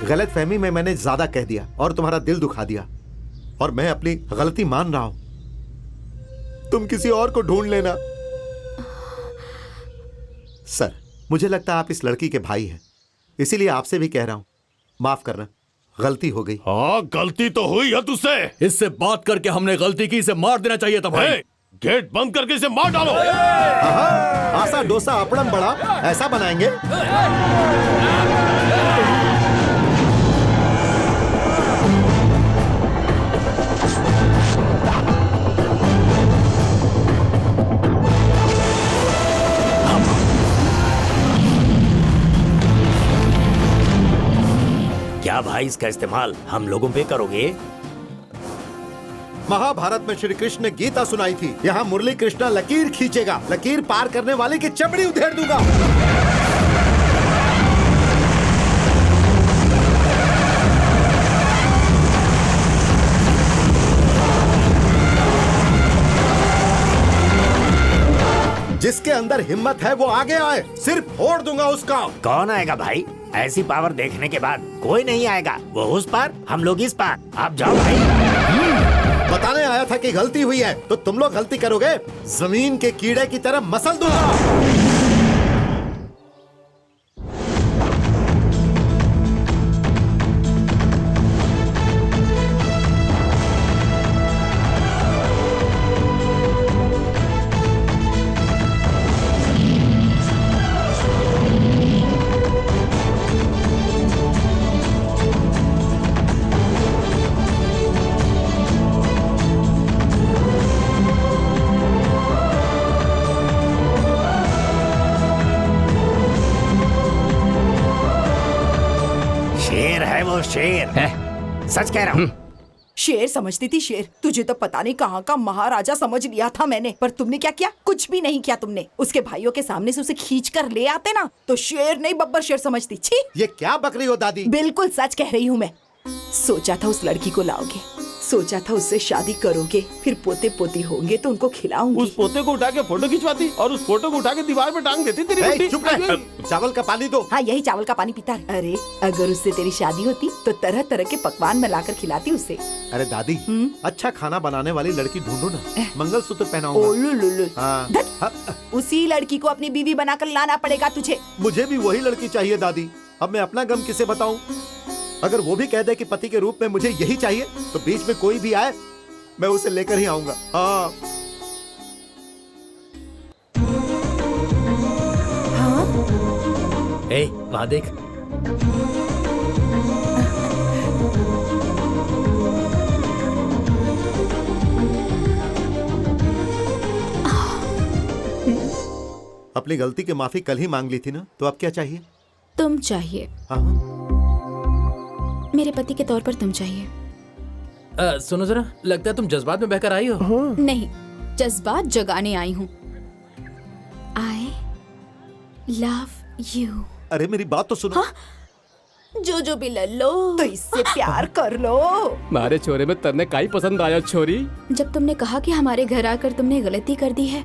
गलतफहमी में मैंने ज्यादा कह दिया और तुम्हारा दिल दुखा दिया, और मैं अपनी गलती मान रहा हूं। तुम किसी और को ढूंढ लेना। सर, मुझे लगता है आप इस लड़की के भाई हैं, इसीलिए आपसे भी कह रहा हूं, माफ करना, गलती हो गई। हाँ, गलती तो हुई है तुझसे। इससे बात करके हमने गलती की, इसे मार देना चाहिए था भाई। गेट बंद करके इसे मार डालो। आसा डोसा अपड़म बड़ा ऐसा बनाएंगे। क्या भाई इसका इस्तेमाल हम लोगों पे करोगे? महाभारत में श्री कृष्ण ने गीता सुनाई थी, यहाँ मुरली कृष्णा लकीर खींचेगा, लकीर पार करने वाले की चमड़ी उधेड़ दूंगा। जिसके अंदर हिम्मत है वो आगे आए, सिर्फ फोड़ दूंगा उसका। कौन आएगा भाई? ऐसी पावर देखने के बाद कोई नहीं आएगा। वो उस पार, हम लोग इस पार। आप जाओ भाई। बताने आया था कि गलती हुई है, तो तुम लोग गलती करोगे, जमीन के कीड़े की तरह मसल दूंगा। शेर है, सच कह रहा हूँ। शेर समझती थी शेर, तुझे तो पता नहीं कहाँ का महाराजा समझ लिया था मैंने। पर तुमने क्या किया? कुछ भी नहीं किया तुमने। उसके भाइयों के सामने से उसे खींच कर ले आते ना, तो शेर नहीं बब्बर शेर समझती। छी! ये क्या बक रही हो दादी? बिल्कुल सच कह रही हूँ मैं। सोचा था उस लड़की को लाओगे, सोचा था उससे शादी करोगे, फिर पोते पोती होंगे तो उनको खिलाऊंगी। उस पोते को उठा के फोटो खिंचवाती और उस फोटो को उठा के दीवार पे टांग देती तेरी बुड्ढी। चुप रह, चावल का पानी दो। हाँ, यही चावल का पानी पीता। अरे अगर उससे तेरी शादी होती तो तरह तरह के पकवान बनाकर खिलाती उसे। अरे दादी, अच्छा खाना बनाने वाली लड़की ढूंढो ना, मंगलसूत्र ओ पहनाऊंगा। लुलुलु। हाँ। धत। उसी लड़की को अपनी बीवी बनाकर लाना पड़ेगा तुझे। मुझे भी वही लड़की चाहिए दादी। अब मैं अपना गम किसे बताऊं? अगर वो भी कह दे कि पति के रूप में मुझे यही चाहिए, तो बीच में कोई भी आए, मैं उसे लेकर ही आऊंगा। हाँ। ए, वहाँ देख। अपनी गलती की माफी कल ही मांग ली थी ना, तो अब क्या चाहिए? तुम चाहिए। हाँ। मेरे पति के तौर पर तुम चाहिए। सुनो जरा, लगता है तुम जज्बात में बहकर आई हो। नहीं, जज्बात जगाने आई हूँ। I love you. अरे मेरी बात तो सुनो। हाँ? जो भी ले लो, तो इससे प्यार कर लो। मारे छोरे में तन्ने काई पसंद आया छोरी। जब तुमने कहा कि हमारे घर आकर तुमने गलती कर दी है,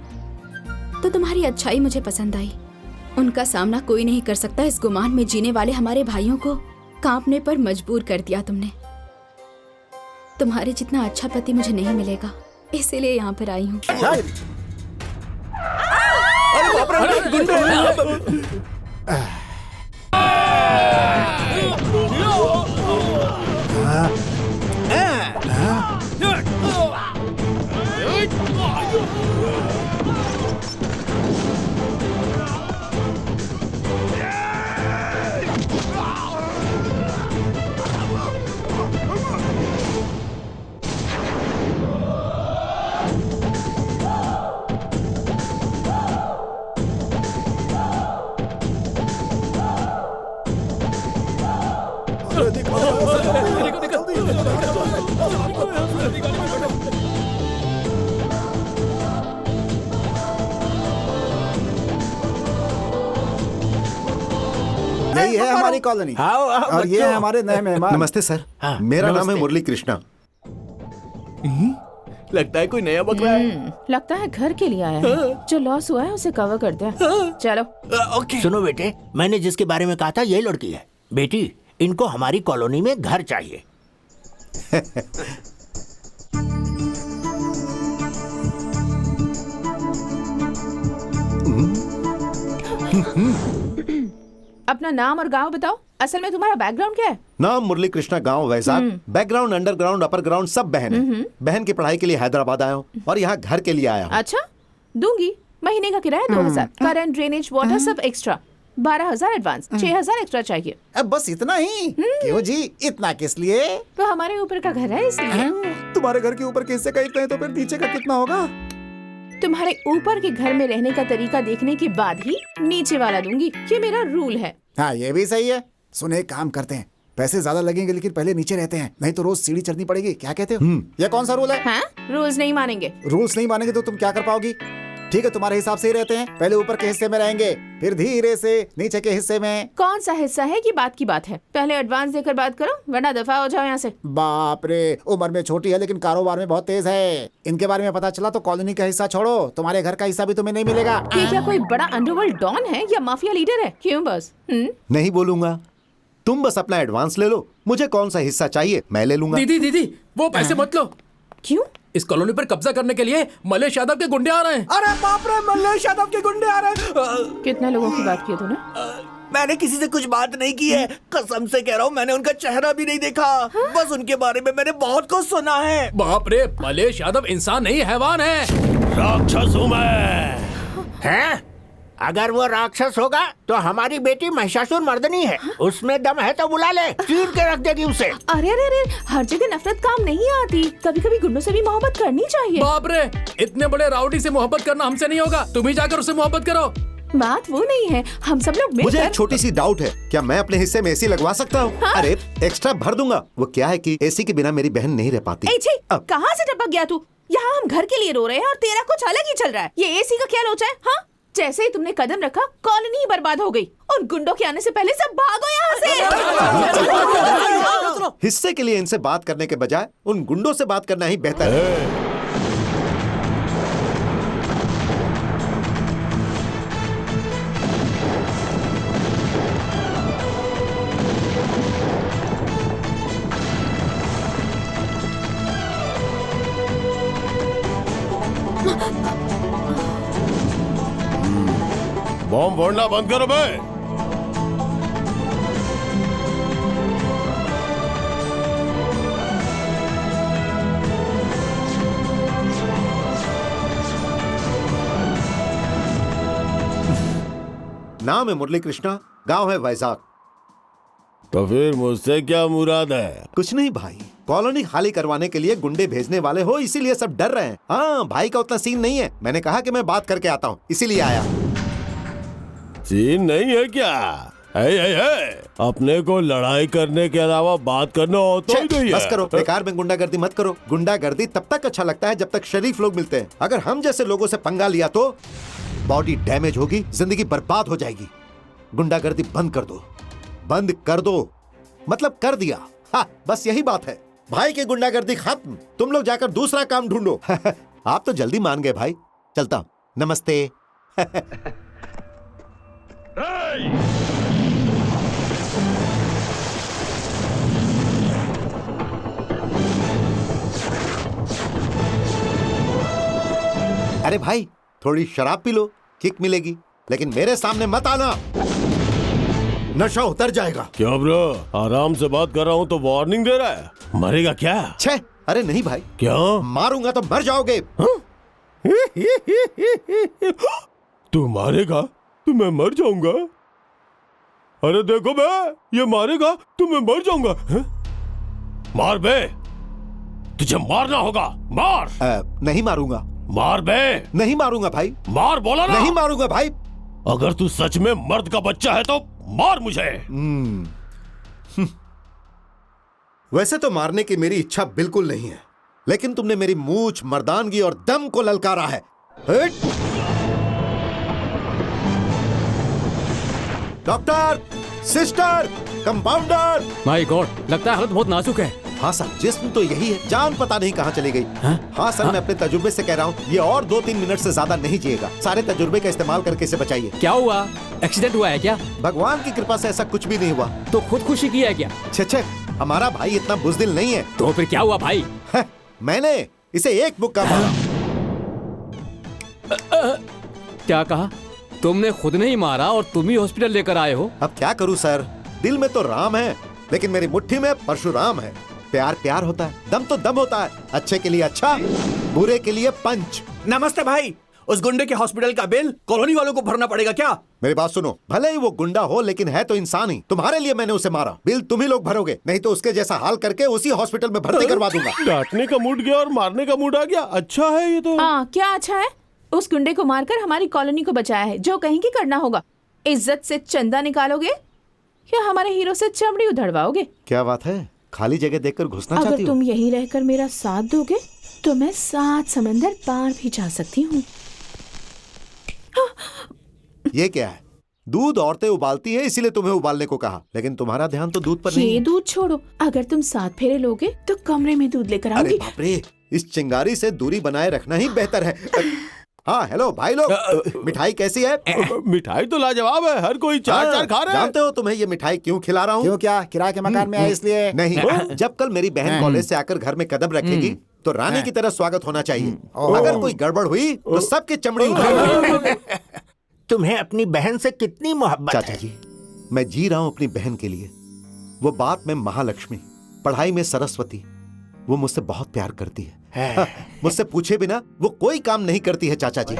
तो तुम्हारी अच्छाई मुझे पसंद आई। उनका सामना कोई नहीं कर सकता। इस गुमान में जीने वाले हमारे भाइयों को कांपने पर मजबूर कर दिया तुमने। तुम्हारे जितना अच्छा पति मुझे नहीं मिलेगा, इसीलिए यहाँ पर आई हूँ। यही है हमारी कॉलोनी। और ये है हमारे नए मेहमान। नमस्ते सर। मेरा नाम है मुरली कृष्णा। लगता है कोई नया बकरा है। लगता है घर के लिए आया है। जो लॉस हुआ है उसे कवर कर दे। चलो। सुनो बेटे, मैंने जिसके बारे में कहा था यही लड़की है। बेटी, इनको हमारी कॉलोनी में घर चाहिए। अपना नाम और गांव बताओ। असल में तुम्हारा बैकग्राउंड क्या है? नाम मुरली कृष्णा, गांव Vizag, background underground upper ground सब बहन है। बहन की पढ़ाई के लिए हैदराबाद आया हूँ और यहाँ घर के लिए आया हूँ। अच्छा, दूंगी। महीने का किराया 2000, करंट, ड्रेनेज, वाटर सब एक्स्ट्रा, 12,000 एडवांस, 6,000 एक्स्ट्रा चाहिए। अब बस इतना ही? क्यों जी, इतना किस लिए? तो हमारे ऊपर का घर है इसलिए। तुम्हारे घर के ऊपर के हिस्से का इतना है तो फिर नीचे का कितना होगा? तुम्हारे ऊपर के घर में रहने का तरीका देखने के बाद ही नीचे वाला दूंगी, ये मेरा रूल है। हाँ, ये भी सही है। सुने, एक काम करते हैं, पैसे ज्यादा लगेंगे लेकिन पहले नीचे रहते हैं, नहीं तो रोज सीढ़ी चढ़नी पड़ेगी। क्या कहते हो? ये कौन सा रूल है? हाँ, रूल्स नहीं मानेंगे। रूल्स नहीं मानेंगे तो तुम क्या कर पाओगी? ठीक है, तुम्हारे हिसाब से ही रहते हैं। पहले ऊपर के हिस्से में रहेंगे, फिर धीरे से नीचे के हिस्से में। कौन सा हिस्सा है कि बात की बात है? पहले एडवांस देकर बात करो, वरना दफा हो जाओ यहाँ से। बाप रे, उम्र में छोटी है लेकिन कारोबार में बहुत तेज है। इनके बारे में पता चला तो कॉलोनी का हिस्सा छोड़ो, तुम्हारे घर का हिस्सा भी तुम्हें नहीं मिलेगा। ये क्या कोई बड़ा अंडरवर्ल्ड डॉन है या माफिया लीडर है? क्यों बस? नहीं बोलूंगा, तुम बस अपना एडवांस ले लो। मुझे कौन सा हिस्सा चाहिए मैं ले लूंगा। दीदी वो पैसे मत लो। क्यों? इस कॉलोनी पर कब्जा करने के लिए मलेश यादव के गुंडे आ रहे हैं। अरे बाप रे, मल्लेश यादव के गुंडे आ रहे हैं। कितने लोगों की बात की तूने? मैंने किसी से कुछ बात नहीं की है, कसम से कह रहा हूँ। मैंने उनका चेहरा भी नहीं देखा। बस उनके बारे में मैंने बहुत कुछ सुना है। बाप रे, मलेश यादव इंसान नहीं हैवान है। राक्षस हूँ मैं। हैं? अगर वो राक्षस होगा तो हमारी बेटी महिषासुर मर्दनी है, उसमें दम है तो बुला ले, चीर के रख देगी उसे। अरे अरे अरे, हर जगह नफरत काम नहीं आती, कभी कभी गुंडों से भी मोहब्बत करनी चाहिए। बाप रे, इतने बड़े राउडी से मोहब्बत करना हमसे नहीं होगा, तुम ही जाकर उससे मोहब्बत करो। बात वो नहीं है, हम सब लोग मुझे एक मिलकर। छोटी सी डाउट है, क्या मैं अपने हिस्से में एसी लगवा सकता हूँ? हाँ? अरे एक्स्ट्रा भर दूंगा। वो क्या है कि एसी के बिना मेरी बहन नहीं रह पाती। ए छी, अब कहाँ से टपक गया तू? यहाँ हम घर के लिए रो रहे हैं और तेरा कुछ अलग ही चल रहा है। ये एसी का क्या लोचा है? हाँ, जैसे ही तुमने कदम रखा कॉलोनी ही बर्बाद हो गई। उन गुंडों के आने से पहले सब भागो यहाँ से। हिस्से के लिए इनसे बात करने के बजाय उन गुंडों से बात करना ही बेहतर है। बॉम्ब फोड़ना बंद करो बे। नाम है मुरली कृष्णा, गांव है वैजाग। तो फिर मुझसे क्या मुराद है? कुछ नहीं भाई, कॉलोनी खाली करवाने के लिए गुंडे भेजने वाले हो, इसीलिए सब डर रहे हैं। हाँ, भाई का उतना सीन नहीं है। मैंने कहा कि मैं बात करके आता हूँ, इसीलिए आया। सीन नहीं है क्या? अपने को लड़ाई करने के अलावा बात करना होता ही नहीं है। बस करो, बेकार में गुंडागर्दी मत करो। गुंडागर्दी तब तक अच्छा लगता है जब तक शरीफ लोग मिलते हैं। अगर हम जैसे लोगों से पंगा लिया तो बॉडी डैमेज होगी, जिंदगी बर्बाद हो जाएगी। गुंडागर्दी बंद कर दो, बंद कर दो, मतलब कर दिया। हाँ, बस यही बात है। भाई की गुंडागर्दी खत्म, तुम लोग जाकर दूसरा काम ढूंढो। आप तो जल्दी मान गए भाई, चलता हूं, नमस्ते। अरे भाई, थोड़ी शराब पी लो, किक मिलेगी, लेकिन मेरे सामने मत आना, नशा उतर जाएगा। क्या ब्रो, आराम से बात कर रहा हूँ तो वार्निंग दे रहा है? मरेगा क्या? छे, अरे नहीं भाई। क्यों? मारूंगा तो मर जाओगे। तू मारेगा तो मैं मर जाऊंगा? अरे देखो बे, ये मारेगा तो मैं मर जाऊंगा। मार बे, तुझे मारना होगा, मार। नहीं मारूंगा। मार बे। नहीं मारूंगा भाई। मार बोला ना। नहीं मारूंगा भाई। अगर तू सच में मर्द का बच्चा है तो मार मुझे। वैसे तो मारने की मेरी इच्छा बिल्कुल नहीं है, लेकिन तुमने मेरी मूछ, मर्दानगी और दम को ललकारा है। Doctor, sister, compounder. My God, लगता है हालत बहुत नाजुक है। हाँ सर, जिस्म तो यही है, जान पता नहीं कहाँ चली गई। हाँ सर, मैं अपने तजुर्बे से कह रहा हूँ, ये और 2-3 मिनट से ज्यादा नहीं जिएगा। सारे तजुर्बे का इस्तेमाल करके इसे बचाइए। क्या हुआ? एक्सीडेंट हुआ है क्या? भगवान की कृपा से ऐसा कुछ भी नहीं हुआ। तो खुदकुशी की है क्या? छे, हमारा भाई इतना बुज़दिल नहीं है। तो फिर क्या हुआ भाई? मैंने इसे एक मुक्का मारा। क्या कहा? तुमने खुद नहीं मारा और तुम ही हॉस्पिटल लेकर आए हो? अब क्या करूं सर, दिल में तो राम है लेकिन मेरी मुट्ठी में परशुराम है। प्यार प्यार होता है, दम तो दम होता है। अच्छे के लिए अच्छा, बुरे के लिए पंच। नमस्ते भाई, उस गुंडे के हॉस्पिटल का बिल कॉलोनी वालों को भरना पड़ेगा क्या? मेरी बात सुनो, भले ही वो गुंडा हो लेकिन है तो इंसान ही। तुम्हारे लिए मैंने उसे मारा, बिल तुम ही लोग भरोगे, नहीं तो उसके जैसा हाल करके उसी हॉस्पिटल में भर्ती करवा दूंगा। डांटने का मूड गया और मारने का मूड आ गया। अच्छा है ये तो। हाँ, क्या अच्छा है? उस गुंडे को मारकर हमारी कॉलोनी को बचाया है। जो कहेंगे करना होगा। इज्जत से चंदा निकालोगे या हमारे हीरो से चमड़ी उधड़वाओगे? क्या बात है, खाली जगह देखकर घुसना चाहती अगर हो? तुम यहीं रहकर मेरा साथ दोगे तो मैं 7 समंदर पार भी जा सकती हूँ। ये क्या है? दूध औरतें उबालती है इसीलिए तुम्हें उबालने को कहा, लेकिन तुम्हारा ध्यान तो दूध पर नहीं ये है। दूध छोड़ो, अगर तुम 7 फेरे लोगे तो कमरे में दूध लेकर अरे आऊंगी। बाप रे, इस चिंगारी से दूरी बनाए रखना ही बेहतर है। हाँ हेलो भाई लोग, मिठाई कैसी है? मिठाई तो लाजवाब है, हर कोई चार चार खा रहा है। जानते हो तुम्हें ये मिठाई क्यों खिला रहा हूँ? क्यों, क्या किराए के मकान में आए इसलिए? नहीं, जब कल मेरी बहन कॉलेज से आकर घर में कदम रखेगी तो रानी की तरह स्वागत होना चाहिए। अगर कोई गड़बड़ हुई तो सबकी चमड़ी उखाड़। तुम्हें अपनी बहन से कितनी मोहब्बत चाचा है? जी, मैं जी रहा हूँ अपनी बहन के लिए। वो बात में महालक्ष्मी, पढ़ाई में सरस्वती। वो मुझसे बहुत प्यार करती है। मुझसे पूछे बिना वो कोई काम नहीं करती है चाचा जी।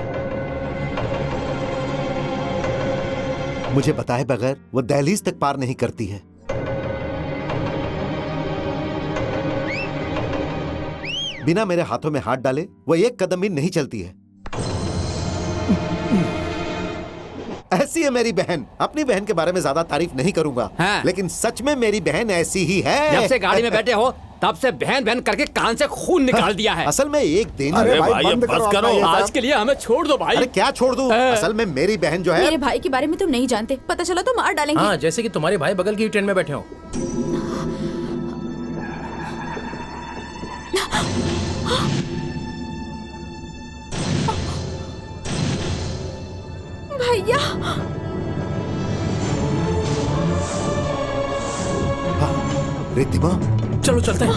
मुझे बताए बगैर वो दहलीज तक पार नहीं करती है। बिना मेरे हाथों में हाथ डाले वो एक कदम भी नहीं चलती है। ऐसी है मेरी बहन। अपनी बहन के बारे में ज्यादा तारीफ नहीं करूंगा, लेकिन सच में मेरी बहन ऐसी ही है। जब से गाड़ी में बैठे हो तब से बहन बहन करके कान से खून निकाल दिया है। असल में एक दिन, अरे भाई बंद बस करो करो, अपना ये आज सब। के लिए हमें छोड़ दो भाई। अरे क्या छोड़ दूं? असल में मेरी बहन जो है, मेरे भाई के बारे में तुम नहीं जानते, पता चला तो मार डालेंगे। हाँ, जैसे कि तुम्हारे भाई बगल की ट्रेन में बैठे हो। भैया, रिद्धिमा, चलो चलते हैं।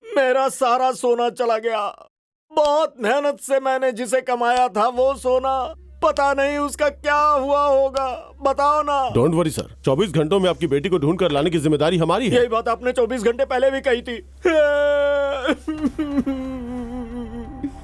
मेरा सारा सोना चला गया। बहुत मेहनत से मैंने जिसे कमाया था वो सोना, पता नहीं उसका क्या हुआ होगा। बताओ ना। डोंट वरी सर, 24 घंटों में आपकी बेटी को ढूंढ कर लाने की जिम्मेदारी हमारी है। यही बात आपने 24 घंटे पहले भी कही थी।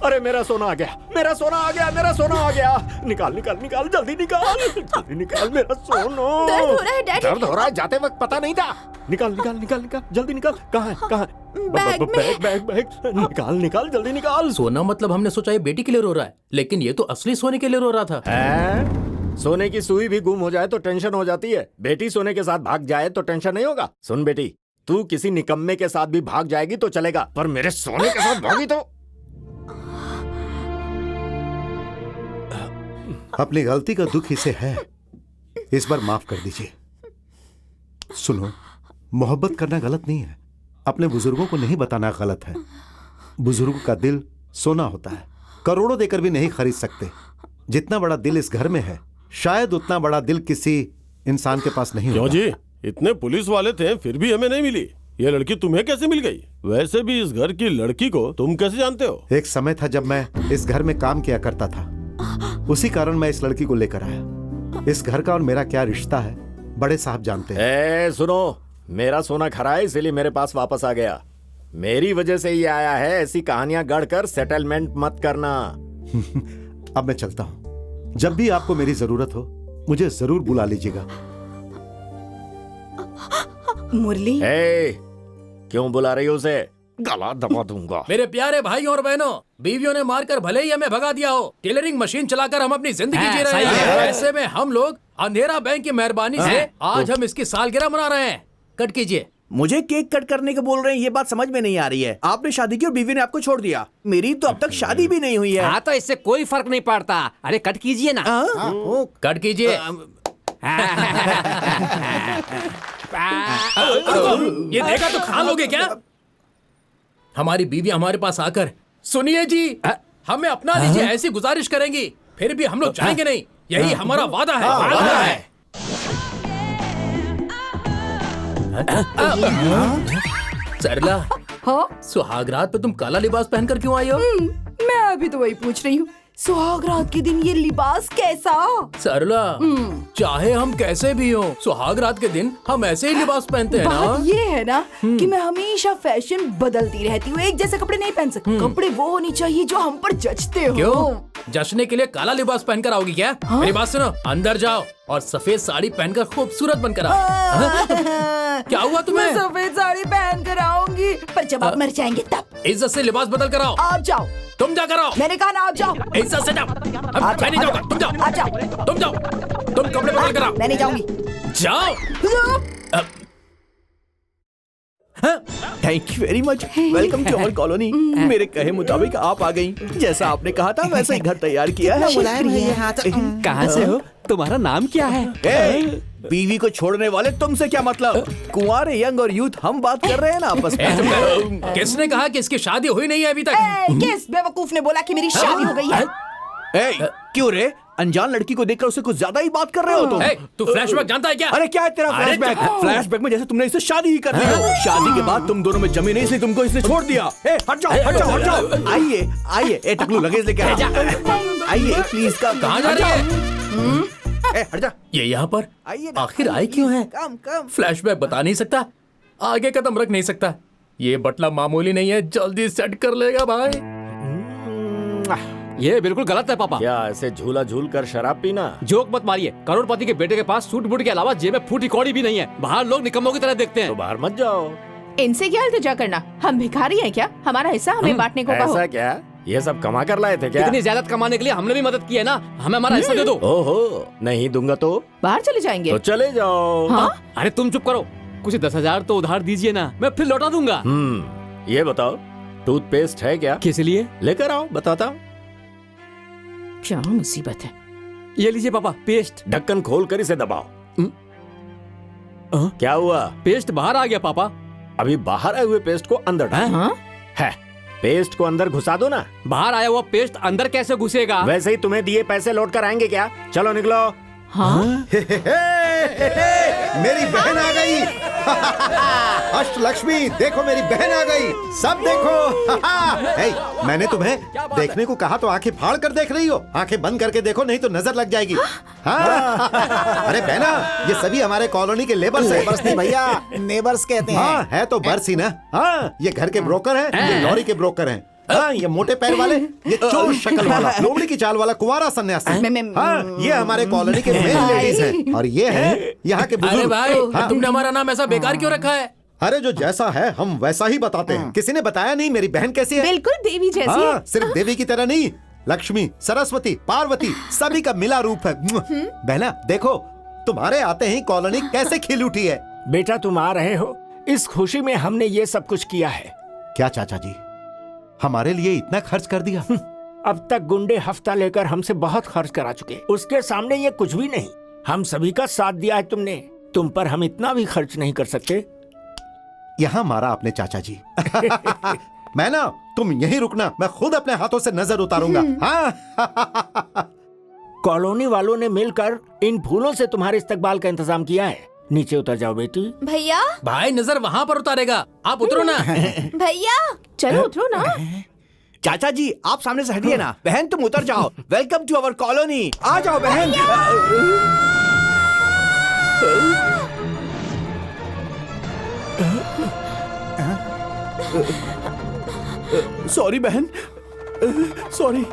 अरे मेरा सोना आ गया, मेरा सोना आ गया, मेरा सोना आ गया। निकाल निकाल निकाल, जल्दी निकाल, जल्दी निकाल मेरा सोना। दर्द हो रहा है डैडी। दर्द हो रहा है? जाते वक्त पता नहीं था। निकाल निकाल निकाल निकाल, जल्दी निकाल। कहाँ है, कहाँ है? बैग में। बैग बैग बैग, निकाल निकाल, जल्दी निकाल। सोना मतलब हमने सोचा ये बेटी के लिए रो रहा है, लेकिन ये तो असली सोने के लिए रो रहा था। हैं? सोने की सुई भी गुम हो जाए तो टेंशन हो जाती है, बेटी सोने के साथ भाग जाए तो टेंशन नहीं होगा। सुन बेटी, तू किसी निकम्मे के साथ भी भाग जाएगी तो चलेगा, पर मेरे सोने के साथ भागी तो। अपनी गलती का दुख इसे है, इस बार माफ कर दीजिए। सुनो, मोहब्बत करना गलत नहीं है, अपने बुजुर्गों को नहीं बताना गलत है। बुजुर्गों का दिल सोना होता है, करोड़ों देकर भी नहीं खरीद सकते। जितना बड़ा दिल इस घर में है, शायद उतना बड़ा दिल किसी इंसान के पास नहीं क्यों होता। जी, इतने पुलिस वाले थे फिर भी हमें नहीं मिली। ये लड़की तुम्हें कैसे मिल गई? वैसे भी इस घर की लड़की को तुम कैसे जानते हो? एक समय था जब मैं इस घर में काम किया करता था, उसी कारण मैं इस लड़की को लेकर आया। इस घर का और मेरा क्या रिश्ता है बड़े साहब जानते हैं। सुनो, मेरा सोना खरा है इसीलिए मेरे पास वापस आ गया। मेरी वजह से ये आया है, ऐसी कहानियां गढ़कर सेटलमेंट मत करना। अब मैं चलता हूँ, जब भी आपको मेरी जरूरत हो मुझे जरूर बुला लीजिएगा। मुरली, क्यों बुला रही हो उसे? गला दबा दूंगा। मेरे प्यारे भाइयों और बहनों, बीवियों ने मारकर भले ही हमें भगा दिया हो, टेलरिंग मशीन चलाकर हम अपनी जिंदगी जी रहे हैं। ऐसे में हम लोग अंधेरा बैंक की मेहरबानी से आज हम इसकी सालगिरह मना रहे हैं। कट कीजिए। मुझे केक कट करने को बोल रहे हैं, ये बात समझ में नहीं आ रही है। आपने शादी की और बीवी ने आपको छोड़ दिया। मेरी तो अब तक शादी भी नहीं हुई है। हाँ तो इससे कोई फर्क नहीं पड़ता। अरे कट कीजिए ना। कट कीजिए। ये देखा तो खा लोगे क्या? हमारी बीवी हमारे पास आकर सुनिए जी, हमें अपना लीजिए ऐसी गुजारिश करेंगी, फिर भी हम लोग जाएंगे नहीं। यही हमारा वादा है। वादा है। सरला, हाँ सुहागरात पे तुम काला लिबास पहनकर क्यों आई हो? मैं अभी तो वही पूछ रही हूँ, सुहागरात के दिन ये लिबास कैसा? सरला, चाहे हम कैसे भी हो, सुहागरात के दिन हम ऐसे ही लिबास पहनते हैं ना। बात ये है ना कि मैं हमेशा फैशन बदलती रहती हूँ, एक जैसे कपड़े नहीं पहन सकती। कपड़े वो होनी चाहिए जो हम पर जचते हो। क्यों? जश्न के लिए काला लिबास पहनकर आओगी क्या? मेरी बात सुनो, अंदर जाओ और सफेद साड़ी पहनकर खूबसूरत बनकर आओ। क्या हुआ तुम्हें? मैं सफेद साड़ी पहन कर आऊंगी, पर जब आप मर जाएंगे तब। इज्जत से लिबास बदल कर आओ। आप जाओ। तुम जाकर आओ। मैंने कहा ना आप जाओ। इज्जत से जाओ। मैं नहीं जाऊंगा। तुम जाओ। आप जाओ। तुम जाओ। तुम कपड़े बदल कर आओ। मैं नहीं जाऊंगी। जाओ। Thank you very much. Welcome to our colony. मेरे कहे मुताबिक आप आ गई। जैसा आपने कहा था वैसा ही घर तैयार किया है। कहाँ से हो? तुम्हारा नाम क्या है? बीवी को छोड़ने वाले तुमसे क्या मतलब? कुंवारे, यंग और यूथ हम बात कर रहे हैं ना आपस में। किसने कहा कि इसकी शादी हुई नहीं है अभी तक? किस बेवकूफ ने बोला कि मेरी शादी हो गई है? क्यों रे? अनजान लड़की को देखकर उससे कुछ ज्यादा ही बाट कर रहे हो तुम। तू फ्लैशबैक जानता है क्या? अरे क्या है तेरा फ्लैशबैक? फ्लैशबैक में जैसे तुमने इससे शादी ही कर ली हो। शादी के बाद तुम दोनों में जमी नहीं, इसलिए तुमको इसने छोड़ दिया। हट जाओ, हट जाओ, हट जाओ। आइए, आइए। ए टकलू, लगेज लेके आइए प्लीज। कहाँ जा रही है? हट जा। ये यहाँ पर आखिर आई क्यों है? फ्लैशबैक बता नहीं सकता, आगे कदम रख नहीं सकता। ये बटला मामूली नहीं है, जल्दी सेट कर लेगा भाई। ये बिल्कुल गलत है पापा। क्या ऐसे झूला झूल कर शराब पीना? जोक मत मारिए। करोड़पति के बेटे के पास सूट बूट के अलावा जेब में फूटी कौड़ी भी नहीं है। बाहर लोग निकम्मों की तरह देखते हैं। तो बाहर मत जाओ। इनसे क्या इल्तिजा करना? हम भिखारी हैं क्या? हमारा हिस्सा हमें बांटने को कहो। ऐसा क्या? ये सब कमा कर लाए थे क्या? इतनी ज्यादा कमाने के लिए हमने भी मदद की है ना। हमें हमारा हिस्सा दे दो। ओहो, नहीं दूंगा तो बाहर चले जाएंगे। तो चले जाओ। हाँ? अरे तुम चुप करो। कुछ 10,000 तो उधार दीजिए ना, मैं फिर लौटा दूंगा। ये बताओ, टूथपेस्ट है क्या? किस लिए? लेकर आओ, बताता हूँ। क्या मुसीबत है? ये लीजिए पापा, पेस्ट। ढक्कन खोल कर इसे दबाओ। क्या हुआ? पेस्ट बाहर आ गया पापा। अभी बाहर आए हुए पेस्ट को अंदर डालो। है, पेस्ट को अंदर घुसा दो ना। बाहर आया हुआ पेस्ट अंदर कैसे घुसेगा? वैसे ही तुम्हें दिए पैसे लौट कर आएंगे क्या? चलो निकलो। हाँ? मेरी बहन आ गई। अष्टलक्ष्मी, देखो मेरी बहन आ गई। सब देखो। हे, मैंने तुम्हें देखने को कहा तो आंखें फाड़ कर देख रही हो। आंखें बंद करके देखो, नहीं तो नजर लग जाएगी। हाँ। अरे बहना, ये सभी हमारे कॉलोनी के लेबर्स हैं। नेबर्स नहीं भैया, नेबर्स कहते हैं। हाँ, है तो बर्स ही ना। हाँ, ये घर के ब्रोकर हैं, ये लॉरी के ब्रोकर हैं। हाँ, ये मोटे पैर वाले, ये चोर शक्ल वाला, लोमड़ी की चाल वाला कुंवारा सन्यासी। हाँ, ये हमारे कॉलोनी के मेन लेडीज हैं। और ये है यहाँ के बुजुर्ग। अरे भाई, हाँ। तुमने हमारा नाम ऐसा बेकार क्यों रखा है? अरे जो जैसा है हम वैसा ही बताते हैं। किसी ने बताया नहीं मेरी बहन कैसी है? बिल्कुल देवी जैसी हाँ, है। सिर्फ देवी की तरह नहीं, लक्ष्मी, सरस्वती, पार्वती सभी का मिला रूप है। बहना देखो, तुम्हारे आते ही कॉलोनी कैसे खिल उठी है। बेटा तुम आ रहे हो, इस खुशी में हमने ये सब कुछ किया है। क्या चाचा जी, हमारे लिए इतना खर्च कर दिया? अब तक गुंडे हफ्ता लेकर हमसे बहुत खर्च करा चुके, उसके सामने ये कुछ भी नहीं। हम सभी का साथ दिया है तुमने, तुम पर हम इतना भी खर्च नहीं कर सकते। यहाँ मारा आपने चाचा जी। मैं ना, तुम यहीं रुकना, मैं खुद अपने हाथों से नजर उतारूंगा। हाँ। कॉलोनी वालों ने मिलकर इन फूलों से तुम्हारे इस्तकबाल का इंतजाम किया है। नीचे उतर जाओ बेटी। भैया, भाई नजर वहाँ पर उतारेगा, आप उतरो ना। भैया चलो उतरो ना। चाचा जी आप सामने से हटिए ना। बहन तुम उतर जाओ। Welcome to our colony. आ जाओ बहन। सॉरी बहन, सॉरी।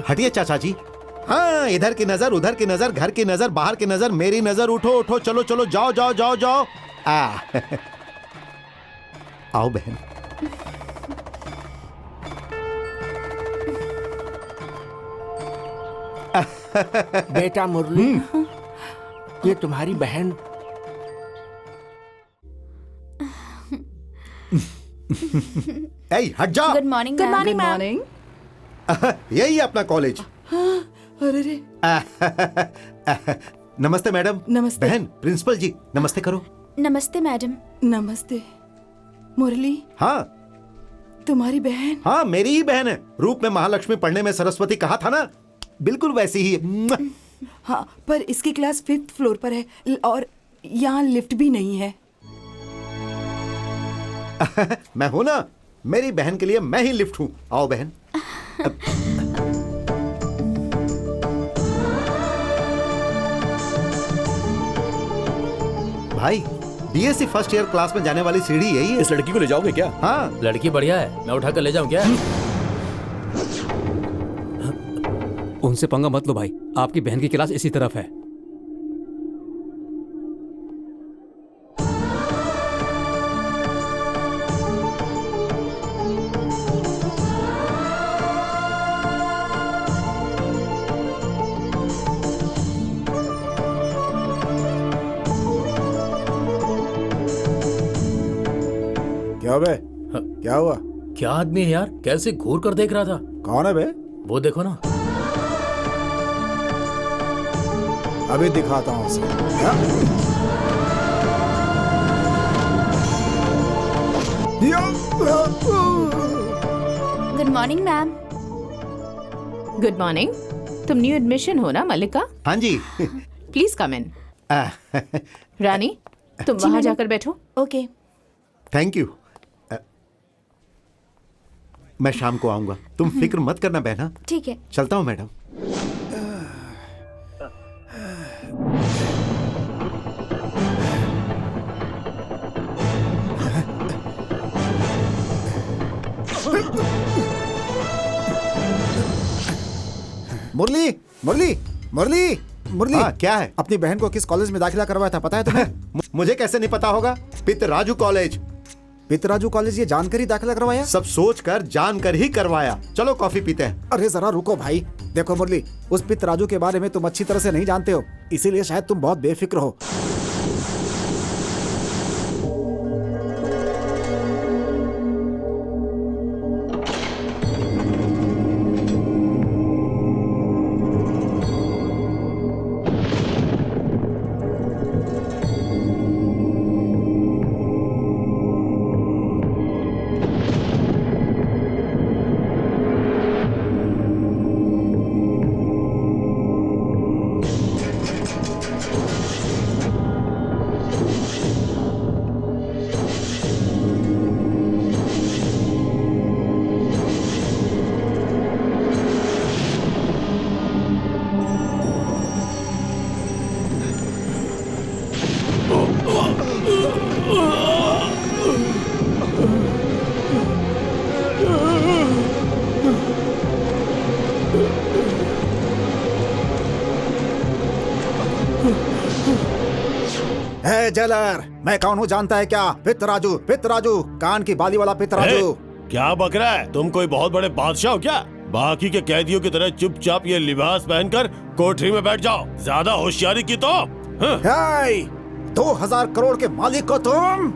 हटिए चाचा जी। हाँ, इधर की नजर, उधर की नजर, घर की नजर, बाहर की नजर, मेरी नजर। उठो उठो, चलो चलो, जाओ जाओ जाओ जाओ। आओ बहन। बेटा मुरली, ये तुम्हारी बहन। ए, हट जाओ। Good morning. Good morning ma'am. Morning. यही है अपना कॉलेज। अरे रे। नमस्ते मैडम। नमस्ते। बहन, प्रिंसिपल जी नमस्ते करो। नमस्ते मैडम। नमस्ते। मुरली, हाँ तुम्हारी बहन? हाँ, मेरी ही बहन है। रूप में महालक्ष्मी, पढ़ने में सरस्वती, कहा था ना, बिल्कुल वैसी ही है। हाँ, पर इसकी क्लास 5th फ्लोर पर है और यहाँ लिफ्ट भी नहीं है। मैं हूं ना, मेरी बहन के लिए मैं ही लिफ्ट हूं। आओ बहन। भाई, बीएससी फर्स्ट ईयर क्लास में जाने वाली सीढ़ी यही है। इस लड़की को ले जाओगे क्या? हाँ। लड़की बढ़िया है, मैं उठा कर ले जाऊं क्या? उनसे पंगा मत लो भाई, आपकी बहन की क्लास इसी तरफ है। क्या बे? क्या हुआ? क्या आदमी है यार, कैसे घूर कर देख रहा था। कौन है बे? वो देखो ना। अभी दिखाता हूँ उसे। Good morning ma'am. Good morning. तुम न्यू एडमिशन हो ना मल्लिका? हाँ जी। प्लीज कम इन। रानी, तुम वहां जाकर बैठो। ओके। Thank you. मैं शाम को आऊंगा, तुम फिक्र मत करना बहना। ठीक है। चलता हूँ मैडम। मुरली, मुरली, मुरली, मुरली। हाँ, क्या है? अपनी बहन को किस कॉलेज में दाखिला करवाया था पता है तुम्हें? मुझे कैसे नहीं पता होगा? पितराजू कॉलेज। पितराजू कॉलेज ये जानकर ही दाखिला करवाया? सब सोचकर जानकर ही करवाया। चलो कॉफी पीते हैं। अरे जरा रुको भाई। देखो मुरली, उस पितराजू के बारे में तुम अच्छी तरह से नहीं जानते हो, इसीलिए शायद तुम बहुत बेफिक्र हो। जेलर, मैं कौन हूँ जानता है क्या? पितराजू, पितराजू, कान की बाली वाला पितराजू। क्या बक रहा है? तुम कोई बहुत बड़े बादशाह हो क्या? बाकी के कैदियों की तरह चुपचाप ये लिबास पहनकर कोठरी में बैठ जाओ। ज्यादा होशियारी की तो 2000 करोड़ के मालिक को तुम।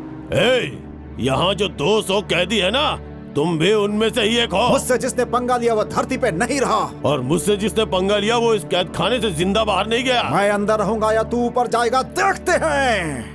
यहाँ जो 200 कैदी है ना, तुम भी उनमें से ही एक हो। मुझसे जिसने पंगा लिया वो धरती पे नहीं रहा, और मुझसे जिसने पंगा लिया वो इस कैद खाने से जिंदा बाहर नहीं गया। मैं अंदर रहूंगा या तू ऊपर जाएगा, देखते हैं।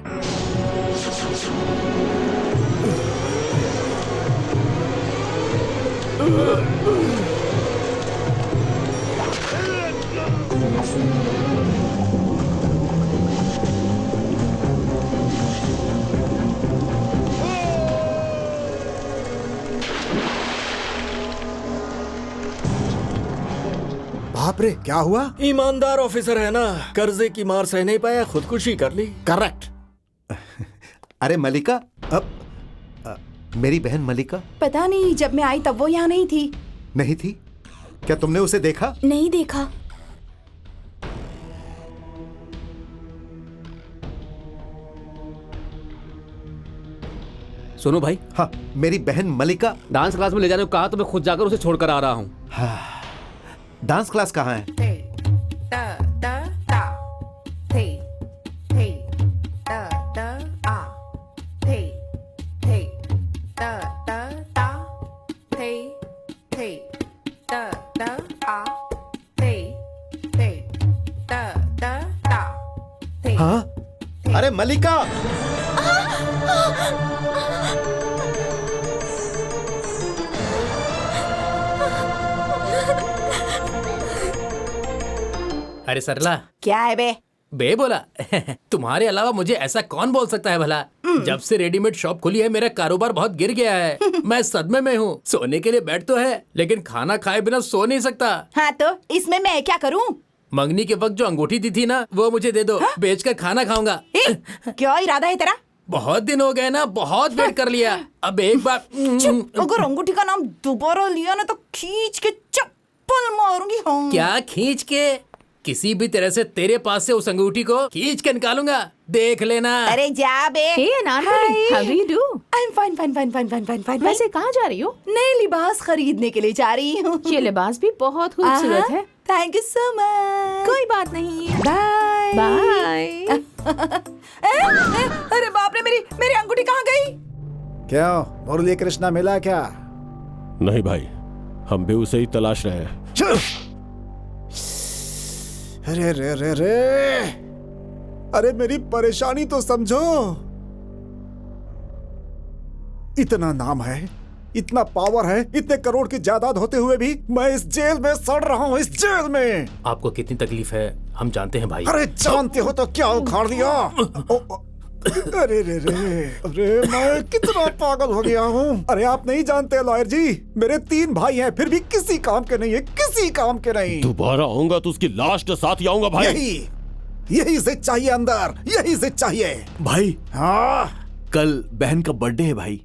बाप रे, क्या हुआ? ईमानदार ऑफिसर है ना, कर्जे की मार सह नहीं पाया, खुदकुशी कर ली। करेक्ट। अरे मलिका, अब मेरी बहन मलिका? पता नहीं, जब मैं आई तब वो यहाँ नहीं थी। नहीं थी? क्या तुमने उसे देखा? नहीं देखा। सुनो भाई, हाँ, मेरी बहन मलिका। डांस क्लास में ले जाने को कहा तो मैं खुद जाकर उसे छोड़कर आ रहा हूँ। डांस क्लास कहाँ है? हाँ? अरे मलिका! अरे सरला, क्या है बे? बे बोला तुम्हारे अलावा मुझे ऐसा कौन बोल सकता है भला? जब से रेडीमेड शॉप खुली है मेरा कारोबार बहुत गिर गया है। मैं सदमे में हूँ। सोने के लिए बेड तो है लेकिन खाना खाए बिना सो नहीं सकता। हाँ तो इसमें मैं क्या करूँ? मंगनी के वक्त जो अंगूठी दी थी ना वो मुझे दे दो। बेचकर खाना खाऊंगा। क्या इरादा है तेरा? बहुत दिन हो गए ना, बहुत वेट कर लिया। अब एक बार चुप, अगर अंगूठी का नाम दोबारा लिया ना तो खींच के चप्पल मारूंगी। हाँ। क्या खींच के? किसी भी तरह से तेरे पास से उस अंगूठी को खींच के निकालूंगा, देख लेना। अरे जा बे। हे Anarkali, how do you do? I'm fine, fine, fine, fine, fine, fine, fine. वैसे कहाँ जा रही हो? नए लिबास खरीदने के लिए जा रही हूँ। ये लिबास भी बहुत खूबसूरत है। Thank you so much. कोई बात नहीं। Bye bye. अरे बाप रे, मेरी अंगूठी कहाँ गई? क्यों, मुरली कृष्णा मिला क्या? नहीं भाई, हम भी उसे ही तलाश रहे हैं। अरे रे रे रे, अरे मेरी परेशानी तो समझो। इतना नाम है, इतना पावर है, इतने करोड़ की जायदाद होते हुए भी मैं इस जेल में सड़ रहा हूँ, इस जेल में। आपको कितनी तकलीफ है हम जानते हैं भाई। अरे जानते हो तो क्या उखाड़ दिया? अरे रे रे, अरे मैं कितना पागल हो गया हूँ। अरे आप नहीं जानते लॉयर जी, मेरे 3 भाई हैं फिर भी किसी काम के नहीं है, किसी काम के नहीं। दोबारा आऊंगा तो उसकी लाश के साथ ही आऊंगा भाई। यही से चाहिए अंदर, यही से चाहिए भाई। हाँ, कल बहन का बर्थडे है भाई।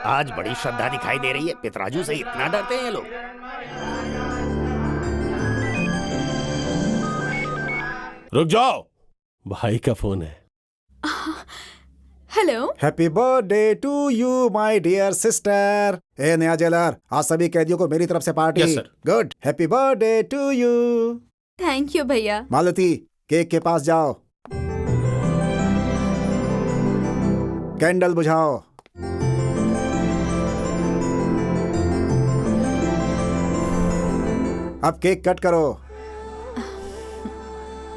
आज बड़ी श्रद्धा दिखाई दे रही है। पितराजू से इतना डरते हैं ये लोग। रुक जाओ, भाई का फोन है। Hello. Happy birthday to you my dear sister. ए नया जेलर, आज सभी कैदियों को मेरी तरफ से party. Yes, sir. Good, happy birthday to you. Thank you भैया। मालती, केक के पास जाओ, कैंडल बुझाओ। अब केक कट करो।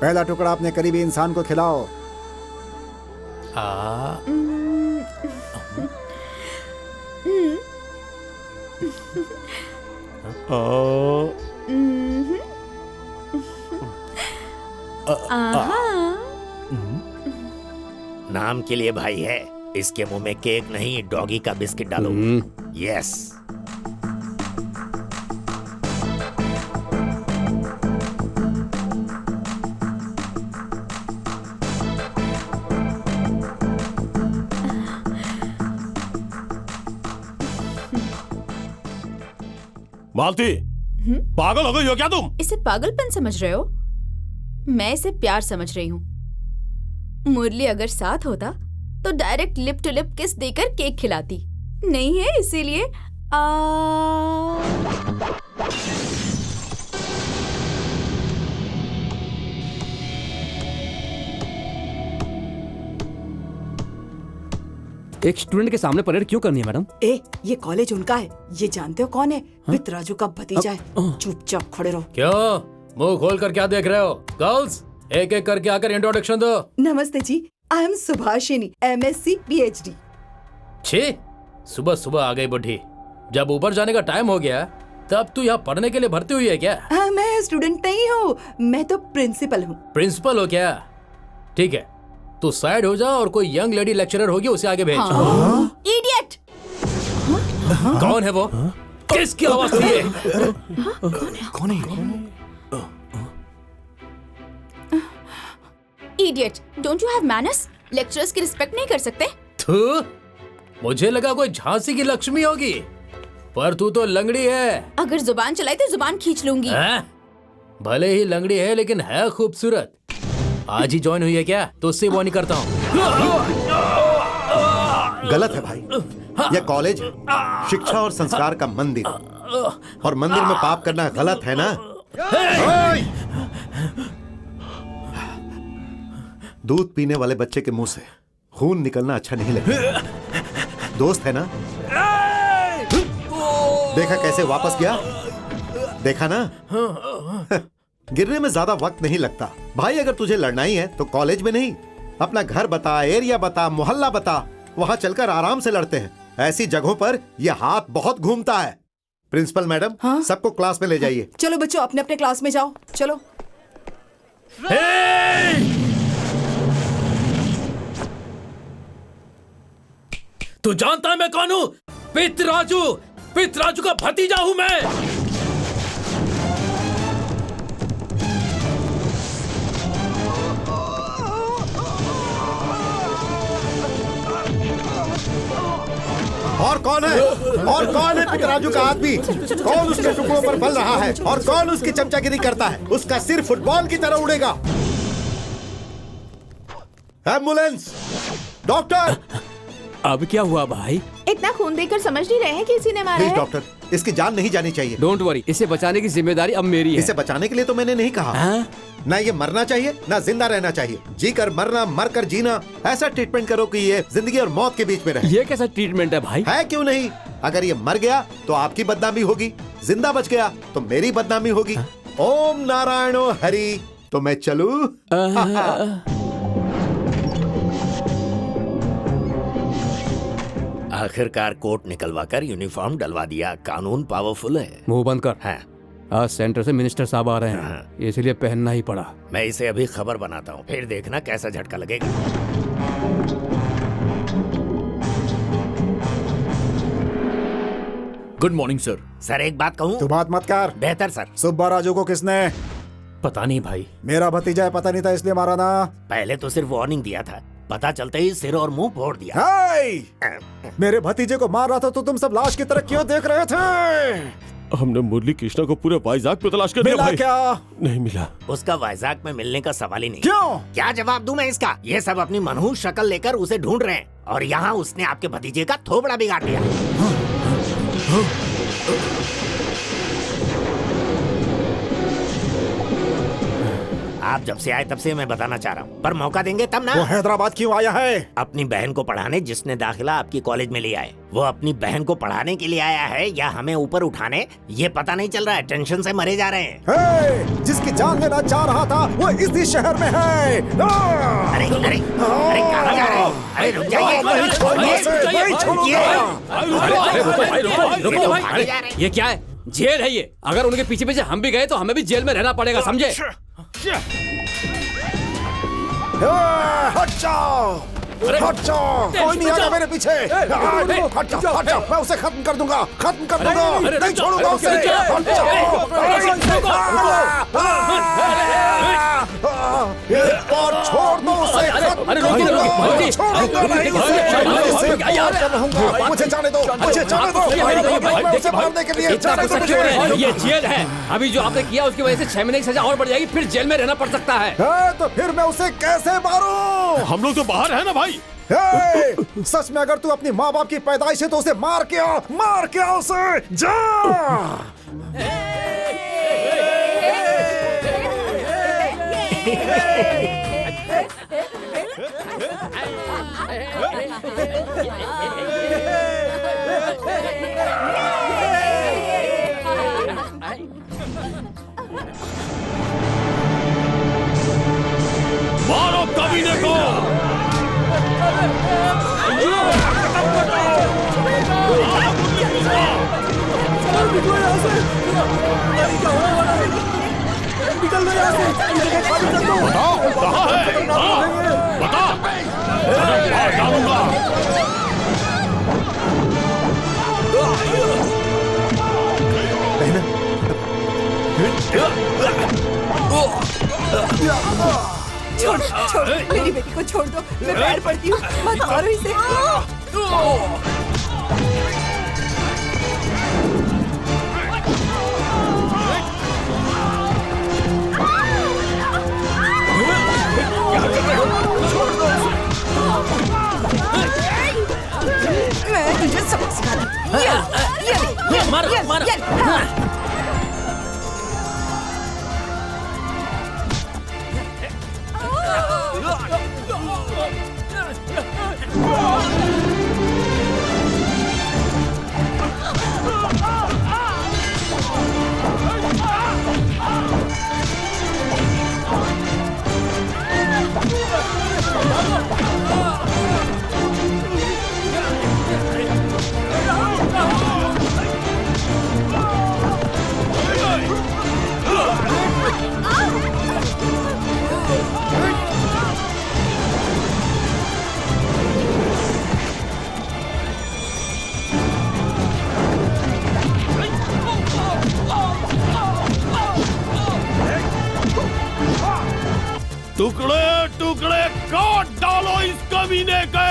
पहला टुकड़ा अपने करीबी इंसान को खिलाओ। नाम के लिए भाई है, इसके मुंह में केक नहीं डॉगी का बिस्किट डालो। यस। मालती, पागल हो गई हो क्या तुम? इसे पागलपन समझ रहे हो? मैं इसे प्यार समझ रही हूँ। मुरली अगर साथ होता तो डायरेक्ट लिप टू लिप किस देकर केक खिलाती। नहीं है इसीलिए एक स्टूडेंट के सामने परेड क्यों करनी है मैडम? ये कॉलेज उनका है, ये जानते हो कौन है? पितराजू का भतीजा है। चुपचाप खड़े रहो। क्यों मुंह खोल कर क्या देख रहे हो? गर्ल्स एक एक करके आकर इंट्रोडक्शन दो। नमस्ते जी, I am Subhashini, MSc PhD। छी, सुबह सुबह आ गई बुढ़ी। जब ऊपर जाने का टाइम हो गया तब तू यहाँ पढ़ने के लिए भर्ती हुई है क्या? मैं स्टूडेंट नहीं हूँ, मैं तो प्रिंसिपल हूँ। प्रिंसिपल हो क्या? ठीक है, तू साइड हो जा और कोई यंग लेडी लेक्चरर होगी उसे आगे भेज। इडियट! कौन है वो? किसकी आवाज थी ये? कौन है? Idiot, don't you have manners? Lecturers की रिस्पेक्ट नहीं कर सकते? तू, मुझे लगा कोई झांसी की लक्ष्मी होगी, पर तू तो लंगड़ी है। अगर जुबान चलाई तो जुबान खींच लूंगी। भले ही लंगड़ी है लेकिन है खूबसूरत। आज ही ज्वाइन हुई है क्या? तो उससे वो नहीं करता हूँ। गलत है भाई, यह कॉलेज है, शिक्षा और संस्कार का मंदिर, और मंदिर में पाप करना गलत है ना? दूध पीने वाले बच्चे के मुंह से खून निकलना अच्छा नहीं लगता। दोस्त है ना? देखा कैसे वापस गया? देखा ना? गिरने में ज्यादा वक्त नहीं लगता भाई। अगर तुझे लड़ना ही है तो कॉलेज में नहीं, अपना घर बता, एरिया बता, मोहल्ला बता, वहां चलकर आराम से लड़ते हैं। ऐसी जगहों पर यह हाथ बहुत घूमता है। प्रिंसिपल मैडम, सबको क्लास में ले जाइए। चलो बच्चों, अपने अपने क्लास में जाओ। चलो। तू जानता है मैं कौन हूँ? पितराजू, पितराजू का भतीजा हूँ मैं। और कौन है? और कौन है पितराजू का आदमी? कौन उसके टुकड़ों पर बल रहा है और कौन उसकी चमचागिरी करता है? उसका सिर फुटबॉल की तरह उड़ेगा। Ambulance, doctor. अब क्या हुआ भाई? इतना खून देखकर समझ नहीं रहे हैं कि इसी ने मारा प्लीज है। डॉक्टर, इसकी जान नहीं जानी चाहिए। डोंट वरी, इसे बचाने की जिम्मेदारी अब मेरी है। इसे बचाने के लिए तो मैंने नहीं कहा। ना ये मरना चाहिए ना जिंदा रहना चाहिए। जी कर मरना, मर कर जीना, ऐसा ट्रीटमेंट करो कि ये जिंदगी और मौत के बीच में रहे। ये कैसा ट्रीटमेंट है भाई? है क्यों नहीं? अगर ये मर गया तो आपकी बदनामी होगी, जिंदा बच गया तो मेरी बदनामी होगी। ओम नारायणो हरि। तो मैं चलूं? आखिरकार कोट निकलवाकर यूनिफॉर्म डलवा दिया। कानून पावरफुल है। मुंह बंद कर। हाँ। आज सेंटर से मिनिस्टर साहब आ रहे हैं, इसलिए पहनना ही पड़ा। मैं इसे अभी खबर बनाता हूँ, फिर देखना कैसा झटका लगेगा। Good morning sir. सर एक बात कहूँ? तू बात मत कर। बेहतर सर। सुब्बा राजू को किसने? पता नहीं भाई। मेरा भतीजा है, पता नहीं था इसलिए मारा ना? पहले तो सिर्फ वार्निंग दिया था, पता चलते ही सिर और मुंह फोड़ दिया। मेरे भतीजे को मार रहा था तो तुम सब लाश की तरह क्यों देख रहे थे? हमने मुरली कृष्णा को पूरे वाइजाक पे तलाश कर दिया मिला भाई। क्या? नहीं मिला। उसका वाइजाक में मिलने का सवाल ही नहीं। क्यों? क्या जवाब दूं मैं इसका? ये सब अपनी मनहूस शक्ल लेकर उसे ढूंढ रहे हैं और यहाँ उसने आपके भतीजे का थोबड़ा बिगाड़ दिया। आप जब से आए तब से मैं बताना चाह रहा हूँ, पर मौका देंगे तब ना। वो हैदराबाद क्यों आया है? अपनी बहन को पढ़ाने, जिसने दाखिला आपकी कॉलेज में लिया है। वो अपनी बहन को पढ़ाने के लिए आया है या हमें ऊपर उठाने, ये पता नहीं चल रहा है। टेंशन से मरे जा रहे हैं। जिसकी जान लेना चाह रहा था वो इसी शहर में है। अरे अरे अरे कहाँ जा रहे हैं? अरे रुक जाइए, ये क्या है? जेल है ये। अगर उनके पीछे पीछे हम भी गए तो हमें भी जेल में रहना पड़ेगा, समझे? हट जाओ, हट जाओ, कोई नहीं आएगा मेरे पीछे। हट जाओ, हट जाओ, मैं उसे खत्म कर दूंगा, खत्म कर दूंगा, नहीं छोड़ूंगा उसे। हट जाओ, और छोड़ दो उसे, छोड़ूंगा नहीं उसे। मुझे जाने दो, मुझे जाने दो, मैं उसे मारने के लिए जाने दो मुझे। ये जेल है। अभी जो आपने किया उसकी वजह से 6 महीने की सजा और बढ़ जाएगी, फिर जेल में रहना पड़ सकता है। तो फिर मैं उसे कैसे मारूं? हम लोग तो बाहर है ना भाई। सच में अगर तू अपनी माँ बाप की पैदाइश है तो उसे मार के आ, मार के आ उसे, जा। मारो कमीने को। निकल लो यहाँ से। बताओ कहाँ है? हाँ, बता। मैं डालूंगा। छोड़ छोड़, मेरी बेटी को छोड़ दो, मैं पैर पड़ती हूँ, मत मारो इसे। मैं तुझे सबक सिखाती हूँ। मारो मारो। टुकड़े टुकड़े काट डालो इस कमीने के।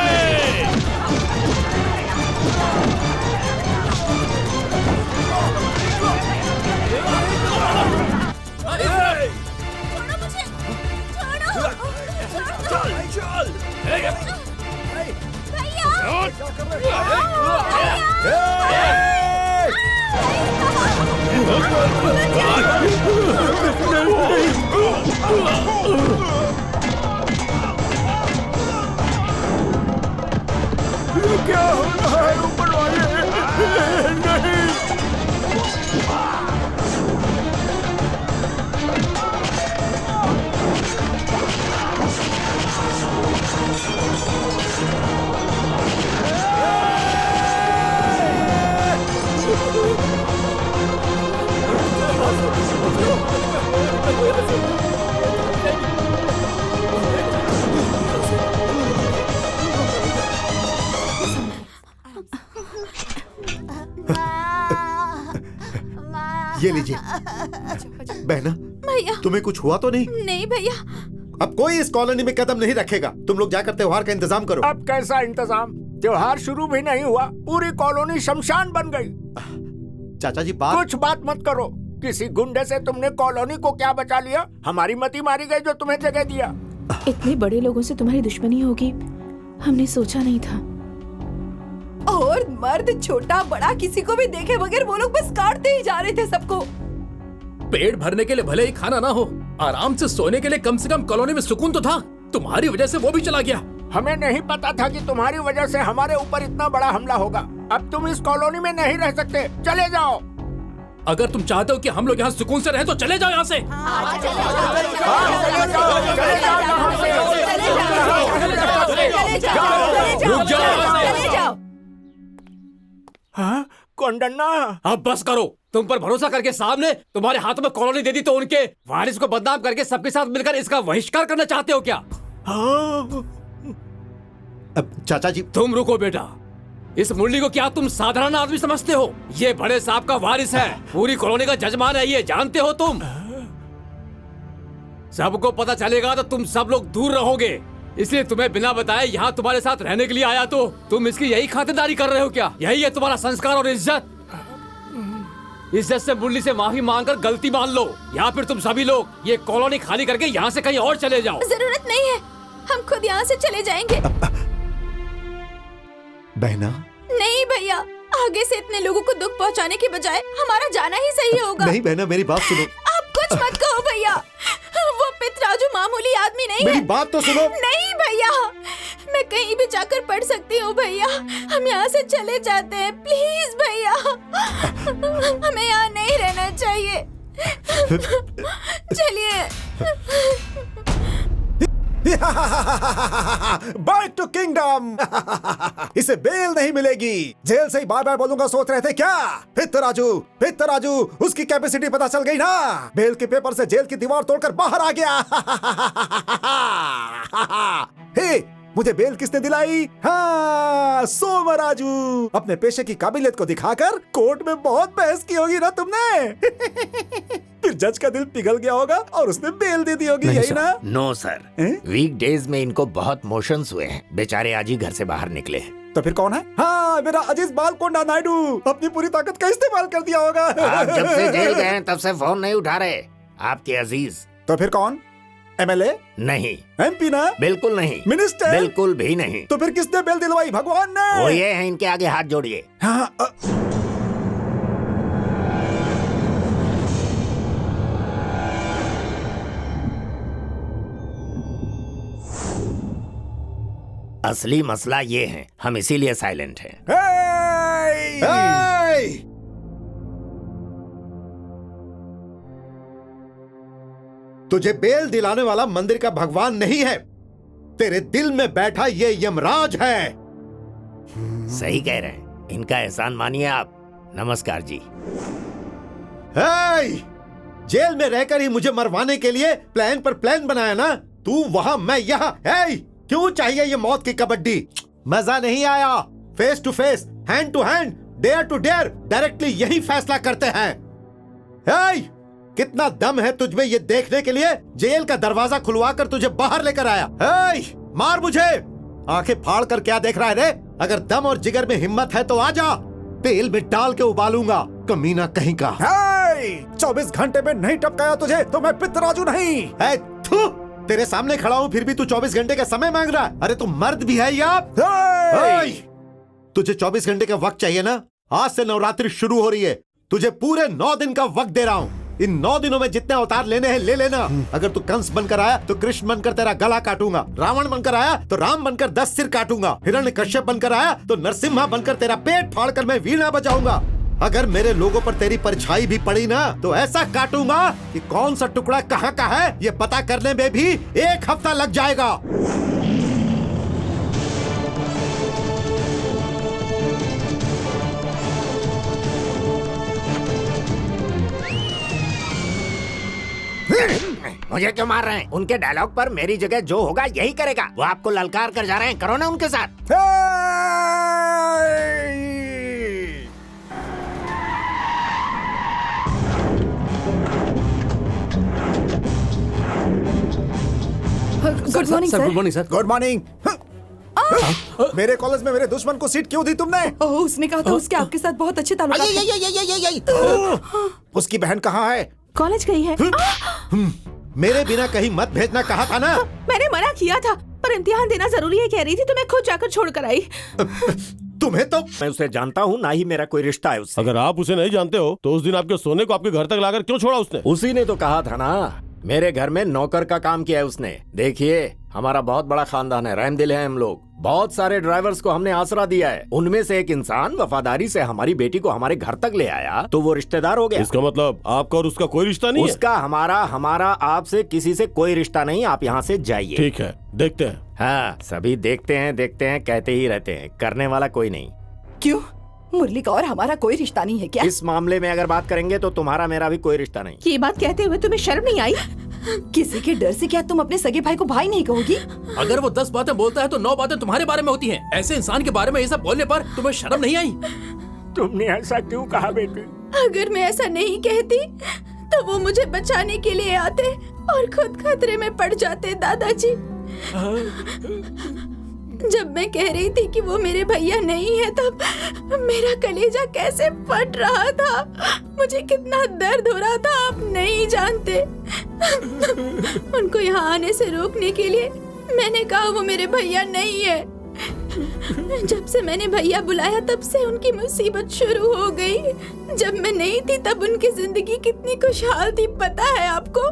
क्या हो रहा है ऊपर वाले? नहीं। ये लीजिए। बहना, भैया तुम्हें कुछ हुआ तो नहीं? नहीं भैया। अब कोई इस कॉलोनी में कदम नहीं रखेगा। तुम लोग जाकर त्योहार का इंतजाम करो। अब कैसा इंतजाम? त्योहार शुरू भी नहीं हुआ, पूरी कॉलोनी शमशान बन गई। चाचा जी कुछ बात मत करो। किसी गुंडे से तुमने कॉलोनी को क्या बचा लिया? हमारी मती मारी गई जो तुम्हें जगह दिया। इतने बड़े लोगों से तुम्हारी दुश्मनी होगी, हमने सोचा नहीं था। और मर्द छोटा बड़ा किसी को भी देखे बगैर वो लोग बस काटते ही जा रहे थे सबको। पेट भरने के लिए भले ही खाना ना हो, आराम से सोने के लिए कम से कम कॉलोनी में सुकून तो था। तुम्हारी वजह से वो भी चला गया। हमें नहीं पता था कि तुम्हारी वजह से हमारे ऊपर इतना बड़ा हमला होगा। अब तुम इस कॉलोनी में नहीं रह सकते, चले जाओ। अगर तुम चाहते हो कि हम लोग यहाँ सुकून से रहें तो चले जाओ यहाँ से। रुक जाओ। हाँ, कोंडन्ना, अब बस करो। तुम पर भरोसा करके सामने तुम्हारे हाथों में कॉलोनी दे दी तो उनके वारिस को बदनाम करके सबके साथ मिलकर इसका बहिष्कार करना चाहते हो क्या? अब चाचा जी तुम रुको बेटा। इस मुरली को क्या तुम साधारण आदमी समझते हो? ये बड़े साहब का वारिस है, पूरी कॉलोनी का जजमान है, ये जानते हो तुम। सबको पता चलेगा तो तुम सब लोग दूर रहोगे, इसलिए तुम्हें बिना बताए यहाँ तुम्हारे साथ रहने के लिए आया। तो तुम इसकी यही खातिरदारी कर रहे हो क्या? यही है तुम्हारा संस्कार और इज्जत? इज्जत से मुरली से माफी मांगकर गलती मान लो, या फिर तुम सभी लोग ये कॉलोनी खाली करके यहाँ से कहीं और चले जाओ। जरूरत नहीं है, हम खुद यहाँ से चले जाएंगे। बहना, नहीं भैया, आगे से इतने लोगों को दुख पहुँचाने के बजाय हमारा जाना ही सही होगा। नहीं बहना, मेरी बात सुनो। आप कुछ मत कहो भैया। वो पितराजू मामूली अकेली आदमी नहीं मेरी है। बात तो सुनो। नहीं भैया, मैं कहीं भी जाकर पढ़ सकती हूँ भैया। हम यहाँ से चले जाते हैं, प्लीज भैया। हमें यहाँ नहीं रहना चाहिए। चलिए। Back to kingdom. इसे बेल नहीं मिलेगी। जेल से ही बार बार बोलूंगा सोच रहे थे क्या? फित्त राजू, उसकी कैपेसिटी पता चल गई ना। बेल के पेपर से जेल की दीवार तोड़कर बाहर आ गया। हे, मुझे बेल किसने दिलाई? हाँ, सोमराजू। अपने पेशे की काबिलियत को दिखाकर कोर्ट में बहुत बहस की होगी ना तुमने। फिर जज का दिल पिघल गया होगा और उसने बेल दे दी होगी, यही ना? नो सर, वीक डेज में इनको बहुत मोशंस हुए हैं। बेचारे आज ही घर से बाहर निकले। तो फिर कौन है? हाँ, मेरा अजीज बालकोंडा नायडू अपनी पूरी ताकत का इस्तेमाल कर दिया होगा। आप जब से जेल गए हैं तब से फोन नहीं उठा रहे आपके अजीज। तो फिर कौन? MLA? नहीं। MP ना? बिल्कुल नहीं। मिनिस्टर? बिल्कुल भी नहीं। तो फिर किसने बेल दिलवाई? भगवान ने। वो ये है, इनके आगे हाथ जोड़िए। हाँ, असली मसला ये है, हम इसीलिए साइलेंट हैं। तुझे बेल दिलाने वाला मंदिर का भगवान नहीं है, तेरे दिल में बैठा ये यमराज है। सही कह रहे हैं, इनका एहसान मानिए आप। नमस्कार जी। जेल में रहकर ही मुझे मरवाने के लिए प्लान पर प्लान बनाया ना? तू वहां, मैं यहाँ। क्यों चाहिए ये मौत की कबड्डी? मजा नहीं आया। Face to face, hand to hand, dare to dare, directly यही फैसला करते हैं। कितना दम है तुझमें ये देखने के लिए जेल का दरवाजा खुलवा कर तुझे बाहर लेकर आया। मार मुझे। आंखें फाड़ कर क्या देख रहा है रे? अगर दम और जिगर में हिम्मत है तो आजा, तेल में डाल के उबालूंगा, कमीना कहीं का। 24 घंटे में नहीं टपकाया तुझे तो मैं पितराजू नहीं। तेरे सामने खड़ा हूँ फिर भी तू 24 घंटे का समय मांग रहा है। अरे तू मर्द भी है या? तुझे 24 घंटे का वक्त चाहिए ना? आज से नवरात्रि शुरू हो रही है, तुझे पूरे 9 दिन का वक्त दे रहा हूँ। इन 9 दिनों में जितने अवतार लेने हैं ले लेना। अगर तू कंस बनकर आया तो कृष्ण बनकर तेरा गला काटूंगा, रावण बनकर आया तो राम बनकर 10 सिर काटूंगा, हिरण्यकश्यप बनकर आया तो नरसिम्हा बनकर तेरा पेट फाड़कर मैं वीणा बजाऊंगा। अगर मेरे लोगों पर तेरी परछाई भी पड़ी ना तो ऐसा काटूंगा कि कौन सा टुकड़ा कहाँ का है ये पता करने में भी 1 हफ्ता लग जाएगा। मुझे क्यों मार रहे हैं? उनके डायलॉग पर मेरी जगह जो होगा यही करेगा। वो आपको ललकार कर जा रहे हैं, करो ना उनके साथ। Good morning sir. Good morning sir. Good morning. मेरे कॉलेज में मेरे दुश्मन को सीट क्यों दी तुमने? ओह, उसने कहा था उसके आपके साथ बहुत अच्छे ताल्लुकात हैं। उसकी बहन कहाँ है? कॉलेज गई है। मेरे बिना कहीं मत भेजना कहा था ना। मैंने मना किया था पर इम्तिहान देना जरूरी है कह रही थी तो मैं खुद जाकर छोड़ कर आई। तुम्हें तो मैं उसे जानता हूँ, ना ही मेरा कोई रिश्ता है उससे। अगर आप उसे नहीं जानते हो तो उस दिन आपके सोने को आपके घर तक लाकर क्यों छोड़ा उसने? उसी ने तो कहा था ना, मेरे घर में नौकर का काम किया है उसने। देखिए, हमारा बहुत बड़ा खानदान है, रहमदिल है हम लोग। बहुत सारे ड्राइवर्स को हमने आसरा दिया है। उनमें से एक इंसान वफादारी से हमारी बेटी को हमारे घर तक ले आया तो वो रिश्तेदार हो गया। इसका मतलब आपका और उसका कोई रिश्ता नहीं उसका हमारा आपसे किसी से कोई रिश्ता नहीं। आप यहाँ से जाइए। ठीक है, देखते हैं। हाँ, सभी देखते हैं कहते ही रहते हैं, करने वाला कोई नहीं। क्यों? मुरली का और हमारा कोई रिश्ता नहीं है क्या? इस मामले में अगर बात करेंगे तो तुम्हारा मेरा भी कोई रिश्ता नहीं। ये बात कहते हुए तुम्हें शर्म नहीं आई? किसी के डर से क्या तुम अपने सगे भाई को भाई नहीं कहोगी? अगर वो 10 बातें बोलता है तो 9 बातें तुम्हारे बारे में होती हैं। ऐसे इंसान के बारे में ये सब बोलने पर तुम्हें शर्म नहीं आई? तुमने ऐसा क्यों कहा बेटी? अगर मैं ऐसा नहीं कहती तो वो मुझे बचाने के लिए आते और खुद खतरे में पड़ जाते दादाजी। जब मैं कह रही थी कि वो मेरे भैया नहीं है तब मेरा कलेजा कैसे फट रहा था, मुझे कितना दर्द हो रहा था आप नहीं जानते। उनको यहाँ आने से रोकने के लिए मैंने कहा वो मेरे भैया नहीं है। जब से मैंने भैया बुलाया तब से उनकी मुसीबत शुरू हो गई। जब मैं नहीं थी तब उनकी जिंदगी कितनी खुशहाल थी पता है आपको?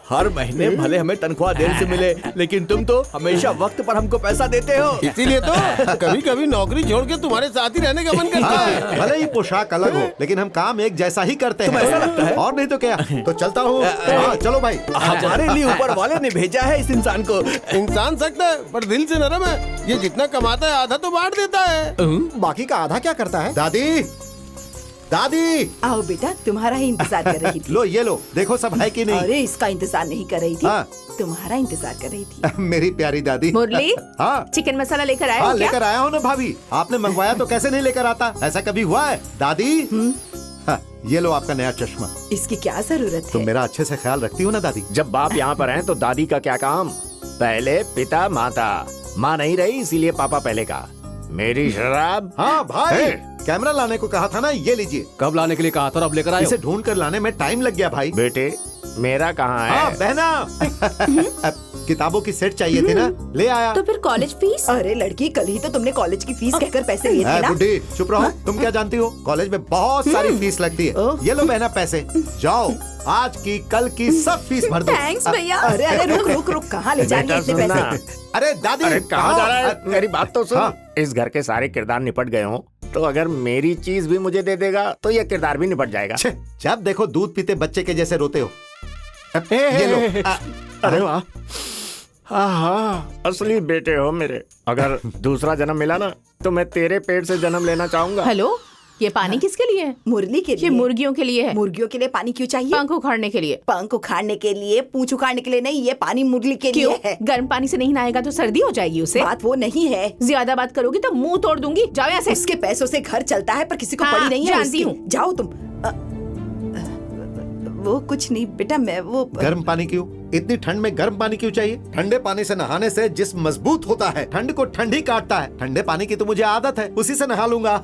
हर महीने भले हमें तनख्वाह देर से मिले, लेकिन तुम तो हमेशा वक्त पर हमको पैसा देते हो। इसीलिए तो कभी कभी नौकरी छोड़ के तुम्हारे साथ ही रहने का मन करता है। भले ही पोशाक अलग हो, लेकिन हम काम एक जैसा ही करते हैं। ऐसा लगता है? और नहीं तो क्या। तो चलता हूँ। हाँ, चलो भाई। हमारे लिए ऊपर वाले ने भेजा है इस इंसान को। इंसान सख्त है पर दिल से नरम है। ये जितना कमाता है आधा तो बांट देता है। बाकी का आधा क्या करता है? दादी, दादी, आओ बेटा, तुम्हारा ही इंतजार कर रही थी। लो ये लो, देखो सब है कि नहीं। अरे इसका इंतजार नहीं कर रही थी, हाँ। तुम्हारा इंतजार कर रही थी। मेरी प्यारी दादी। मुरली, हाँ चिकन मसाला लेकर आए हाँ, हो क्या? लेकर आया हूँ ना भाभी। आपने मंगवाया तो कैसे नहीं लेकर आता? ऐसा कभी हुआ है दादी? हाँ, ये लो आपका नया चश्मा। इसकी क्या जरूरत तुम है? मेरा अच्छे से ख्याल रखती हो ना दादी? जब बाप यहाँ पर हैं तो दादी का क्या काम? पहले पिता माता, माँ नहीं रही इसीलिए पापा पहले का। मेरी शराब। हाँ भाई, कैमरा लाने को कहा था ना, ये लीजिए। कब लाने के लिए कहा था और अब लेकर आए हो? इसे ढूंढ कर लाने में टाइम लग गया भाई। बेटे मेरा कहाँ हाँ है? बहना, किताबों की सेट चाहिए थी ना, ले आया। तो फिर कॉलेज फीस? अरे लड़की, कल ही तो तुमने कॉलेज की फीस कहकर पैसे लिए थे है ना। बुड्ढी, चुप रहो। तुम क्या जानती हो, कॉलेज में बहुत सारी फीस लगती है। ये लो बहना पैसे, जाओ आज की कल की सब फीस भर दो। थैंक्स भैया। अरे अरे रुक रुक रुक, कहाँ ले जा रही है बेटा इतने सुनना। पैसे? अरे दादी, अरे कहाँ जा रहा है? मेरी बात तो सुन। हाँ। इस घर के सारे किरदार निपट गए हों तो अगर मेरी चीज भी मुझे दे देगा तो ये किरदार भी निपट जाएगा। छे, जब देखो दूध पीते बच्चे के जैसे रोते हो। ये लो। अरे वाह, असली बेटे हो मेरे। अगर दूसरा जन्म मिला ना तो मैं तेरे पेट से जन्म लेना चाहूंगा। हेलो, ये पानी किसके लिए है? मुरली के ये लिए। मुर्गियों के लिए है। मुर्गियों के लिए पानी क्यों चाहिए? पंख उखाड़ने के लिए। पंख उखाड़ने के लिए, पूंछ उखाड़ने के लिए नहीं, ये पानी मुरली के क्यों? लिए है। गर्म पानी से नहीं नहाएगा तो सर्दी हो जाएगी उसे। बात वो नहीं है। ज्यादा बात करोगी तो मुंह तोड़ दूंगी। जाओ यहाँ से। उसके पैसों से घर चलता है, पर किसी को हाँ, पड़ी नहीं है जानती उसकी। हूँ। जाओ तुम। वो कुछ नहीं बेटा, मैं वो गर्म पानी क्यों? इतनी ठंड में गर्म पानी क्यों चाहिए? ठंडे पानी से नहाने से जिस्म मजबूत होता है, ठंड को ठंड ही काटता है। ठंडे पानी की तो मुझे आदत है, उसी से नहा लूंगा।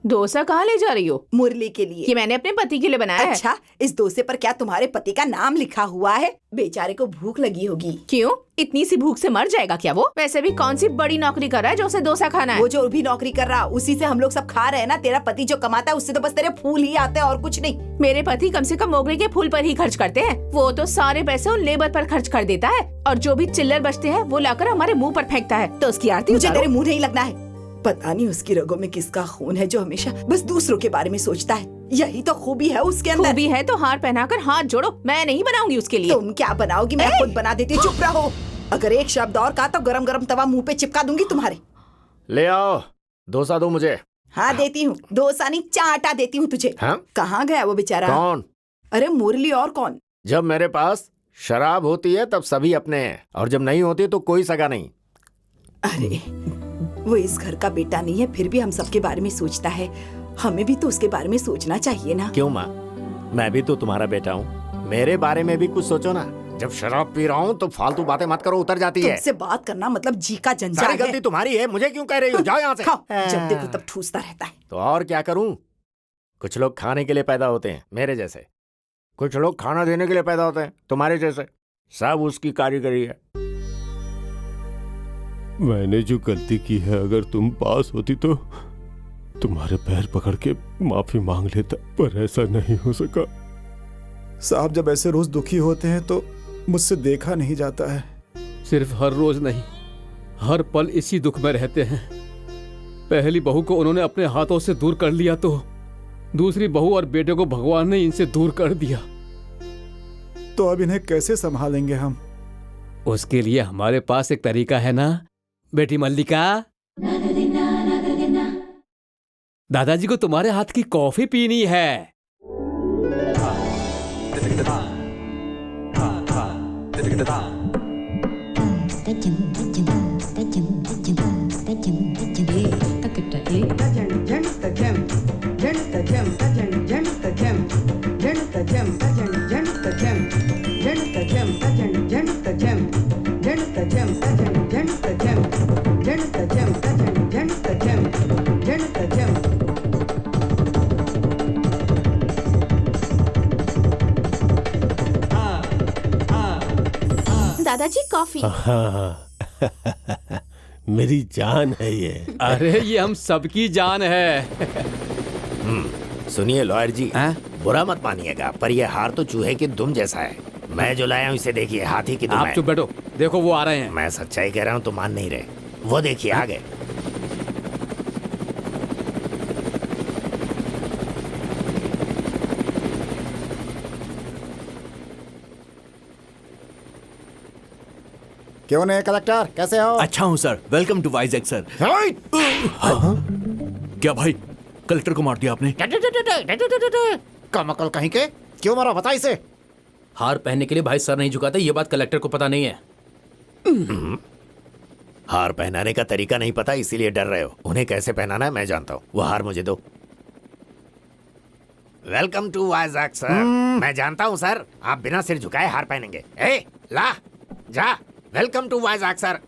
डोसा कहाँ ले जा रही हो? मुरली के लिए। ये मैंने अपने पति के लिए बनाया है। अच्छा, इस डोसे पर क्या तुम्हारे पति का नाम लिखा हुआ है? बेचारे को भूख लगी होगी। क्यों? इतनी सी भूख से मर जाएगा क्या वो? वैसे भी कौन सी बड़ी नौकरी कर रहा है जो उसे डोसा खाना है? वो जो भी नौकरी कर रहा, उसी से हम लोग सब खा रहे हैं ना। तेरा पति जो कमाता है उससे तो बस तेरे फूल ही आते हैं और कुछ नहीं। मेरे पति कम से कम मोगरे के फूल पर ही खर्च करते हैं। वो तो सारे पैसे उन लेबर पर खर्च कर देता है और जो भी चिल्लर बचते हैं वो लाकर हमारे मुंह पर फेंकता है। तो उसकी आरती मुझे उतारो। तेरे मुंह नहीं लगना है। पता नहीं उसकी रगों में किसका खून है जो हमेशा बस दूसरों के बारे में सोचता है। यही तो खूबी है उसके अंदर। खूबी है तो हार पहनाकर हाथ जोड़ो। मैं नहीं बनाऊंगी उसके लिए। तुम क्या बनाओगी? मैं खुद बना देती हूँ। चुप रहो। अगर एक शब्द और कहा तो गरम गरम तवा मुंह पे चिपका दूंगी तुम्हारे। ले आओ डोसा दो मुझे। हाँ देती हूँ। डोसा नहीं, चाटा देती हूँ तुझे। हाँ? कहाँ गया वो बेचारा? कौन? अरे मुरली और कौन? जब मेरे पास शराब होती है तब सभी अपने हैं और जब नहीं होती तो कोई सगा नहीं। अरे वो इस घर का बेटा नहीं है, फिर भी हम सबके बारे में सोचता है। हमें भी तो उसके बारे में सोचना चाहिए ना। क्यों माँ, मैं भी तो तुम्हारा बेटा हूँ, मेरे बारे में भी कुछ सोचो ना। जब शराब पी रहा हूँ तो फालतू बातें मत करो, उतर जाती है। तुमसे बात करना मतलब जी का जंजाल सारी गलती है। तुम्हारी है, मुझे क्यों कह रही हो? जाओ यहाँ से। खाओ, जब देखो तब ठूसता रहता है। तो और क्या करूँ? कुछ लोग खाने के लिए पैदा होते हैं मेरे जैसे, कुछ लोग खाना देने के लिए पैदा होते हैं तुम्हारे जैसे। सब उसकी कारीगरी है। मैंने जो गलती की है, अगर तुम पास होती तो तुम्हारे पैर पकड़ के माफी मांग लेता, पर ऐसा नहीं हो सका। साहब जब ऐसे रोज दुखी होते हैं तो मुझसे देखा नहीं जाता है। सिर्फ हर रोज नहीं, हर पल इसी दुख में रहते हैं। पहली बहू को उन्होंने अपने हाथों से दूर कर लिया तो दूसरी बहू और बेटे को भगवान ने इनसे दूर कर दिया। तो अब इन्हें कैसे संभालेंगे हम? उसके लिए हमारे पास एक तरीका है ना बेटी मल्लिका। दादाजी को तुम्हारे हाथ की कॉफी पीनी है। दादाजी कॉफी। हाँ, मेरी जान है ये। अरे ये हम सबकी जान है। सुनिए लॉयर जी, हैं? बुरा मत मानिएगा, पर ये हार तो चूहे की दुम जैसा है। मैं जो लाया हूँ इसे देखिए, हाथी की दुम आप है। चुप बैठो, देखो वो आ रहे हैं। मैं सच्चाई कह रहा हूँ तो मान नहीं रहे। वो देखिए आ गए। क्यों नहीं कलेक्टर, कैसे हो? अच्छा हूँ sir, welcome to Vizag sir. क्या भाई, कलेक्टर को मार दिया आपने? कमकल कहीं के, क्यों मारा बता इसे। हार पहनने के लिए भाई सर नहीं झुकाते, ये बात कलेक्टर को पता नहीं है। हार पहनाने का तरीका नहीं पता इसीलिए डर रहे हो। उन्हें कैसे पहनाना है मैं जानता हूँ। वो हार मुझे दो। Welcome to Vizag sir. मैं जानता हूँ सर, आप बिना सिर झुकाए हार पहनेंगे। ए, ला जा। Welcome to Vizag sir.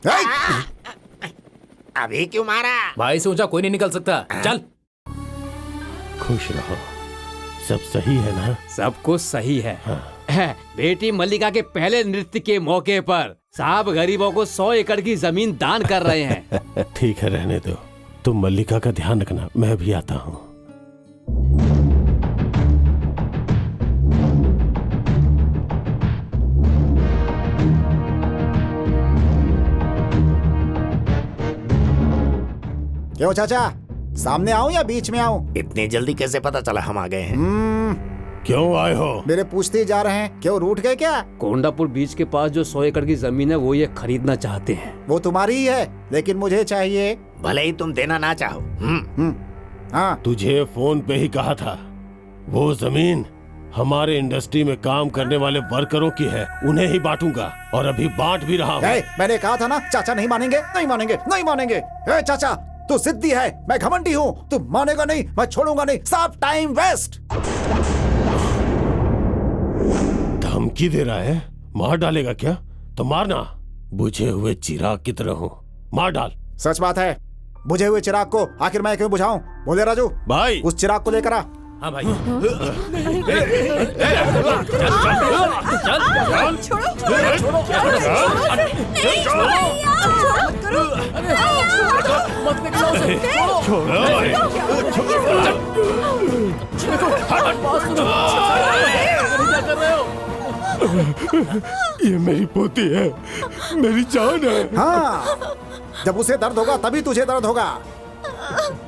अभी क्यों मारा? भाई से ऊंचा कोई नहीं निकल सकता। चल। खुश रहो, सब सही है ना? सब कुछ सही है। बेटी मल्लिका के पहले नृत्य के मौके पर साहब गरीबों को 100 एकड़ की जमीन दान कर रहे हैं। ठीक है, रहने दो। तुम मल्लिका का ध्यान रखना, मैं भी आता हूँ। क्यों चाचा, सामने आऊं या बीच में आऊं? इतनी जल्दी कैसे पता चला हम आ गए हैं? क्यों आए हो? मेरे पूछते ही जा रहे हैं, क्यों रूठ गए क्या? कोंडापुर बीच के पास जो 100 एकड़ की जमीन है वो ये खरीदना चाहते हैं। वो तुम्हारी ही है, लेकिन मुझे चाहिए। भले ही तुम देना ना चाहो। हाँ, तुझे फोन पे ही कहा था, वो जमीन हमारे इंडस्ट्री में काम करने वाले वर्करों की है, उन्हें ही बांटूंगा और अभी बांट भी रहा हूँ। मैंने कहा था ना, चाचा नहीं मानेंगे, नहीं मानेंगे, नहीं मानेंगे। चाचा तू जिद्दी है, मैं घमंडी हूँ, तू मानेगा नहीं, मैं छोड़ूंगा नहीं, सब टाइम वेस्ट। धमकी दे रहा है? मार डालेगा क्या? तो मारना। बुझे हुए चिराग की तरह हूँ, मार डाल। सच बात है, बुझे हुए चिराग को आखिर मैं क्यों बुझाऊं? बोले राजू भाई, उस चिराग को लेकर आ। हाँ भाई। ये मेरी पोती है, मेरी जान है। हाँ, जब उसे दर्द होगा तभी तुझे दर्द होगा।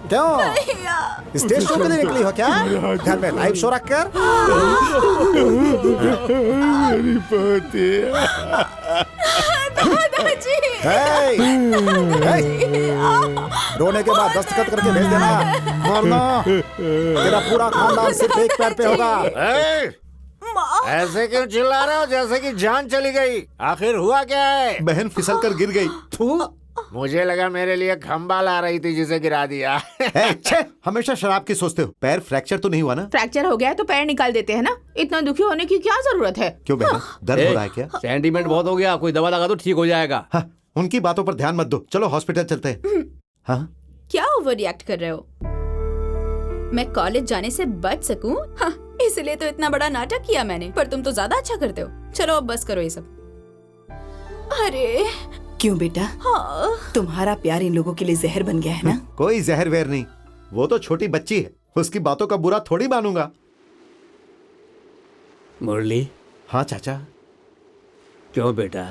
क्यों स्टेज शो के लिए निकली हो क्या? घर में लाइव शो रखकर। मेरी पोती रोने के बाद दस्तखत करके भेज देना, वरना तेरा पूरा खानदान सिर्फ एक पैर पे होगा। ऐसे क्यों चिल्ला रहे हो जैसे कि जान चली गई? आखिर हुआ क्या है? बहन फिसल कर गिर गई। मुझे लगा मेरे लिए खंबा ला रही थी जिसे गिरा दिया। हमेशा शराब की सोचते हो। पैर फ्रैक्चर तो नहीं हुआ ना? फ्रैक्चर हो गया है तो पैर निकाल देते हैं ना, इतना दुखी होने की क्या जरूरत है? क्यों बहन, दर्द हो रहा है क्या? सेंटीमेंट बहुत हो गया, कोई दवा लगा तो ठीक हो जाएगा। हाँ, उनकी बातों पर ध्यान मत दो, चलो हॉस्पिटल चलते हैं। हाँ? क्या ओवर रिएक्ट कर रहे हो? मैं कॉलेज जाने से बच सकूं? हाँ, इसलिए तो इतना बड़ा नाटक किया मैंने, पर तुम तो ज्यादा अच्छा करते हो। चलो अब बस करो ये सब। अरे क्यों बेटा? हाँ। तुम्हारा प्यार इन लोगों के लिए जहर बन गया है ना? कोई जहर वेर नहीं, वो तो छोटी बच्ची है, उसकी बातों का बुरा थोड़ी मानूंगा। मुरली। हाँ चाचा। क्यों बेटा,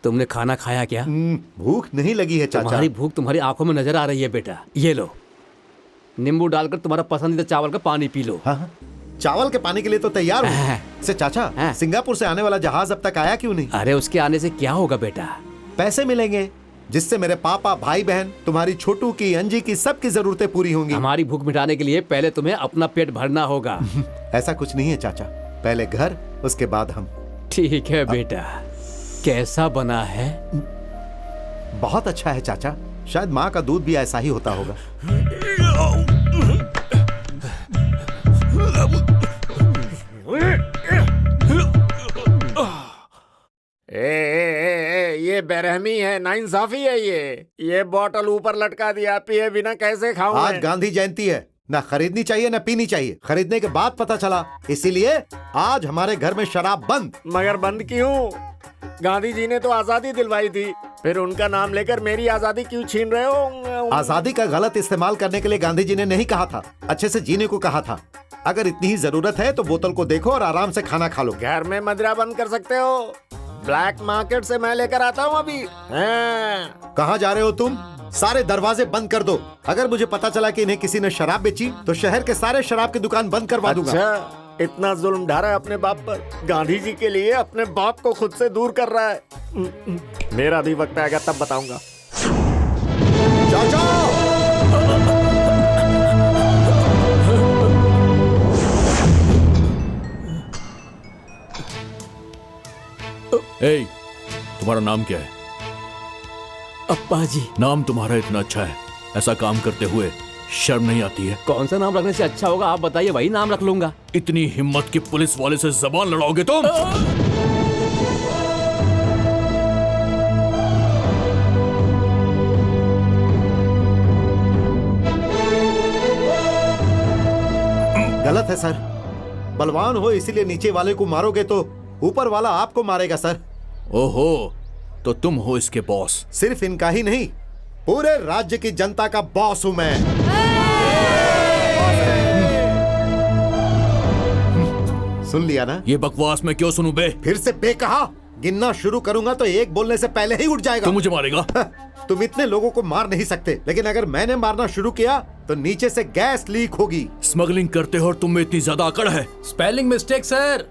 तुमने खाना खाया क्या? भूख नहीं लगी है चाचा। तुम्हारी भूख तुम्हारी आंखों में नजर आ रही है बेटा। ये लो, नींबू डालकर तुम्हारा पसंदीदा चावल का पानी पी लो। हाँ, चावल के पानी के लिए तो तैयार हूँ। से चाचा, सिंगापुर से आने वाला जहाज अब तक आया क्यों नहीं? अरे उसके आने से क्या होगा बेटा? पैसे मिलेंगे जिससे मेरे पापा, भाई बहन, तुम्हारी छोटू की, अंजी की, सबकी जरूरतें पूरी होंगी। हमारी भूख मिटाने के लिए पहले तुम्हें अपना पेट भरना होगा। ऐसा कुछ नहीं है चाचा, पहले घर, उसके बाद हम। ठीक है बेटा। कैसा बना है? बहुत अच्छा है चाचा, शायद माँ का दूध भी ऐसा ही होता होगा। ये बेरहमी है, नाइंसाफी है। ये बोतल ऊपर लटका दिया, पिए बिना कैसे खाऊं? आज गांधी जयंती है, ना खरीदनी चाहिए ना पीनी चाहिए। खरीदने के बाद पता चला, इसीलिए आज हमारे घर में शराब बंद। मगर बंद क्यों? गांधी जी ने तो आजादी दिलवाई थी, फिर उनका नाम लेकर मेरी आजादी क्यों छीन रहे हो? आजादी का गलत इस्तेमाल करने के लिए गांधी जी ने नहीं कहा था, अच्छे से जीने को कहा था। अगर इतनी ही जरूरत है तो बोतल को देखो और आराम से खाना खा लो। घर में मदिरा बंद कर सकते हो, ब्लैक मार्केट से मैं लेकर आता हूँ अभी। हाँ। कहाँ जा रहे हो तुम? सारे दरवाजे बंद कर दो। अगर मुझे पता चला कि इन्हें किसी ने शराब बेची तो शहर के सारे शराब की दुकान बंद करवा दूंगा। अच्छा, इतना जुल्म ढा रहा है अपने बाप पर। गांधी जी के लिए अपने बाप को खुद से दूर कर रहा है। मेरा भी वक्त आएगा तब बताऊंगा। चाचा! ए, तुम्हारा नाम क्या है? अप्पा जी। नाम तुम्हारा इतना अच्छा है, ऐसा काम करते हुए शर्म नहीं आती है? कौन सा नाम रखने से अच्छा होगा आप बताइए, वही नाम रख लूंगा। इतनी हिम्मत कि पुलिस वाले से जबान लड़ाओगे तुम? गलत है सर। बलवान हो इसीलिए नीचे वाले को मारोगे तो ऊपर वाला आपको मारेगा सर। ओहो, तो तुम हो इसके बॉस? सिर्फ इनका ही नहीं, पूरे राज्य की जनता का बॉस हूं मैं। सुन लिया ना? ये बकवास मैं क्यों सुनूं बे? फिर से बे कहा? गिनना शुरू करूंगा तो एक बोलने से पहले ही उठ जाएगा। तू मुझे मारेगा? तुम इतने लोगों को मार नहीं सकते, लेकिन अगर मैंने मारना शुरू किया तो नीचे से गैस लीक होगी। स्मगलिंग करते हो और तुम में इतनी ज्यादा अकड़ है? Spelling mistake sir.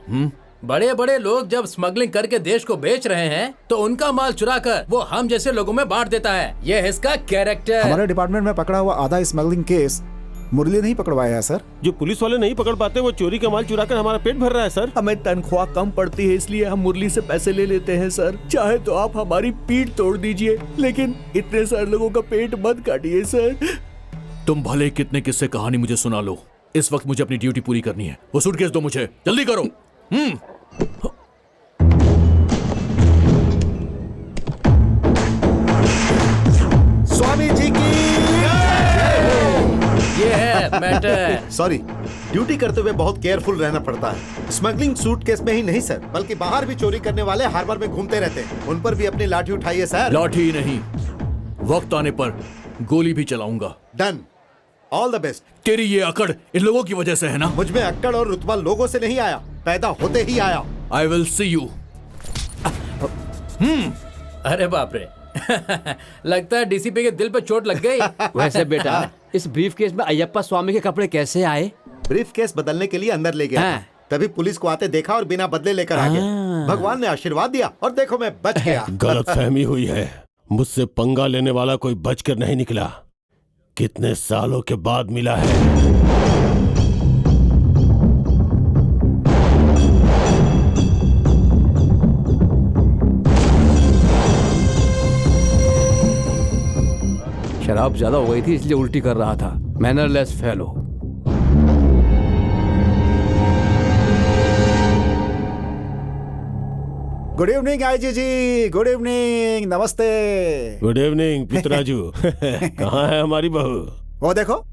बड़े बड़े लोग जब स्मगलिंग करके देश को बेच रहे हैं तो उनका माल चुरा कर वो हम जैसे लोगों में बांट देता है। ये है इसका कैरेक्टर। हमारे डिपार्टमेंट में पकड़ा हुआ आधा स्मगलिंग केस मुरली नहीं पकड़वाया है सर। जो पुलिस वाले नहीं पकड़ पाते वो चोरी का माल चुरा कर हमारा पेट भर रहा है सर। हमें तनख्वाह कम पड़ती है इसलिए हम मुरली से पैसे ले लेते हैं सर। चाहे तो आप हमारी पीठ तोड़ दीजिए, लेकिन इतने सारे लोगों का पेट मत काटिए सर। तुम भले कितने किस्से कहानी मुझे सुना लो, इस वक्त मुझे अपनी ड्यूटी पूरी करनी है। वो सूटकेस दो मुझे, जल्दी करो। स्वामी जी की ये है मैटर। सॉरी, ड्यूटी करते हुए बहुत केयरफुल रहना पड़ता है। स्मगलिंग सूटकेस में ही नहीं सर, बल्कि बाहर भी चोरी करने वाले हार्बर में घूमते रहते हैं। उन पर भी अपनी लाठी उठाइए सर। लाठी नहीं, वक्त आने पर गोली भी चलाऊंगा। डन। All the best. तेरी ये अकड़ इन लोगों की वजह से है ना? मुझ में अक्कड़ और रुतबा लोगों से नहीं आया, पैदा होते ही आया। I will see you. अरे बाप रे। लगता है डीसीपी के दिल पे चोट लग गई। वैसे बेटा, इस ब्रीफ केस में अयप्पा स्वामी के कपड़े कैसे आए? ब्रीफ केस बदलने के लिए अंदर ले गया था। हाँ। तभी पुलिस को आते देखा और बिना बदले लेकर आ गया। भगवान ने आशीर्वाद दिया और देखो मैं बच गया। गलत फहमी हुई है, मुझसे पंगा लेने वाला कोई बचकर नहीं निकला। कितने सालों के बाद मिला है। शराब ज्यादा हो गई थी इसलिए उल्टी कर रहा था। Mannerless fellow. Good evening IG ji, good evening, नमस्ते। Good evening Pitharaju. कहाँ है हमारी बहू? वो देखो।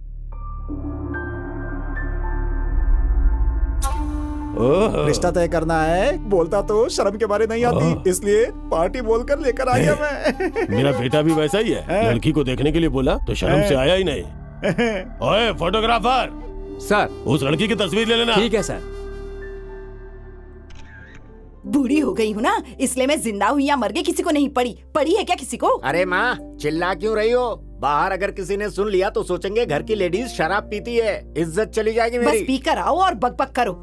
रिश्ता तय करना है, बोलता तो शर्म के बारे नहीं आती, इसलिए पार्टी बोलकर लेकर आ गया मैं। मेरा बेटा भी वैसा ही है, लड़की को देखने के लिए बोला तो शर्म से आया ही नहीं। ओए फोटोग्राफर, सर उस लड़की की तस्वीर ले लेना। ठीक है सर। बूढ़ी हो गई हूँ ना, इसलिए मैं जिंदा हुई या मर गई किसी को नहीं पड़ी। पड़ी है क्या किसी को? अरे माँ, चिल्ला क्यों रही हो? बाहर अगर किसी ने सुन लिया तो सोचेंगे घर की लेडीज शराब पीती है, इज्जत चली जाएगी मेरी। बस पी कर आओ और बकबक करो।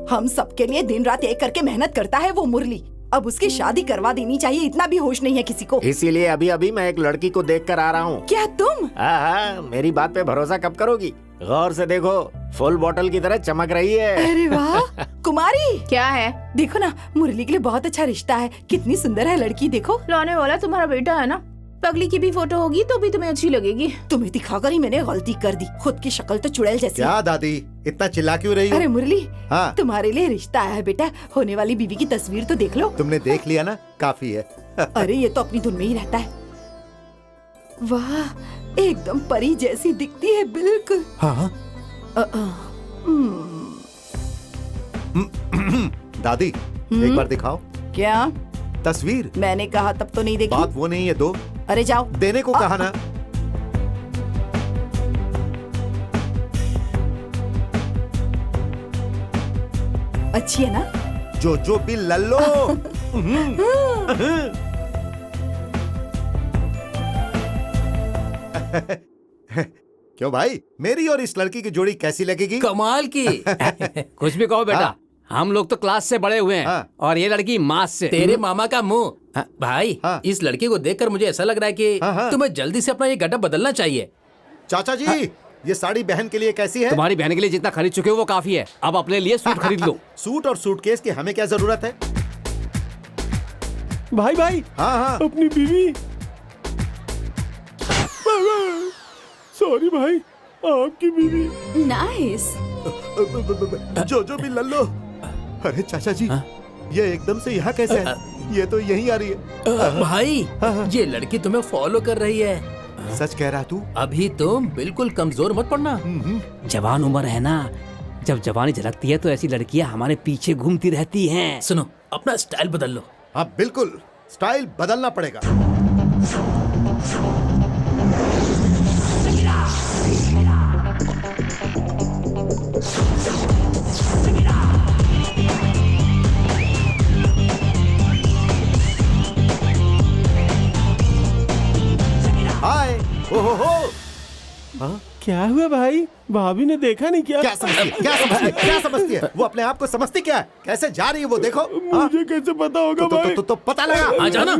हम सबके लिए दिन रात एक करके मेहनत करता है वो मुरली। अब उसकी शादी करवा देनी चाहिए, इतना भी होश नहीं है किसी को। इसीलिए अभी अभी मैं एक लड़की को देख कर आ रहा हूँ। क्या तुम? हाँ, मेरी बात पे भरोसा कब करोगी? गौर से देखो, फुल बोतल की तरह चमक रही है। अरे वाह, कुमारी। क्या है? देखो ना, मुरली के लिए बहुत अच्छा रिश्ता है। कितनी सुंदर है लड़की, देखो। लाने वाला तुम्हारा बेटा है ना, पगली की भी फोटो होगी तो भी तुम्हें अच्छी लगेगी। तुम्हें दिखाकर ही मैंने गलती कर दी, खुद की शक्ल तो चुड़ैल जैसी। क्या दादी, इतना चिल्ला क्यों रही हो? अरे मुरली, हाँ? तुम्हारे लिए रिश्ता आया है बेटा। होने वाली बीवी की तस्वीर तो देख लो। तुमने देख लिया ना, काफी है। अरे ये तो अपनी धुन में ही रहता है। वाह, एकदम परी जैसी दिखती है, बिल्कुल। हाँ। दादी, एक बार दिखाओ। क्या? तस्वीर? मैंने कहा तब तो नहीं देखी। बात वो नहीं है, दो। अरे जाओ। देने को कहा ना। अच्छी है ना? जो भी लल्लो। क्यों भाई, मेरी और इस लड़की की जोड़ी कैसी लगेगी? कमाल की। कुछ भी कहो बेटा, हम लोग तो क्लास से बड़े हुए हैं और ये लड़की मास से। तेरे मामा का मुंह। भाई, इस लड़की को देखकर मुझे ऐसा लग रहा है कि तुम्हें जल्दी से अपना ये गड्ढा बदलना चाहिए। चाचा जी, ये साड़ी बहन के लिए कैसी है? तुम्हारी बहन के लिए जितना खरीद चुके हो वो काफी है, अब अपने लिए सूट खरीद लो। सूट और सूटकेस की हमें क्या जरूरत है? भाई भाई, हाँ, अपनी बीवी। सॉरी भाई, आपकी बीवी। नाइस। जो भी लल्लो। अरे चाचा जी, ये एकदम से यहाँ कैसे है? ये तो यहीं आ रही है। भाई, ये लड़की तुम्हें फॉलो कर रही है। सच कह रहा तू? अभी तुम बिल्कुल कमजोर मत पड़ना। जवान उम्र है ना, जब जवानी झलकती है तो ऐसी लड़कियां हमारे पीछे घूमती रहती हैं। सुनो, अपना स्टाइल बदल लो। हाँ बिल्कुल, स्टाइल बदलना पड़ेगा। हाय, ओहो। क्या हुआ भाई? भाभी ने देखा नहीं क्या? क्या समझती है? क्या समझती है? क्या समझती है? वो अपने आप को समझती क्या है? कैसे जा रही है वो देखो। मुझे कैसे पता होगा भाई? तो पता लगा। आ जाना।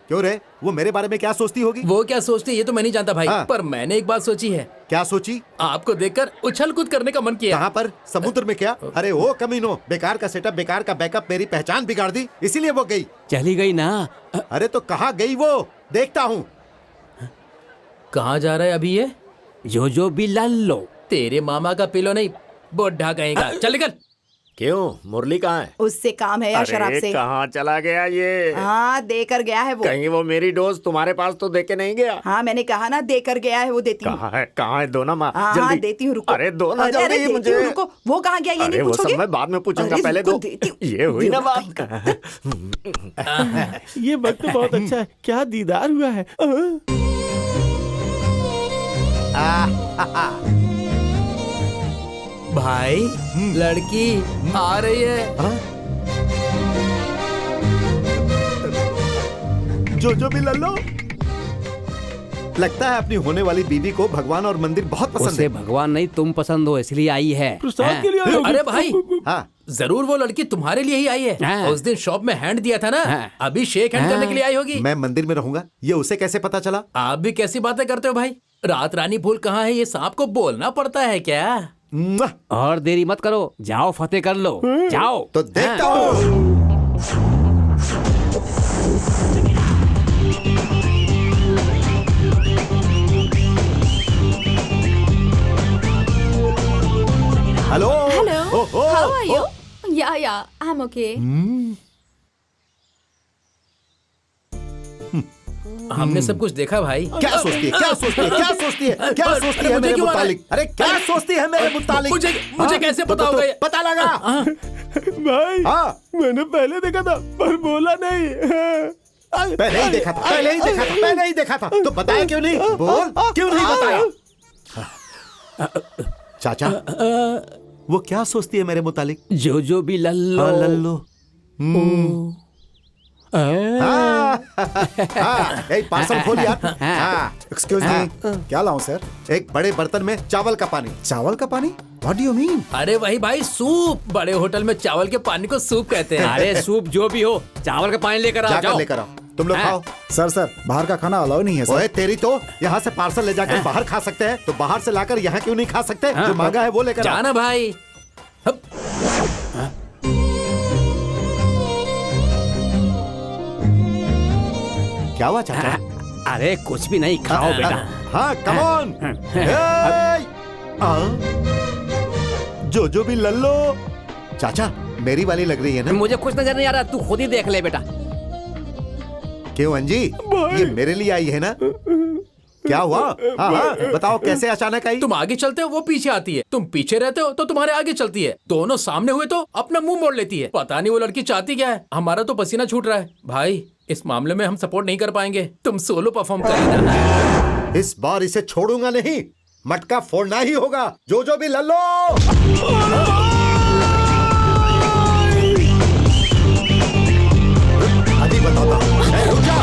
क्यों रे? वो मेरे बारे में क्या सोचती होगी? वो क्या सोचती है ये तो मैं नहीं जानता भाई, पर मैंने एक बात सोची है। क्या सोची? आपको देखकर उछल कूद करने का मन किया। कहाँ पर? समुद्र में क्या? अरे ओ कमीनो, बेकार का सेटअप, बेकार का बैकअप मेरी पहचान बिगाड़ दी, इसीलिए वो गई। चली गई ना? अरे तो कहाँ गई वो? देखता हूँ। कहाँ जा रहा है अभी ये? जो भी लल्लो। तेरे मामा का पिलो नहीं, बुढ़ा कहेगा। चल निकल। क्यों, मुरली कहाँ है? उससे काम है या शराब से? कहाँ चला गया ये? हाँ, देकर गया है वो। कहीं वो मेरी डोज तुम्हारे पास तो देके नहीं गया? हाँ, मैंने कहा ना, देकर गया है वो। देती हूँ। कहाँ है? दो ना माँ, हाँ, जल्दी। देती हूँ, रुको। अरे दो ना अरे जल्दी, देती मुझे। हूँ, रुको। वो कहाँ गया ये नहीं वो पूछोगे? सब मैं बाद में पूछूंगा, अरे पहले रुको, दो। देती हूँ। ये हुई ना बात। ये वक्त बहुत अच्छा है, क्या दीदार हुआ है। भाई, लड़की आ रही है। जो भी लल्लो। लगता है अपनी होने वाली बीवी को भगवान और मंदिर बहुत पसंद उसे है। भगवान नहीं तुम पसंद हो, इसलिए आई है। प्रसाद के लिए आई होगी। अरे भाई, हाँ, जरूर वो लड़की तुम्हारे लिए ही आई है। उस दिन शॉप में हैंड दिया था ना, अभी शेक हैंड करने के लिए आई होगी। मैं मंदिर में रहूंगा, ये उसे कैसे पता चला? आप भी कैसी बातें करते हो भाई? रात रानी फूल कहाँ है ये सांप को बोलना पड़ता है क्या? और देरी मत करो, जाओ फतेह कर लो, जाओ। तो देखता हूँ। Hello. Hello, how are you? या आई एम ओके। हमने सब कुछ देखा भाई। क्या सोचती है? क्या सोचती है? क्या सोचती है? क्या सोचती है मेरे मुतालिक? अरे क्या सोचती है मेरे मुतालिक? मुझे कैसे पता होगा? पता लगा। भाई, हाँ, मैंने पहले देखा था पर बोला नहीं। पहले ही देखा था, पहले ही देखा था, पहले ही देखा था। तो बताया क्यों नहीं? बोल, क्यों नहीं बताया? चाचा, वो क्या सोचती है मेरे मुतालिक? जो भी लल्लो। हाँ, लल्लो। पार्सल खोल यार। एक्सक्यूज मी, क्या लाऊं सर? एक बड़े बर्तन में चावल का पानी। चावल का पानी? What do you mean? अरे वही भाई, सूप। बड़े होटल में चावल के पानी को सूप कहते हैं। अरे सूप जो भी हो, चावल का पानी लेकर आओ, जाओ। लेकर आओ, तुम लोग खाओ। सर बाहर का खाना अलाउ नहीं है सर। ओए तेरी तो, यहाँ से पार्सल ले जाकर बाहर खा सकते हैं, तो बाहर से लाकर यहाँ क्यों नहीं खा सकते? जो मांगा है वो लेकर आओ। जाना भाई। क्या हुआ चाचा? अरे कुछ भी नहीं, खाओ बेटा। हाँ, कम ऑन। जो भी लल्लो। चाचा, मेरी वाली लग रही है ना? मुझे कुछ नजर नहीं आ रहा, तू खुद ही देख ले बेटा। क्यों अंजी, ये मेरे लिए आई है ना? क्या हुआ? हाँ हाँ बताओ, कैसे अचानक आई? तुम आगे चलते हो वो पीछे आती है, तुम पीछे रहते हो तो तुम्हारे आगे चलती है, दोनों सामने हुए तो अपना मुंह मोड़ लेती है। पता नहीं वो लड़की चाहती क्या है। हमारा तो पसीना छूट रहा है भाई, इस मामले में हम सपोर्ट नहीं कर पाएंगे, तुम सोलो परफॉर्म कर लेना। इस बार इसे छोड़ूंगा नहीं, मटका फोड़ना ही होगा। जो भी लल्लो, अभी बताता हूँ। रुक जा।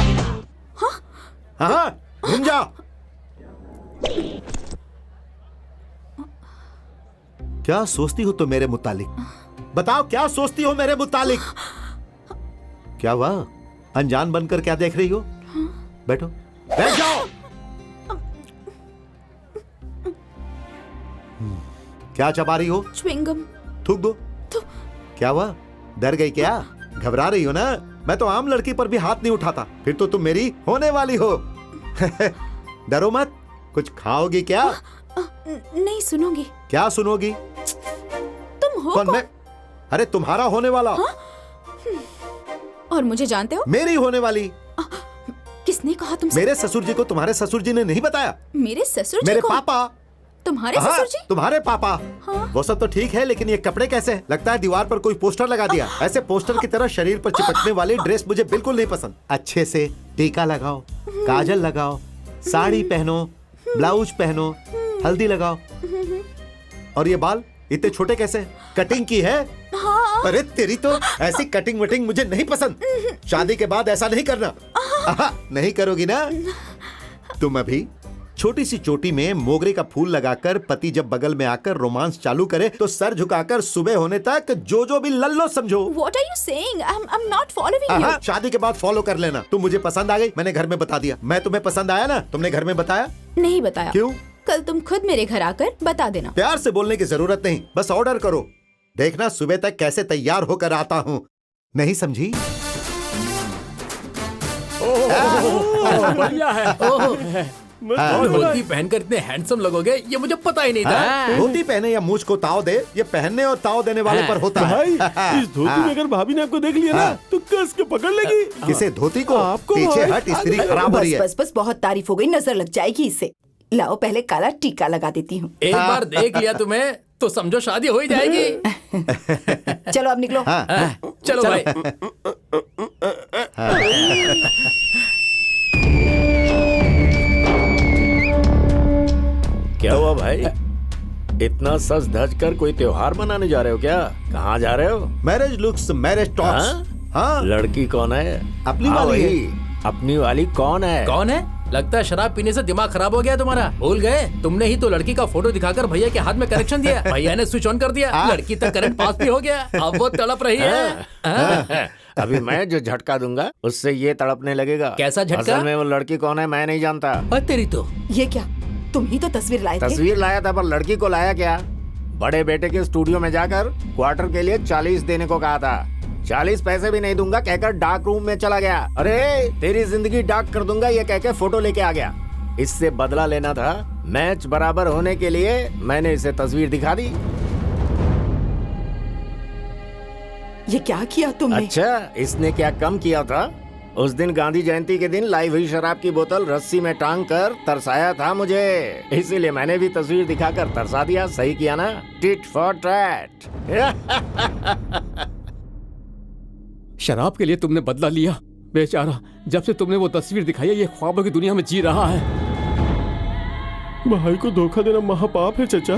हाँ घूम जा। क्या सोचती हो तुम मेरे मुतालिक? बताओ क्या सोचती हो मेरे मुतालिक? क्या हुआ? अनजान बनकर क्या देख रही हो? बैठो, बैठ जाओ। क्या चबा रही हो? च्युइंगम। थूक दो। क्या हुआ? डर गई क्या? घबरा रही हो ना? मैं तो आम लड़की पर भी हाथ नहीं उठाता, फिर तो तुम मेरी होने वाली हो। डरो मत। कुछ खाओगी क्या? नहीं, सुनोगी। क्या सुनोगी? तुम हो कौन? मैं? अरे तुम्हारा होने वाला। और मुझे जानते हो? मेरी होने वाली। किसने कहा तुमसे? मेरे ससुर जी को तुम्हारे ससुर जी ने नहीं बताया। मेरे ससुर जी मेरे को? पापा। तुम्हारे ससुर जी? तुम्हारे पापा। हाँ। वो सब तो ठीक है, लेकिन ये कपड़े कैसे? लगता है दीवार पर कोई पोस्टर लगा दिया। ऐसे पोस्टर की तरह शरीर पर चिपकने वाली ड्रेस मुझे बिल्कुल नहीं पसंद। अच्छे से टीका लगाओ, काजल लगाओ, साड़ी पहनो, ब्लाउज पहनो, हल्दी लगाओ। और ये बाल इतने छोटे कैसे? कटिंग की है? हाँ। अरे तेरी तो ऐसी कटिंग वटिंग मुझे नहीं पसंद। शादी के बाद ऐसा नहीं करना। नहीं करोगी ना? तुम अभी छोटी सी चोटी में मोगरे का फूल लगाकर पति जब बगल में आकर रोमांस चालू करे तो सर झुकाकर सुबह होने तक जो भी लल्लो समझो। What are you saying? I'm not following you. शादी के बाद फॉलो कर लेना। तुम मुझे पसंद आ गई, मैंने घर में बता दिया। मैं तुम्हें पसंद आया ना, तुमने घर में बताया? नहीं बताया। क्यों? कल तुम खुद मेरे घर आकर बता देना। प्यार से बोलने की जरूरत नहीं, बस ऑर्डर करो। देखना सुबह तक कैसे तैयार होकर आता हूँ। नहीं समझी? बढ़िया है। धोती पहनकर इतने हैंडसम लगोगे ये मुझे पता ही नहीं था। धोती पहने या मुझ को ताव दे, ये पहनने और ताव देने वाले पर होता है। भाई, इस धोती में अगर भाभी ने आपको देख लिया ना तो कस के पकड़ लेगी। किसे? धोती को? आपको पीछे भाई। हट, स्त्री खराब हो रही है। बस बहुत तारीफ हो गई, नजर लग जाएगी इससे। लाओ पहले काला टीका लगा देती हूँ। एक बार देख लिया तुम्हें तो समझो शादी हो ही जाएगी। चलो अब निकलो। चलो भाई। क्या हुआ भाई? इतना सज धज कर कोई त्योहार मनाने जा रहे हो क्या? कहाँ जा रहे हो? Marriage looks, marriage talks. हाँ? लड़की कौन है? अपनी वाली है। अपनी वाली कौन है? कौन है? लगता है शराब पीने से दिमाग खराब हो गया तुम्हारा। भूल गए? तुमने ही तो लड़की का फोटो दिखाकर भैया के हाथ में कनेक्शन दिया। भैया ने स्विच ऑन कर दिया, लड़की तक करंट पास भी हो गया। अब वो तड़प रही है। अभी मैं जो झटका दूंगा उससे ये तड़पने लगेगा। कैसा झटका? असल में वो लड़की कौन है मैं नहीं जानता। तेरी तो ये क्या? तुम ही तो तस्वीर लाए थे। तस्वीर लाया था पर लड़की को लाया क्या? बड़े बेटे के स्टूडियो में जाकर क्वार्टर के लिए 40 देने को कहा था। 40 पैसे भी नहीं दूंगा कहकर डार्क रूम में चला गया। अरे तेरी जिंदगी डार्क कर दूंगा ये कहकर फोटो लेके आ गया। इससे बदला लेना था। मैच बराबर होने के लिए मैंने इसे तस्वीर दिखा दी। ये क्या किया तुमने? अच्छा, इसने क्या कम किया था? उस दिन गांधी जयंती के दिन लाई हुई शराब की बोतल रस्सी में टांग कर तरसाया था मुझे, इसीलिए मैंने भी तस्वीर दिखाकर तरसा दिया। सही किया ना? Tit for tat. शराब के लिए तुमने बदला लिया। बेचारा, जब से तुमने वो तस्वीर दिखाई है ये ख्वाबों की दुनिया में जी रहा है। भाई को धोखा देना महापाप है चचा।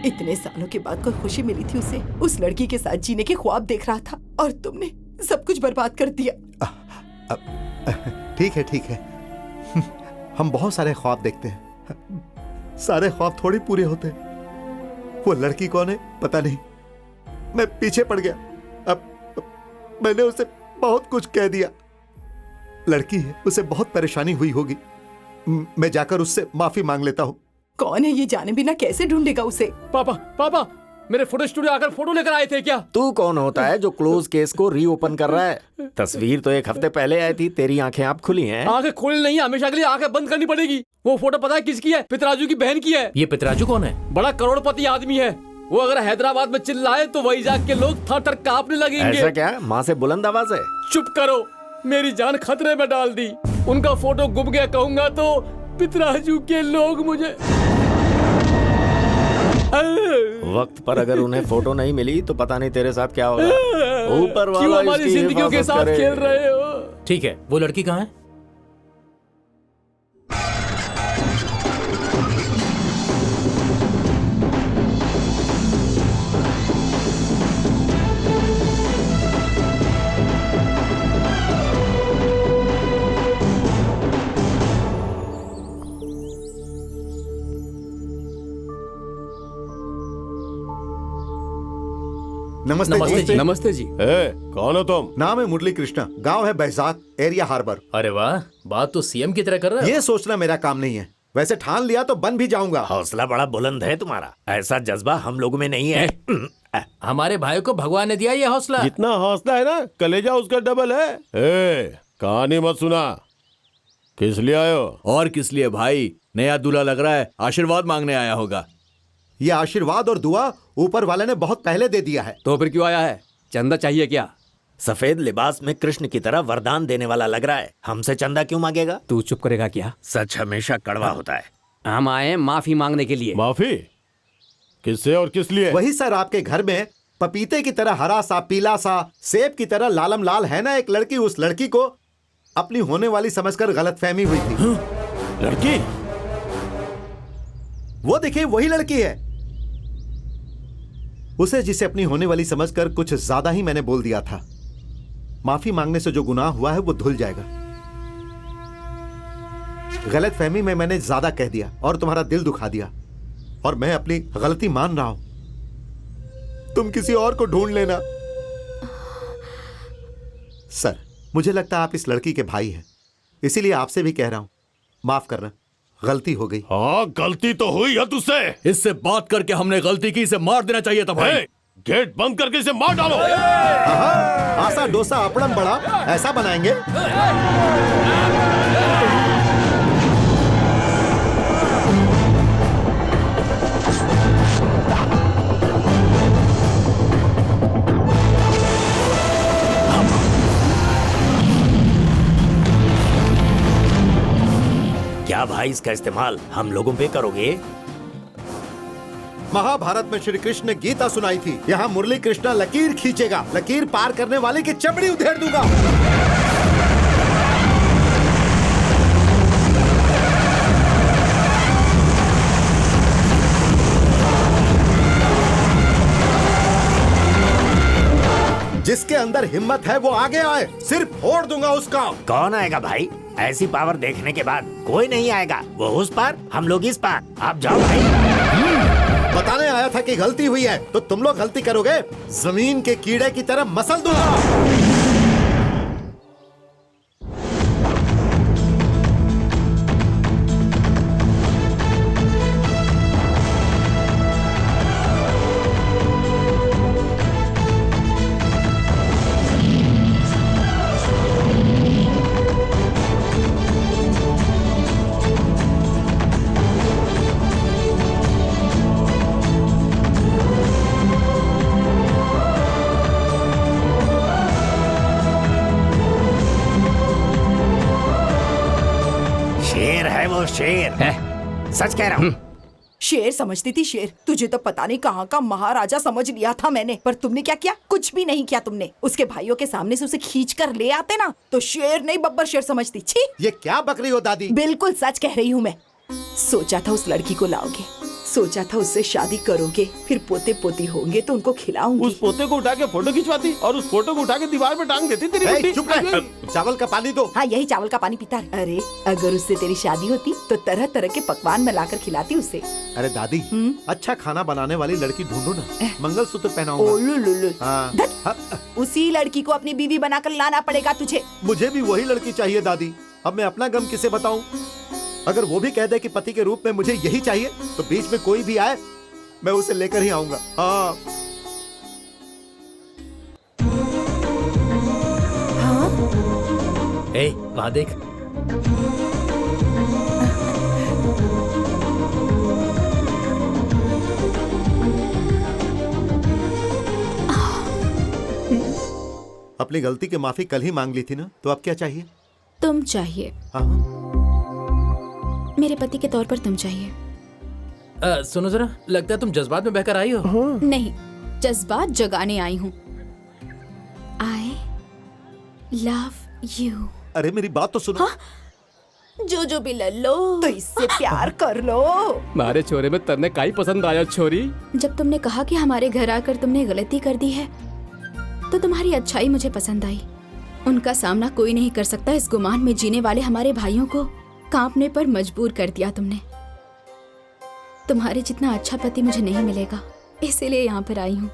इतने सालों के बाद कोई खुशी मिली थी उसे, उस लड़की के साथ जीने के ख्वाब देख रहा था और तुमने सब कुछ बर्बाद कर दिया। ठीक है, ठीक है। हम बहुत सारे ख्वाब देखते हैं, सारे ख्वाब थोड़ी पूरे होते। वो लड़की कौन है पता नहीं, मैं पीछे पड़ गया। अब मैंने उसे बहुत कुछ कह दिया। लड़की है, उसे बहुत परेशानी हुई होगी। मैं जाकर उससे माफी मांग लेता हूँ। कौन है ये जाने बिना कैसे ढूंढेगा उसे? पापा, पापा, मेरे फोटो स्टूडियो आकर फोटो लेकर आए थे क्या? तू कौन होता है जो क्लोज केस को रीओपन कर रहा है? तस्वीर तो 1 हफ्ते पहले आई थी। तेरी आंखें आप खुली हैं? आंखें खोली नहीं, हमेशा के लिए आंखें बंद करनी पड़ेगी। वो फोटो पता है किसकी है? पितराजू की बहन की है। ये पितराजू कौन है? बड़ा करोड़पति आदमी है। वो अगर हैदराबाद में चिल्लाए तो वैजाग के लोग थर-थर कांपने लगेंगे। ऐसा क्या? माँ से बुलंद आवाज है? चुप करो, मेरी जान खतरे में डाल दी। उनका फोटो गुम गया कहूंगा तो पितराजू के लोग मुझे वक्त पर अगर उन्हें फोटो नहीं मिली तो पता नहीं तेरे साथ क्या होगा। ऊपर वाला क्यों हमारी इसकी जिंदगियों के हिफाजत साथ करे। खेल रहे हो? ठीक है, वो लड़की कहाँ है? नमस्ते नमस्ते जी। जी। नमस्ते जी। ए, कौन हो तुम? नाम है मुरली कृष्णा, गांव है बैसाख, एरिया हार्बर। अरे वाह, बात तो सीएम की तरह कर रहा है। ये सोचना मेरा काम नहीं है, वैसे ठान लिया तो बन भी जाऊंगा। हौसला बड़ा बुलंद है तुम्हारा, ऐसा जज्बा हम लोगों में नहीं है। हमारे भाई को भगवान ने दिया ये हौसला। जितना हौसला है ना, कलेजा उसका डबल है। ए, कहानी मत सुना। किस लिए आए हो? और किस लिए भाई? नया दूल्हा लग रहा है, आशीर्वाद मांगने आया होगा। ये आशीर्वाद और दुआ ऊपर वाले ने बहुत पहले दे दिया है। तो फिर क्यों आया है? चंदा चाहिए क्या? सफेद लिबास में कृष्ण की तरह वरदान देने वाला लग रहा है, हमसे चंदा क्यों मांगेगा? तू चुप करेगा क्या? सच हमेशा कड़वा होता है। हम आए हैं माफी मांगने के लिए। माफी? किससे और किस लिए? वही सर, आपके घर में पपीते की तरह हरा सा, पीला सा, सेब की तरह लालम लाल है ना एक लड़की, उस लड़की को अपनी होने वाली समझकर गलतफहमी हुई थी। लड़की? वो देखिए, वही लड़की है। उसे जिसे अपनी होने वाली समझकर कुछ ज्यादा ही मैंने बोल दिया था। माफी मांगने से जो गुनाह हुआ है वो धुल जाएगा। गलतफहमी में मैंने ज्यादा कह दिया और तुम्हारा दिल दुखा दिया, और मैं अपनी गलती मान रहा हूं। तुम किसी और को ढूंढ लेना। सर, मुझे लगता है आप इस लड़की के भाई हैं, इसीलिए आपसे भी कह रहा हूं, माफ करना, गलती हो गई। हाँ, गलती तो हुई है तुझसे। इससे बात करके हमने गलती की, इसे मार देना चाहिए था भाई। ए, गेट बंद करके इसे मार डालो। आसा डोसा अपड़म बड़ा, ऐसा बनाएंगे। क्या भाई इसका इस्तेमाल हम लोगों पे करोगे? महाभारत में श्री कृष्ण ने गीता सुनाई थी, यहाँ मुरली कृष्णा लकीर खींचेगा, लकीर पार करने वाले की चमड़ी उधेड़ दूंगा। जिसके अंदर हिम्मत है वो आगे आए, सिर्फ फोड़ दूंगा उसका। कौन आएगा भाई? ऐसी पावर देखने के बाद कोई नहीं आएगा। वो उस पार, हम लोग इस पार। आप जाओ भाई। बताने आया था कि गलती हुई है, तो तुम लोग गलती करोगे, जमीन के कीड़े की तरह मसल दूंगा। शेर है वो, शेर है। सच कह रहा हूँ। शेर समझती थी शेर, तुझे तो पता नहीं कहाँ का महाराजा समझ लिया था मैंने। पर तुमने क्या किया? कुछ भी नहीं किया तुमने। उसके भाइयों के सामने से उसे खींच कर ले आते ना, तो शेर नहीं बब्बर शेर समझती। छी! ये क्या बक रही हो दादी? बिल्कुल सच कह रही हूँ मैं। सोचा था उस लड़की को लाओगे, सोचा था उससे शादी करोगे, फिर पोते पोती होंगे तो उनको खिलाऊंगी। उस पोते को उठा के फोटो खिंचवाती और उस फोटो को उठा के दीवार पे टांग देती तेरी ए, बुड्ढी। चुप रह। चावल का पानी दो। हाँ, यही चावल का पानी पीता है। अरे अगर उससे तेरी शादी होती तो तरह तरह के पकवान मैं लाकर खिलाती उसे। अरे दादी, अच्छा खाना बनाने वाली लड़की ढूंढो ना, मंगलसूत्र ओ पहनाऊंगा। लो लो लो। हाँ। धत। हाँ, उसी लड़की को अपनी बीवी बनाकर लाना पड़ेगा तुझे। मुझे भी वही लड़की चाहिए दादी। अब मैं अपना गम किसे बताऊं? अगर वो भी कह दे कि पति के रूप में मुझे यही चाहिए, तो बीच में कोई भी आए, मैं उसे लेकर ही आऊंगा। हाँ। ए, वहाँ देख। अपनी गलती की माफी कल ही मांग ली थी ना, तो अब क्या चाहिए? तुम चाहिए। हाँ? मेरे पति के तौर पर तुम चाहिए। सुनो जरा, लगता है तुम जज्बात में बहकर आई हो। नहीं, जज्बात जगाने आई हूँ। I love you. अरे मेरी बात तो सुनो। हाँ? जो भी ले लो। तो इससे प्यार कर लो। मारे छोरे में तन्ने काई पसंद आया छोरी। जब तुमने कहा कि हमारे घर आकर तुमने गलती कर दी है, तो तुम्हारी अच्छाई मुझे पसंद आई। उनका सामना कोई नहीं कर सकता इस गुमान में जीने वाले हमारे भाइयों को कांपने पर मजबूर कर दिया तुमने। तुम्हारे जितना अच्छा पति मुझे नहीं मिलेगा, इसीलिए यहाँ पर आई हूँ।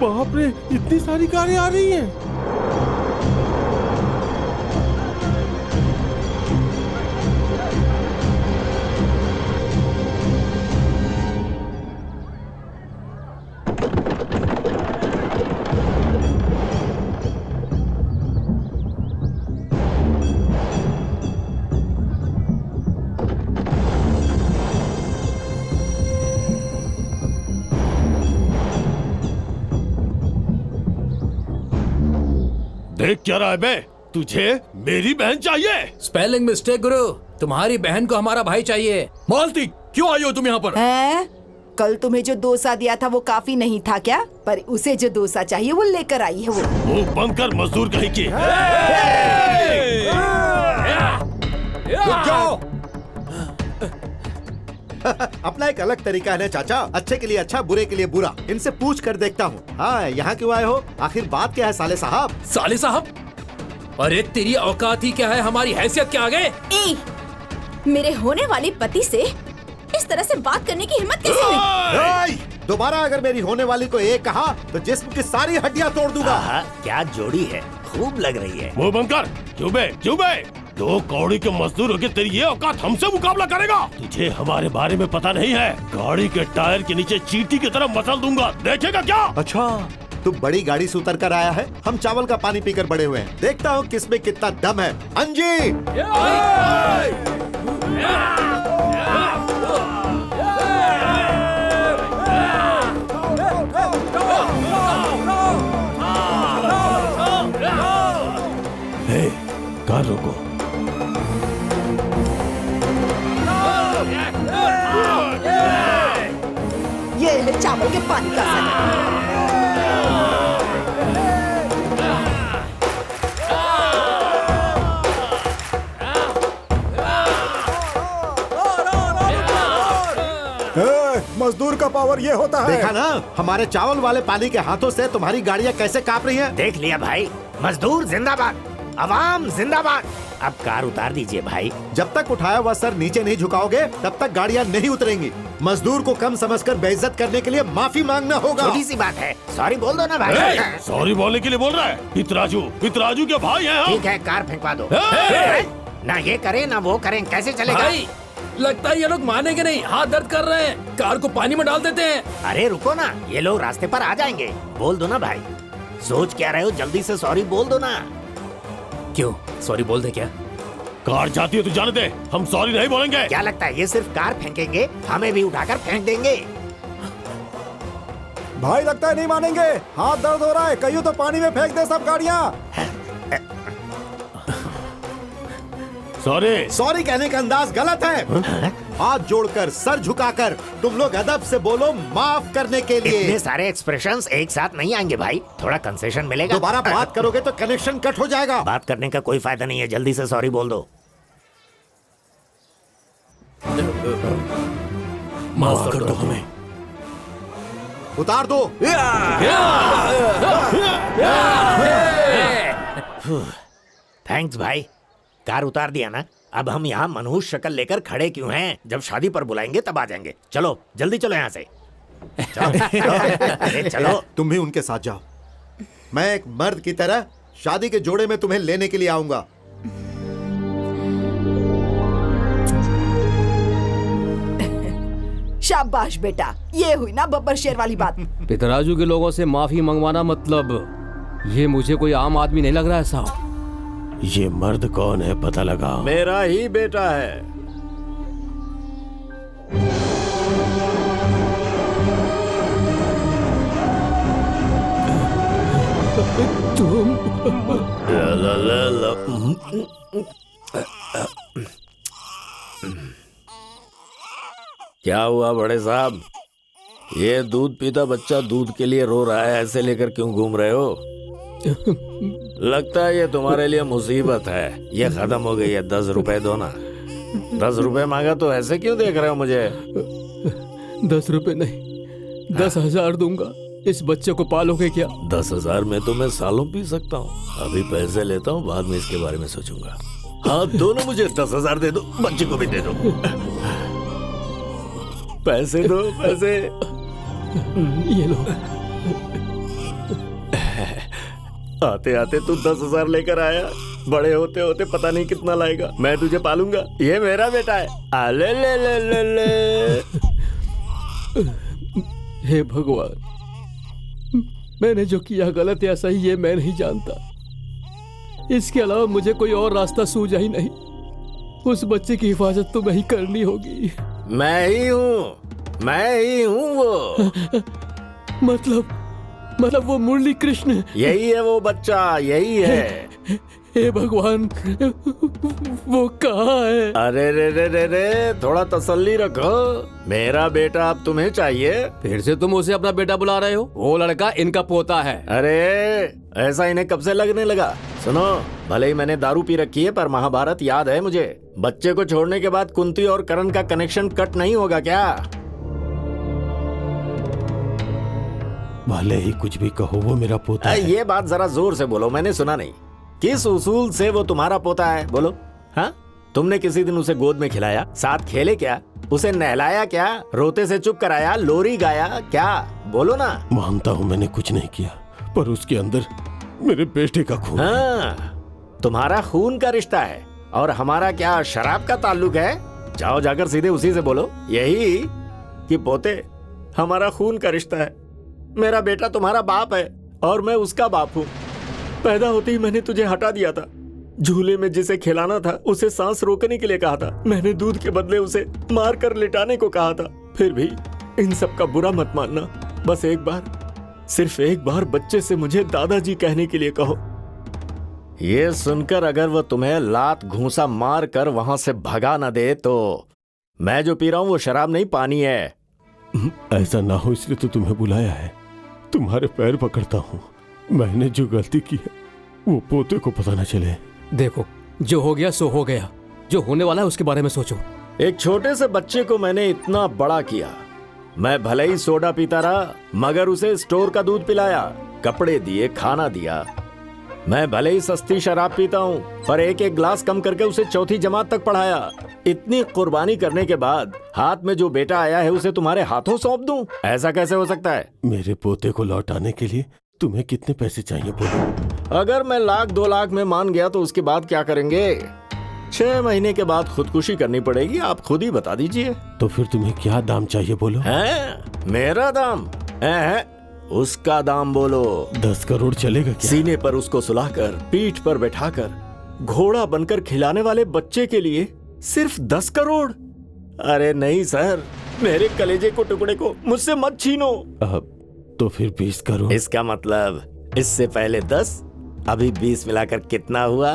बाप रे, इतनी सारी कारें आ रही हैं। देख क्या रहा है बे? तुझे मेरी बहन चाहिए? स्पेलिंग मिस्टेक गुरु, तुम्हारी बहन को हमारा भाई चाहिए। मालती, क्यों आई हो तुम यहाँ पर? हैं? कल तुम्हें जो डोसा दिया था वो काफी नहीं था क्या? पर उसे जो डोसा चाहिए वो लेकर आई है वो। मुंह बंद कर मजदूर कहीं की। अपना एक अलग तरीका है ना चाचा, अच्छे के लिए अच्छा, बुरे के लिए बुरा। इनसे पूछ कर देखता हूँ। हाँ, यहाँ क्यों आए हो? आखिर बात क्या है साले साहब? साले साहब? अरे तेरी औकात ही क्या है, हमारी हैसियत क्या आगे? मेरे होने वाले पति से इस तरह से बात करने की हिम्मत कैसे हुई? दोबारा अगर मेरी होने वाली को एक कहा तो जिस्म की सारी हड्डियाँ तोड़ दूंगा। क्या जोड़ी है, खूब लग रही है। मुंह बंद कर। चुबे चुबे, दो कौड़ी के मजदूर होके तेरी ये औकात हमसे मुकाबला करेगा? तुझे हमारे बारे में पता नहीं है। गाड़ी के टायर के नीचे चींटी की तरह मसल दूंगा, देखेगा क्या? अच्छा, तू बड़ी गाड़ी से उतर कर आया है, हम चावल का पानी पीकर बड़े हुए हैं। देखता हूँ किसमें कितना दम है। अंजी, कार रोको। ये है चावल के पानी का सर। मजदूर का पावर ये होता है। देखा ना, हमारे चावल वाले पानी के हाथों से तुम्हारी गाड़ियाँ कैसे कांप रही हैं। देख लिया भाई, मजदूर जिंदाबाद, अवाम जिंदाबाद। अब कार उतार दीजिए भाई। जब तक उठाया हुआ सर नीचे नहीं झुकाओगे तब तक गाड़ियाँ नहीं उतरेंगी। मजदूर को कम समझकर बेइज्जत करने के लिए माफी मांगना होगा। छोटी सी बात है, सॉरी बोल दो ना भाई। सॉरी बोलने के लिए बोल रहा है? पितराजू के भाई हैं हम। ठीक है, कार फेंकवा दो। ना ये करें ना वो करें, कैसे चलेगा? भाई, लगता है ये लोग मानेंगे नहीं, हाथ दर्द कर रहे हैं। कार को पानी में डाल देते हैं। अरे रुको ना, ये लोग रास्ते पर आ जाएंगे। बोल दो ना भाई, सोच क्या रहे हो, जल्दी से सॉरी बोल दो ना। क्यों सॉरी बोल दे क्या? कार जाती है तो जाने दे, हम सॉरी नहीं बोलेंगे। क्या लगता है ये सिर्फ कार फेंकेंगे, हमें भी उठाकर फेंक देंगे? भाई लगता है नहीं मानेंगे। हाथ दर्द हो रहा है, कहियो तो पानी में फेंक दे सब गाड़ियाँ। सॉरी कहने का अंदाज गलत है। हाथ जोड़कर, सर झुकाकर, तुम लोग अदब से बोलो माफ करने के लिए। इतने सारे एक्सप्रेशंस एक साथ नहीं आएंगे भाई, थोड़ा कंसेशन मिलेगा। दोबारा बात करोगे तो कनेक्शन कट हो जाएगा। बात करने का कोई फायदा नहीं है, जल्दी से सॉरी बोल दो। माफ कर दो हमें। उतार दो। थैंक्स भाई, कार उतार दिया ना। अब हम यहाँ मनहूस शक्ल लेकर खड़े क्यों हैं? जब शादी पर बुलाएंगे तब आ जाएंगे। चलो जल्दी चलो यहाँ से। अरे चलो। तुम भी उनके साथ जाओ। मैं एक मर्द की तरह शादी के जोड़े में तुम्हें लेने के लिए आऊंगा। शाबाश बेटा, ये हुई ना बब्बर शेर वाली बात। पितराजू के लोगों से माफी मंगवाना मतलब ये मुझे कोई आम आदमी नहीं लग रहा है साहब। ये मर्द कौन है पता लगाओ। मेरा ही बेटा है। तुम ला, ला, ला। क्या हुआ बड़े साहब? ये दूध पीता बच्चा दूध के लिए रो रहा है, ऐसे लेकर क्यों घूम रहे हो? लगता है ये तुम्हारे लिए मुसीबत है। ये खत्म हो गई है, 10 रुपए दो ना। 10 रुपए मांगा तो ऐसे क्यों देख रहे हो मुझे? 10 रुपए नहीं, 10,000 दूंगा। इस बच्चे को पालोगे क्या? 10,000 में तो मैं सालों पी सकता हूँ। अभी पैसे लेता हूँ, बाद में इसके बारे में सोचूंगा। हाँ दोनों मुझे 10,000 दे दो, बच्चे को भी दे दो। पैसे दो, पैसे। ये लो। आते आते तू 10,000 लेकर आया, बड़े होते होते पता नहीं कितना लाएगा। मैं तुझे पालूंगा, ये मेरा बेटा है। ले ले ले ले ले। हे भगवान, मैंने जो किया गलत या सही ये मैं नहीं जानता। इसके अलावा मुझे कोई और रास्ता सूझा ही नहीं। उस बच्चे की हिफाजत तो मैं ही करनी होगी। मैं ही हूँ वो। मतलब वो मुरली कृष्ण? यही है वो बच्चा, यही है। हे भगवान, वो कहाँ है? अरे रे रे रे रे, थोड़ा तसल्ली रखो। मेरा बेटा अब तुम्हें चाहिए? फिर से तुम उसे अपना बेटा बुला रहे हो? वो लड़का इनका पोता है। अरे ऐसा इन्हें कब से लगने लगा? सुनो, भले ही मैंने दारू पी रखी है, पर महाभारत याद है मुझे। बच्चे को छोड़ने के बाद कुंती और करण का कनेक्शन कट नहीं होगा क्या? भले ही कुछ भी कहो, वो मेरा पोता है। ये बात जरा जोर से बोलो, मैंने सुना नहीं। किस उसूल से वो तुम्हारा पोता है, बोलो। हाँ, तुमने किसी दिन उसे गोद में खिलाया, साथ खेले क्या, उसे नहलाया क्या, रोते से चुप कराया, लोरी गाया क्या? बोलो ना। मानता हूँ मैंने कुछ नहीं किया, पर उसके अंदर मेरे बेटे का खून। हाँ, तुम्हारा खून का रिश्ता है और हमारा क्या शराब का ताल्लुक है? जाओ जाकर सीधे उसी से बोलो, यही कि पोते, हमारा खून का रिश्ता है। मेरा बेटा तुम्हारा बाप है और मैं उसका बाप हूँ। पैदा होते ही मैंने तुझे हटा दिया था। झूले में जिसे खिलाना था उसे सांस रोकने के लिए कहा था। मैंने दूध के बदले उसे मार कर लिटाने को कहा था। फिर भी इन सब का बुरा मत मानना। बस एक बार, सिर्फ एक बार बच्चे से मुझे दादाजी कहने के लिए कहो। ये सुनकर अगर वो तुम्हें लात घूंसा मार कर वहां से भगा न दे तो मैं जो पी रहा हूं वो शराब नहीं, पानी है। ऐसा ना हो इसलिए तो तुम्हें बुलाया है। तुम्हारे पैर पकड़ता हूँ। मैंने जो गलती की है वो पोते को पता न चले। देखो, जो हो गया सो हो गया। जो होने वाला है उसके बारे में सोचो। एक छोटे से बच्चे को मैंने इतना बड़ा किया। मैं भले ही सोडा पीता रहा, मगर उसे स्टोर का दूध पिलाया, कपड़े दिए, खाना दिया। मैं भले ही सस्ती शराब पीता हूँ, पर एक एक ग्लास कम करके उसे 4ठी जमात तक पढ़ाया। इतनी कुर्बानी करने के बाद हाथ में जो बेटा आया है उसे तुम्हारे हाथों सौंप दूं? ऐसा कैसे हो सकता है? मेरे पोते को लौटाने के लिए तुम्हें कितने पैसे चाहिए बोलो? अगर मैं 1,00,000 2 लाख में मान गया तो उसके बाद क्या करेंगे? 6 महीने के बाद खुदकुशी करनी पड़ेगी, आप खुद ही बता दीजिए। तो फिर तुम्हें क्या दाम चाहिए बोलो? हैं? मेरा दाम? उसका दाम बोलो। 10 करोड़ चलेगा क्या? सीने पर उसको सुलाकर, पीठ पर बैठाकर, घोड़ा बनकर खिलाने वाले बच्चे के लिए सिर्फ 10 करोड़? अरे नहीं सर, मेरे कलेजे को टुकड़े को मुझसे मत छीनो। तो फिर 20 करोड़। इसका मतलब इससे पहले 10, अभी 20 मिलाकर कितना हुआ?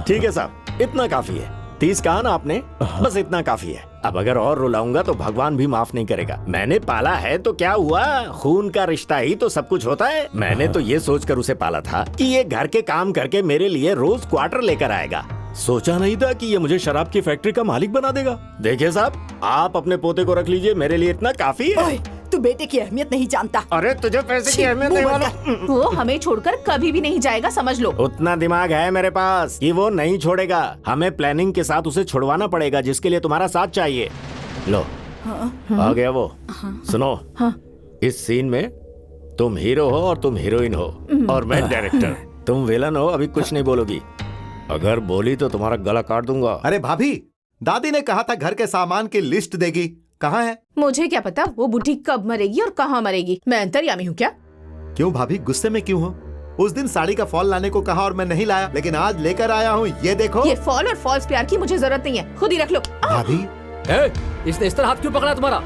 ठीक है साहब, इतना काफी है। 30 कहा ना आपने, बस इतना काफी है। अब अगर और रुलाऊंगा तो भगवान भी माफ नहीं करेगा। मैंने पाला है तो क्या हुआ, खून का रिश्ता ही तो सब कुछ होता है। मैंने तो ये सोचकर उसे पाला था कि ये घर के काम करके मेरे लिए रोज क्वार्टर लेकर आएगा। सोचा नहीं था कि ये मुझे शराब की फैक्ट्री का मालिक बना देगा। देखिए साहब, आप अपने पोते को रख लीजिए, मेरे लिए इतना काफी है। ओए, तू बेटे की अहमियत नहीं जानता। अरे तुझे पैसे की अहमियत नहीं मालूम? वो हमें छोड़कर कभी भी नहीं जाएगा, समझ लो। उतना दिमाग है मेरे पास कि वो नहीं छोड़ेगा। हमें प्लानिंग के साथ उसे छुड़वाना पड़ेगा, जिसके लिए तुम्हारा साथ चाहिए। लो, आ गया वो। सुनो, इस सीन में तुम हीरो हो और तुम हीरोइन हो और मैं डायरेक्टर। तुम विलन हो, अभी कुछ नहीं बोलोगी। अगर बोली तो तुम्हारा गला काट दूंगा। अरे भाभी, दादी ने कहा था घर के सामान की लिस्ट देगी, कहाँ है? मुझे क्या पता वो बुढ़ी कब मरेगी और कहाँ मरेगी। मैं अंतर्यामी हूँ क्या? क्यों भाभी, गुस्से में क्यों हो? उस दिन साड़ी का फॉल लाने को कहा और मैं नहीं लाया, लेकिन आज लेकर आया हूँ। ये देखो। ये फॉल और फॉल्स प्यार की मुझे जरूरत नहीं है, खुद ही रख लो। भाभी इसने इस तरह हाथ क्यों पकड़ा तुम्हारा?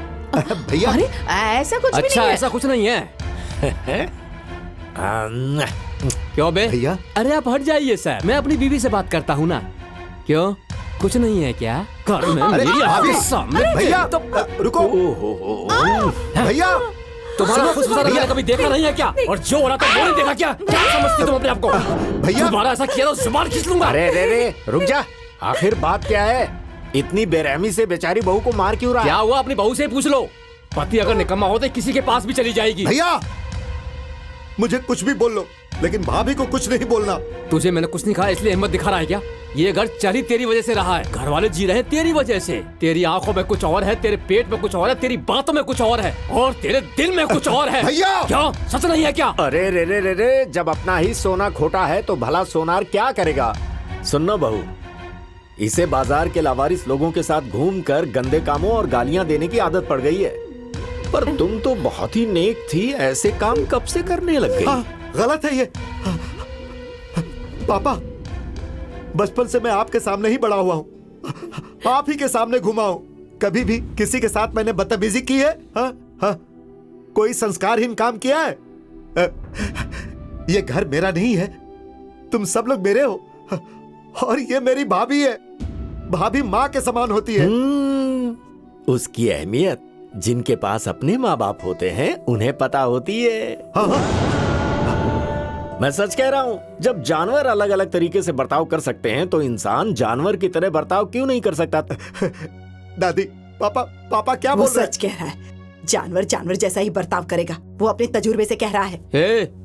भैया अरे ऐसा कुछ भी अच्छा नहीं है। ऐसा कुछ नहीं है। क्यों बे? भैया अरे आप हट जाइए सर, मैं अपनी बीवी से बात करता हूँ ना। क्यों कुछ नहीं है क्या? घर में अरे मेरी भाभी, आंखों सामने भैया तो रुको। भैया तुम्हारा फुसफुसा मैंने कभी देखा नहीं है क्या? और जो हो रहा था वो नहीं देखा क्या? क्या समझती तुम अपने आप को? भैया तुम्हारा ऐसा किया तो जुबान खींच लूंगा। अरे रे रे रुक जा, आखिर बात क्या है? इतनी बेरहमी से बेचारी बहू को मार क्यों रहा क्या है? हुआ अपनी बहू से पूछ लो। पति अगर निकम्मा हो तो किसी के पास भी चली जाएगी। भैया मुझे कुछ भी बोल लो, लेकिन भाभी को कुछ नहीं बोलना। तुझे मैंने कुछ नहीं कहा इसलिए हिम्मत दिखा रहा है क्या? ये घर चली तेरी वजह से रहा है, घर वाले जी रहे हैं तेरी वजह से। तेरी आंखों में कुछ और है, तेरे पेट में कुछ और है, तेरी बातों में कुछ और है, और तेरे दिल में कुछ और है। भैया क्या सच नहीं है क्या? अरे रे रे रे रे, जब अपना ही सोना खोटा है तो भला सोनार क्या करेगा? सुनना बहू, इसे बाजार के लावारिस लोगों के साथ घूमकर गंदे कामों और गालियां देने की आदत पड़ गई है। पर तुम तो बहुत ही नेक थी, ऐसे काम कब से करने लग गई? हाँ, गलत है ये। पापा बचपन से मैं आपके सामने ही बड़ा हुआ हूँ, आप ही के सामने घुमा हूँ। कभी भी किसी के साथ मैंने बदतमीजी की है? हाँ हाँ, कोई संस्कारहीन काम किया है? ये घर मेरा नहीं है, तुम सब लोग मेरे हो, और ये मेरी भाभी है। भाभी माँ के समान होती है। उसकी अहमियत जिनके पास अपने माँ बाप होते हैं उन्हें पता होती है। हाँ हाँ। मैं सच कह रहा हूँ, जब जानवर अलग अलग तरीके से बर्ताव कर सकते हैं तो इंसान जानवर की तरह बर्ताव क्यों नहीं कर सकता? दादी पापा क्या वो बोल रहे सच कह रहा है। जानवर जानवर जैसा ही बर्ताव करेगा, वो अपने तजुर्बे से कह रहा है।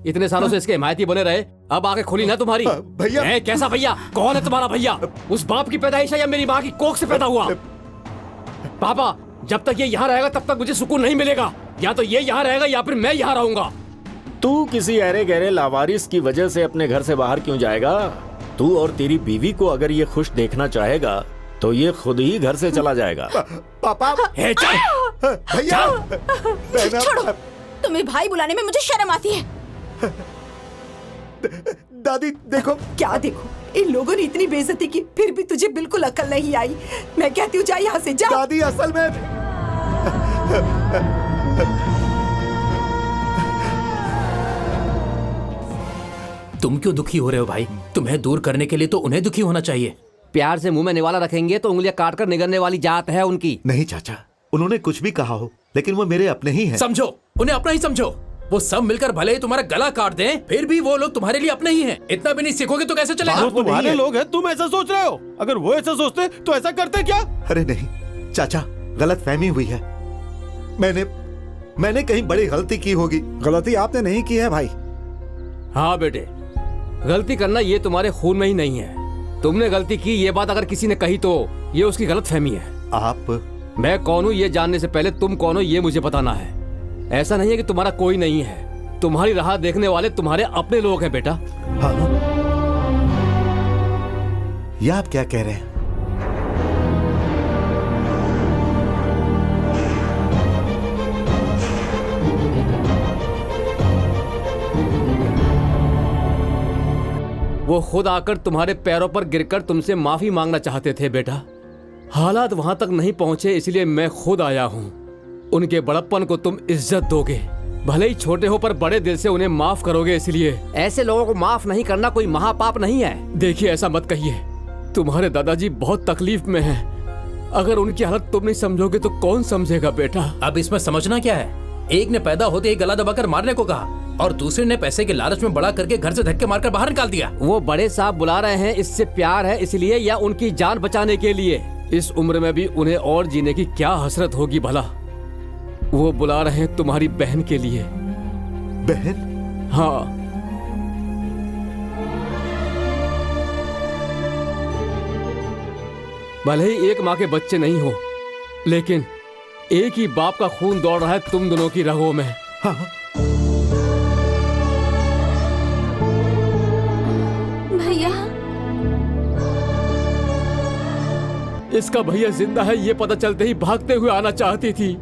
इतने सालों से इसके हिमायती बने रहे, अब आगे खुली ना तुम्हारी। भैया कैसा भैया? कौन है तुम्हारा भैया? उस बाप की पैदाइश है या मेरी माँ की कोख से पैदा हुआ? पापा जब तक ये यहाँ रहेगा तब तक मुझे सुकून नहीं मिलेगा। या तो ये यहाँ रहेगा या फिर मैं यहाँ रहूंगा। तू किसी अरे गहरे लावारिस की वजह से अपने घर से बाहर क्यों जाएगा? तू और तेरी बीवी को अगर ये खुश देखना चाहेगा तो ये खुद ही घर से चला जाएगा। पापा भैया छोड़ो, तुम्हें भाई बुलाने में मुझे शर्म आती है। दादी देखो। क्या देखो? इन लोगों ने इतनी बेइज्जती की, फिर भी तुझे बिल्कुल अकल नहीं आई। मैं कहती हूँ जा यहाँ से, जा। दादी असल में तुम क्यों दुखी हो रहे हो भाई? तुम्हें दूर करने के लिए तो उन्हें दुखी होना चाहिए। प्यार से मुंह में निवाला रखेंगे तो उंगलियां काट कर निगलने वाली जात है उनकी। नहीं चाचा, उन्होंने कुछ भी कहा हो, लेकिन वो मेरे अपने ही हैं। समझो, उन्हें अपना ही समझो। वो सब मिलकर भले ही तुम्हारा गला काट दें, फिर भी वो लोग तुम्हारे लिए अपने ही हैं। इतना भी नहीं सीखोगे तो कैसे चलेगा? वो तुम्हारे लोग हैं, तुम ऐसा सोच रहे हो। अगर वो ऐसा सोचते तो ऐसा करते क्या? अरे नहीं चाचा, गलत फहमी हुई है। मैंने कहीं बड़ी गलती की होगी। गलती आपने नहीं की है भाई। हाँ बेटे, गलती करना ये तुम्हारे खून में ही नहीं है। तुमने गलती की, ये बात अगर किसी ने कही तो ये उसकी गलत फहमी है। मैं कौन हूँ ये जानने से पहले तुम कौन हो ये मुझे बताना है। ऐसा नहीं है कि तुम्हारा कोई नहीं है, तुम्हारी राह देखने वाले तुम्हारे अपने लोग हैं बेटा। हाँ। ये आप क्या कह रहे हैं? वो खुद आकर तुम्हारे पैरों पर गिरकर तुमसे माफी मांगना चाहते थे बेटा। हालात वहां तक नहीं पहुंचे, इसलिए मैं खुद आया हूं। उनके बड़प्पन को तुम इज्जत दोगे, भले ही छोटे हो पर बड़े दिल से उन्हें माफ करोगे। इसलिए ऐसे लोगों को माफ नहीं करना कोई महापाप नहीं है। देखिए ऐसा मत कहिए, तुम्हारे दादाजी बहुत तकलीफ में हैं। अगर उनकी हालत तुम नहीं समझोगे तो कौन समझेगा बेटा? अब इसमें समझना क्या है? एक ने पैदा होते ही गला दबाकर मारने को कहा और दूसरे ने पैसे के लालच में बड़ा करके घर से धक्के मारकर बाहर निकाल दिया। वो बड़े साहब बुला रहे हैं, इससे प्यार है इसलिए या उनकी जान बचाने के लिए? इस उम्र में भी उन्हें और जीने की क्या हसरत होगी भला? वो बुला रहे हैं तुम्हारी बहन के लिए। बहन? हाँ। भले ही एक माँ के बच्चे नहीं हो, लेकिन एक ही बाप का खून दौड़ रहा है तुम दोनों की रगों में। हाँ। भैया, इसका भैया जिंदा है ये पता चलते ही भागते हुए आना चाहती थी,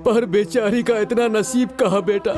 पर बेचारी का इतना नसीब कहाँ बेटा।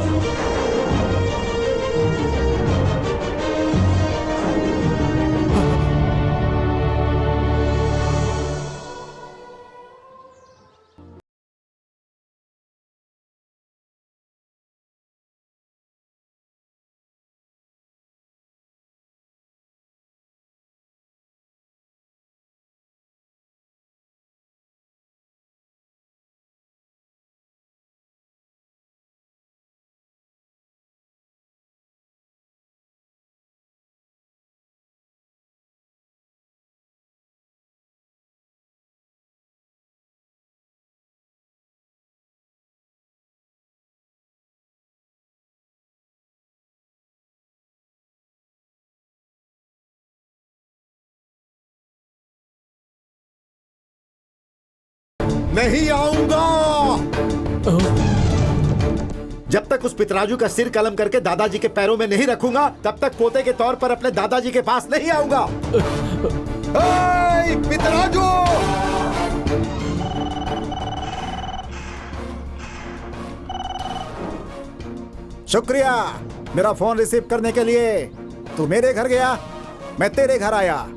नहीं आऊंगा। जब तक उस पितराजू का सिर कलम करके दादाजी के पैरों में नहीं रखूंगा, तब तक पोते के तौर पर अपने दादाजी के पास नहीं आऊंगा। पितराजू! शुक्रिया मेरा फोन रिसीव करने के लिए। तू मेरे घर गया, मैं तेरे घर आया।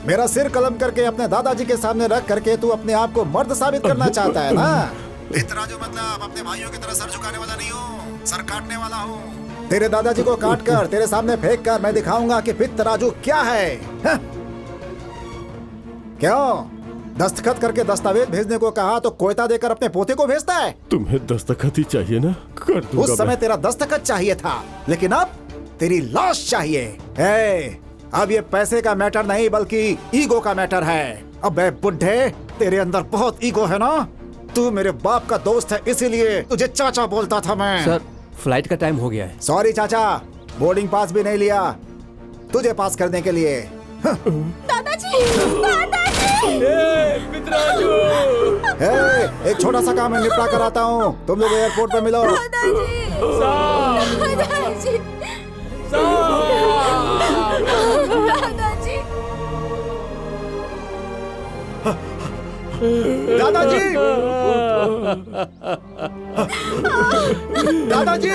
मेरा सिर कलम करके अपने दादाजी के सामने रख करके तू अपने आप को मर्द साबित करना चाहता है ना? पितराजू मतलब अपने भाइयों की तरह सर झुकाने वाला नहीं हूँ, सर काटने वाला हूँ। तेरे दादाजी को काट कर तेरे सामने फेंक कर मैं दिखाऊंगा कि पितराजू क्या है। हाँ? क्यों दस्तखत करके दस्तावेज भेजने को कहा तो कोयता देकर अपने पोते को भेजता है? तुम्हें दस्तखत ही चाहिए ना, कर दूंगा। उस समय तेरा दस्तखत चाहिए था, लेकिन अब तेरी लाश चाहिए। अब ये पैसे का मैटर नहीं बल्कि ईगो का मैटर है। अबे बुड्ढे, तेरे अंदर बहुत ईगो है ना? तू मेरे बाप का दोस्त है, इसीलिए तुझे चाचा बोलता था मैं। सर फ्लाइट का टाइम हो गया है। सॉरी चाचा, बोर्डिंग पास भी नहीं लिया तुझे पास करने के लिए। दादाजी, दादाजी! पितराजू! एक छोटा सा काम मैं निपटा कर आता हूँ, तुम लोग एयरपोर्ट पे मिलो। दादाजी! दादाजी! दादाजी! दादाजी!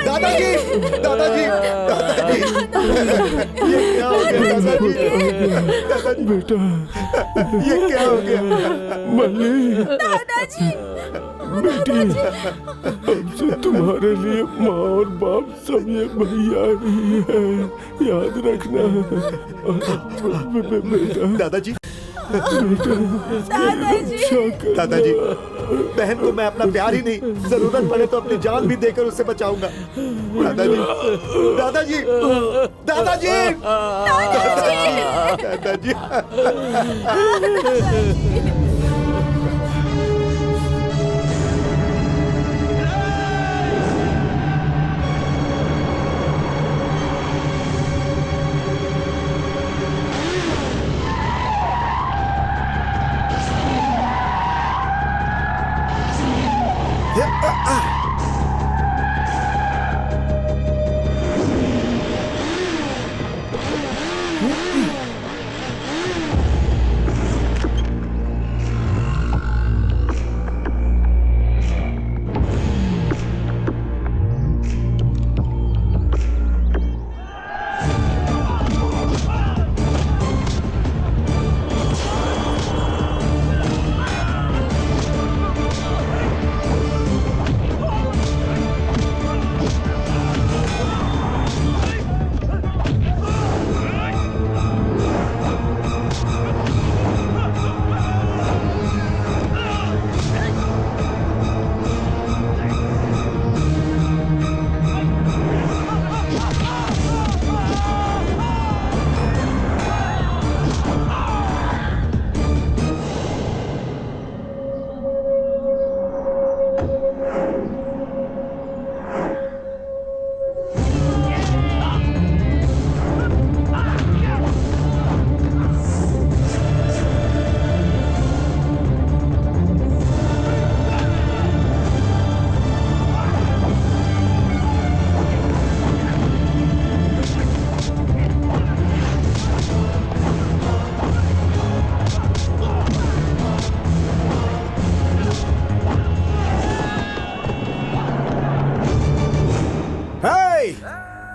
दादाजी! दादाजी! दादाजी! ये क्या हो गया दादाजी? दादाजी! बेटा, ये क्या हो गया? मल्ली, दादाजी! बेटी, अब से तुम्हारे लिए माँ और बाप सब ये भैया ही है, याद रखना। बेटा, दादाजी! दादाजी! दादाजी, बहन को मैं अपना प्यार ही नहीं, जरूरत पड़े तो अपनी जान भी देकर उससे बचाऊंगा। दादाजी! दादाजी! दादाजी! दादाजी!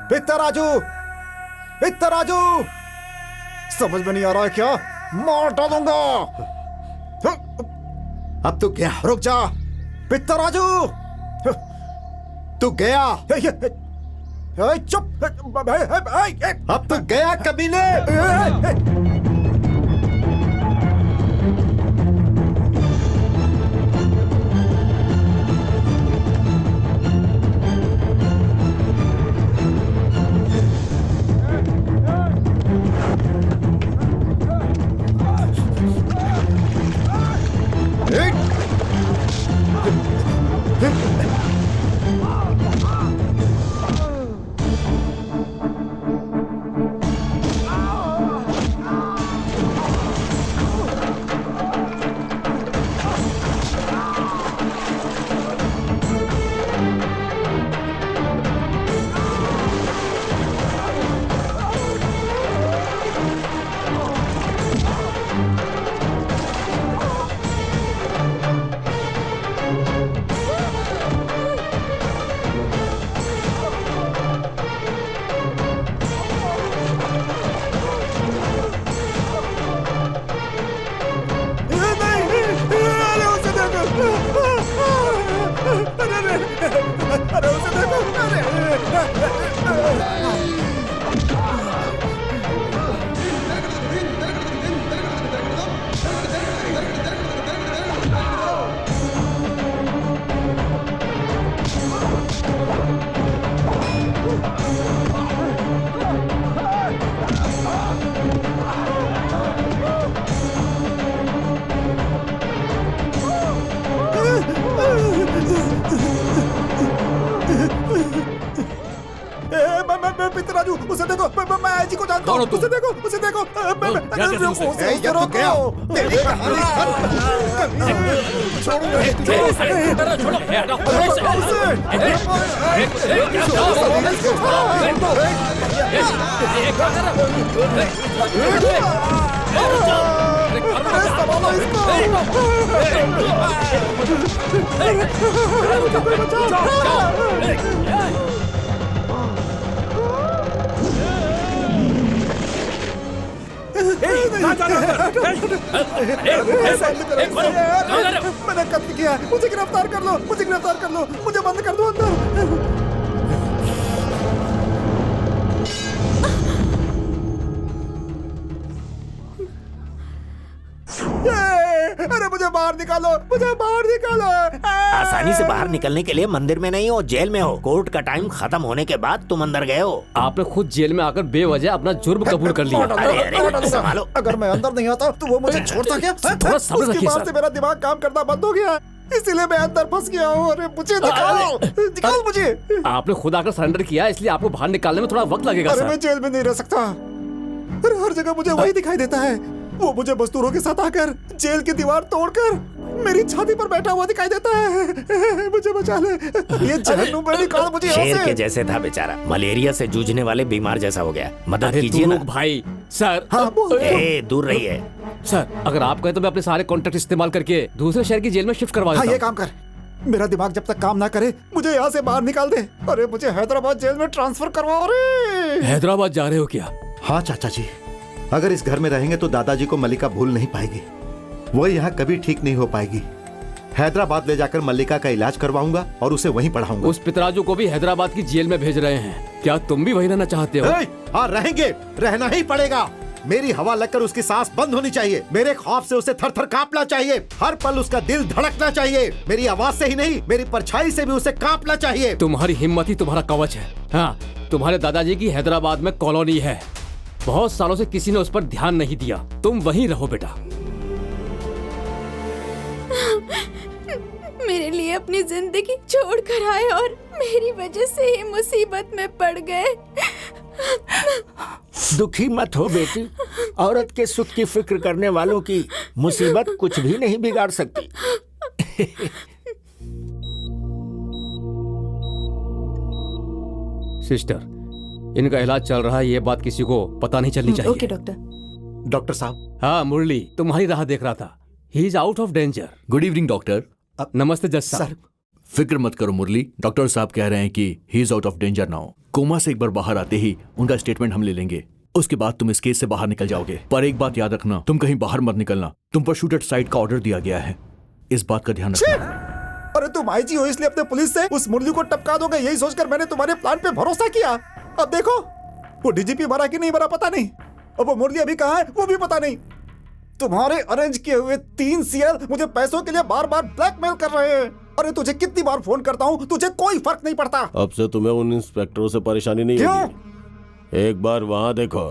पितराजू! पितराजू! समझ में नहीं आ रहा है क्या? मार डालूंगा। अब तू गया। रुक जा पितराजू, तू गया। चुप। अब तू गया कमीने। पितराजू, उसे देखो, मैं आईजी को जानता हूँ, उसे देखो, उसे देखो, उसे रोको, मेरी कहानी मैंने कत्ल किया, मुझे गिरफ्तार कर लो, मुझे गिरफ्तार कर लो, मुझे बंद कर दो अंदर। अरे मुझे बाहर निकालो, मुझे बाहर निकालो। आसानी से बाहर निकलने के लिए मंदिर में नहीं हो, जेल में हो। कोर्ट का टाइम खत्म होने के बाद तुम अंदर गए हो। आपने खुद जेल में आकर बेवजह अपना जुर्म कबूल कर लिया। अरे संभालो। अगर मैं अंदर नहीं आता तो वो मुझे छोड़ता क्या? थोड़ा सब्र उसके रखिए बाद सर। से मेरा दिमाग काम करना बंद हो गया, इसीलिए मैं अंदर फंस गया हूँ। अरे मुझे निकाल, निकाल मुझे। आपने खुद आकर सरेंडर किया, इसलिए आपको बाहर निकालने में थोड़ा वक्त लगेगा अरे सर। मैं जेल में नहीं रह सकता। अरे हर जगह मुझे वही दिखाई देता है। वो मुझे मजदूरों के साथ आकर जेल की दीवार तोड़कर मेरी छाती पर बैठा हुआ दिखाई देता है। मुझे बचा ले, ये जहन्नुम में निकाल मुझे यहाँ शेर से। के जैसे था बेचारा, मलेरिया से जूझने वाले बीमार जैसा हो गया। मदद अरे कीजिए तू ना लोग भाई। सर हाँ बोल। ए, दूर रहिए। सर, अगर आप कहें तो मैं अपने सारे कॉन्टेक्ट इस्तेमाल करके दूसरे शहर की जेल में शिफ्ट करवा हाँ देता ये हूं। काम कर, मेरा दिमाग जब तक काम ना करे मुझे यहाँ से बाहर निकाल दे। अरे मुझे हैदराबाद जेल में ट्रांसफर करवाओ रे। हैदराबाद जा रहे हो क्या? हाँ चाचा जी, अगर इस घर में रहेंगे तो दादाजी को मल्लिका भूल नहीं पाएगी, वो यहाँ कभी ठीक नहीं हो पाएगी। हैदराबाद ले जाकर मल्लिका का इलाज करवाऊंगा और उसे वहीं पढ़ाऊंगा। उस पितराजू को भी हैदराबाद की जेल में भेज रहे हैं, क्या तुम भी वहीं रहना चाहते हो? हाँ रहेंगे, रहना ही पड़ेगा। मेरी हवा लगकर उसकी सांस बंद होनी चाहिए, मेरे खौफ से उसे थर थर कांपना चाहिए, हर पल उसका दिल धड़कना चाहिए। मेरी आवाज से ही नहीं, मेरी परछाई से भी उसे कांपना चाहिए। तुम्हारी हिम्मत ही तुम्हारा कवच है। हाँ, तुम्हारे दादाजी की हैदराबाद में कॉलोनी है, बहुत सालों से किसी ने उस पर ध्यान नहीं दिया। तुम वहीं रहो बेटा। मेरे लिए अपनी जिंदगी छोड़ कर आए और मेरी वजह से ही मुसीबत में पड़ गए। दुखी मत हो बेटी, औरत के सुख की फिक्र करने वालों की मुसीबत कुछ भी नहीं बिगाड़ सकती। सिस्टर, इनका इलाज चल रहा है, ये बात किसी को पता नहीं चलनी चाहिए। Okay doctor. डॉक्टर साहब। हाँ मुरली, तुम्हारी राह देख रहा था। ही is out of danger. Good evening doctor. नमस्ते जज साहब। फिक्र मत करो मुरली, डॉक्टर साहब कह रहे हैं कि he is out of danger now. Coma से एक बार बाहर आते ही उनका स्टेटमेंट हम ले लेंगे, उसके बाद तुम इस केस से बाहर निकल जाओगे। पर एक बात याद रखना, तुम कहीं बाहर मत निकलना। तुम पर शूट एट साइट का ऑर्डर दिया गया है, इस बात का ध्यान रखना। अरे तुम आईजी हो इसलिए अपने पुलिस से उस मुरली को टपका दोगे, यही सोचकर मैंने तुम्हारे प्लान पे भरोसा किया। अब देखो, वो डीजीपी मरा कि नहीं मरा पता नहीं, अब वो मुरली अभी कहाँ है वो भी पता नहीं। तुम्हारे अरेंज किए हुए 3 सीएल मुझे पैसों के लिए बार बार ब्लैकमेल कर रहे हैं। अरे तुझे कितनी बार फोन करता हूँ, तुझे कोई फर्क नहीं पड़ता। अब से तुम्हें उन इंस्पेक्टरों से परेशानी नहीं क्यों? होगी। एक बार वहाँ देखो,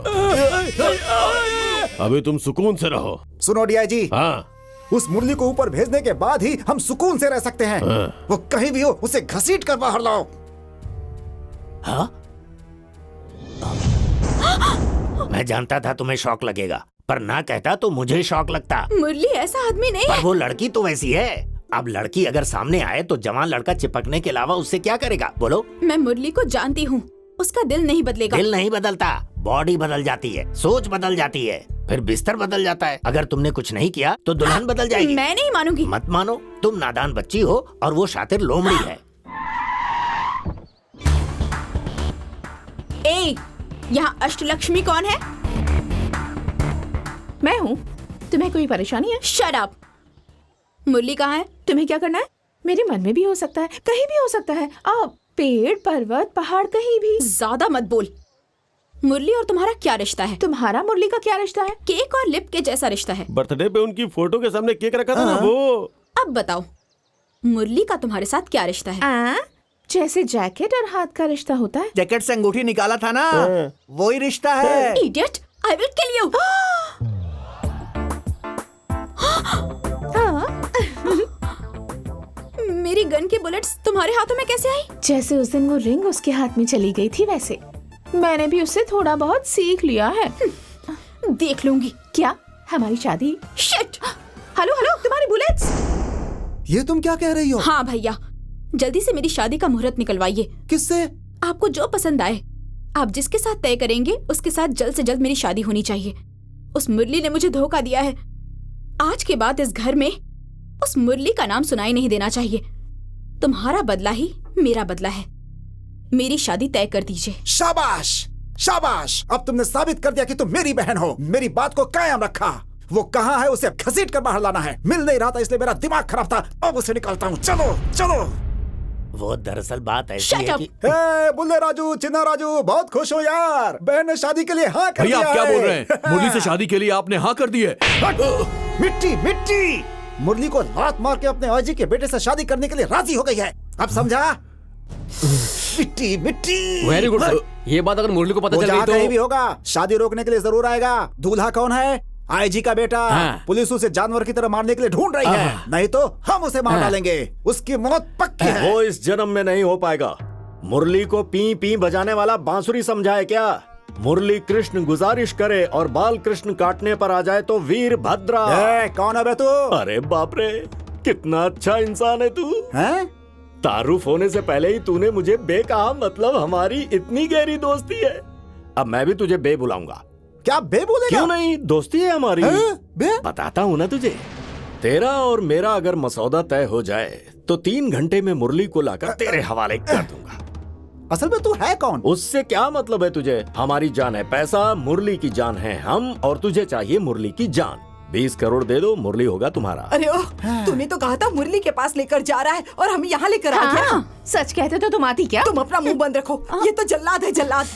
अभी तुम सुकून से रहो। सुनो डीआईजी, हाँ, उस मुरली को ऊपर भेजने के बाद ही हम सुकून से रह सकते हैं। वो कहीं भी हो उसे घसीट कर बाहर लाओ। हाँ? मैं जानता था तुम्हें शौक लगेगा, पर ना कहता तो मुझे शौक लगता। मुरली ऐसा आदमी नहीं पर है। वो लड़की तो वैसी है। अब लड़की अगर सामने आए तो जवान लड़का चिपकने के अलावा उससे क्या करेगा बोलो? मैं मुरली को जानती हूँ, उसका दिल नहीं बदलेगा। दिल नहीं बदलता, बॉडी बदल जाती है, सोच बदल जाती है, फिर बिस्तर बदल जाता है। अगर तुमने कुछ नहीं किया तो दुल्हन बदल जाएगी। मैं नहीं मानूंगी। मत मानो, तुम नादान बच्ची हो और वो शातिर लोमड़ी है। ए, यहाँ अष्टलक्ष्मी कौन है? मैं हूँ। तुम्हें कोई परेशानी है? Shut up. मुरली कहाँ है? तुम्हें क्या करना है? मेरे मन में भी हो सकता है, कहीं भी हो सकता है। आप पेड़, पर्वत, पहाड़, कहीं भी। ज्यादा मत बोल। मुरली और तुम्हारा क्या रिश्ता है? तुम्हारा मुरली का क्या रिश्ता है? केक और लिप के जैसा रिश्ता है। बर्थडे पे उनकी फोटो के सामने केक रखा था ना वो। अब बताओ, मुरली का तुम्हारे साथ क्या रिश्ता है? जैसे जैकेट और हाथ का रिश्ता होता है। जैकेट से अंगूठी निकाला था ना, वही रिश्ता है। Idiot, I will kill you. मेरी गन की बुलेट्स तुम्हारे हाथों में कैसे आई? जैसे उस दिन वो रिंग उसके हाथ में चली गई थी वैसे। मैंने भी उससे थोड़ा बहुत सीख लिया है। देख लूंगी। क्या हमारी शादी? शिट! हेलो हेलो, तुम्हारी बुलेट्स। ये तुम क्या कह रही हो? हाँ भैया, जल्दी से मेरी शादी का मुहूर्त निकलवाइए। किससे? आपको जो पसंद आए, आप जिसके साथ तय करेंगे उसके साथ जल्द से जल्द मेरी शादी होनी चाहिए। उस मुरली ने मुझे धोखा दिया है। आज के बाद इस घर में उस मुरली का नाम सुनाई नहीं देना चाहिए। तुम्हारा बदला ही मेरा बदला है। मेरी शादी तय कर दीजिए। शाबाश शाबाश, अब तुमने साबित कर दिया कि तुम मेरी बहन हो। मेरी बात को कायम रखा। वो कहाँ है, उसे घसीट कर बाहर लाना है। मिल नहीं रहा था इसलिए मेरा दिमाग खराब था, अब उसे निकालता हूँ। चलो चलो। वो दरअसल बात ऐसी Shut है up! कि हे बुल्ले राजू, चिन्ना राजू, बहुत खुश हो यार। बहन ने शादी के लिए हाँ कर भैया दिया आप क्या है। बोल रहे हैं? मुरली से शादी के लिए आपने हाँ कर दी है? हट! मिट्टी मिट्टी। मुरली को लात मार के अपने अजी के बेटे से शादी करने के लिए राजी हो गई है। अब समझा? मिट्टी मिट्टी। Very good sir. ये बात अगर मुरली को पता वो चल जहाँ गई कहीं भी तो होगा, शादी रोकने के लिए जरूर आएगा। दूल्हा कौन है? आईजी का बेटा। हाँ। पुलिस उसे जानवर की तरह मारने के लिए ढूंढ रही है, नहीं तो हम उसे मार डालेंगे। उसकी मौत पक्की है। वो इस जन्म में नहीं हो पाएगा। मुरली को पी पी बजाने वाला बांसुरी समझा है क्या? मुरली कृष्ण गुजारिश करे और बाल कृष्ण काटने पर आ जाए तो वीरभद्रा। कौन है बे तू? अरे बाप रे, कितना अच्छा इंसान है तू। हैं? तारुफ होने से पहले ही तूने मुझे बे कहा, मतलब हमारी इतनी गहरी दोस्ती है। अब मैं भी तुझे बे बुलाऊंगा। क्या बे बोलेगा? क्यों नहीं, दोस्ती है हमारी। बे? बताता हूँ ना तुझे। तेरा और मेरा अगर मसौदा तय हो जाए तो 3 घंटे में मुरली को लाकर तेरे हवाले कर दूंगा। असल में तू है कौन? उससे क्या मतलब है तुझे? हमारी जान है पैसा, मुरली की जान है हम, और तुझे चाहिए मुरली की जान। 20 करोड़ दे दो, मुरली होगा तुम्हारा। अरे ओह, तूने तो कहा था मुरली के पास लेकर जा रहा है और हम यहाँ लेकर आ गए। हाँ, सच कहते तो तुम आती क्या? तुम अपना मुंह बंद रखो। ये तो जल्लाद है, जल्लाद।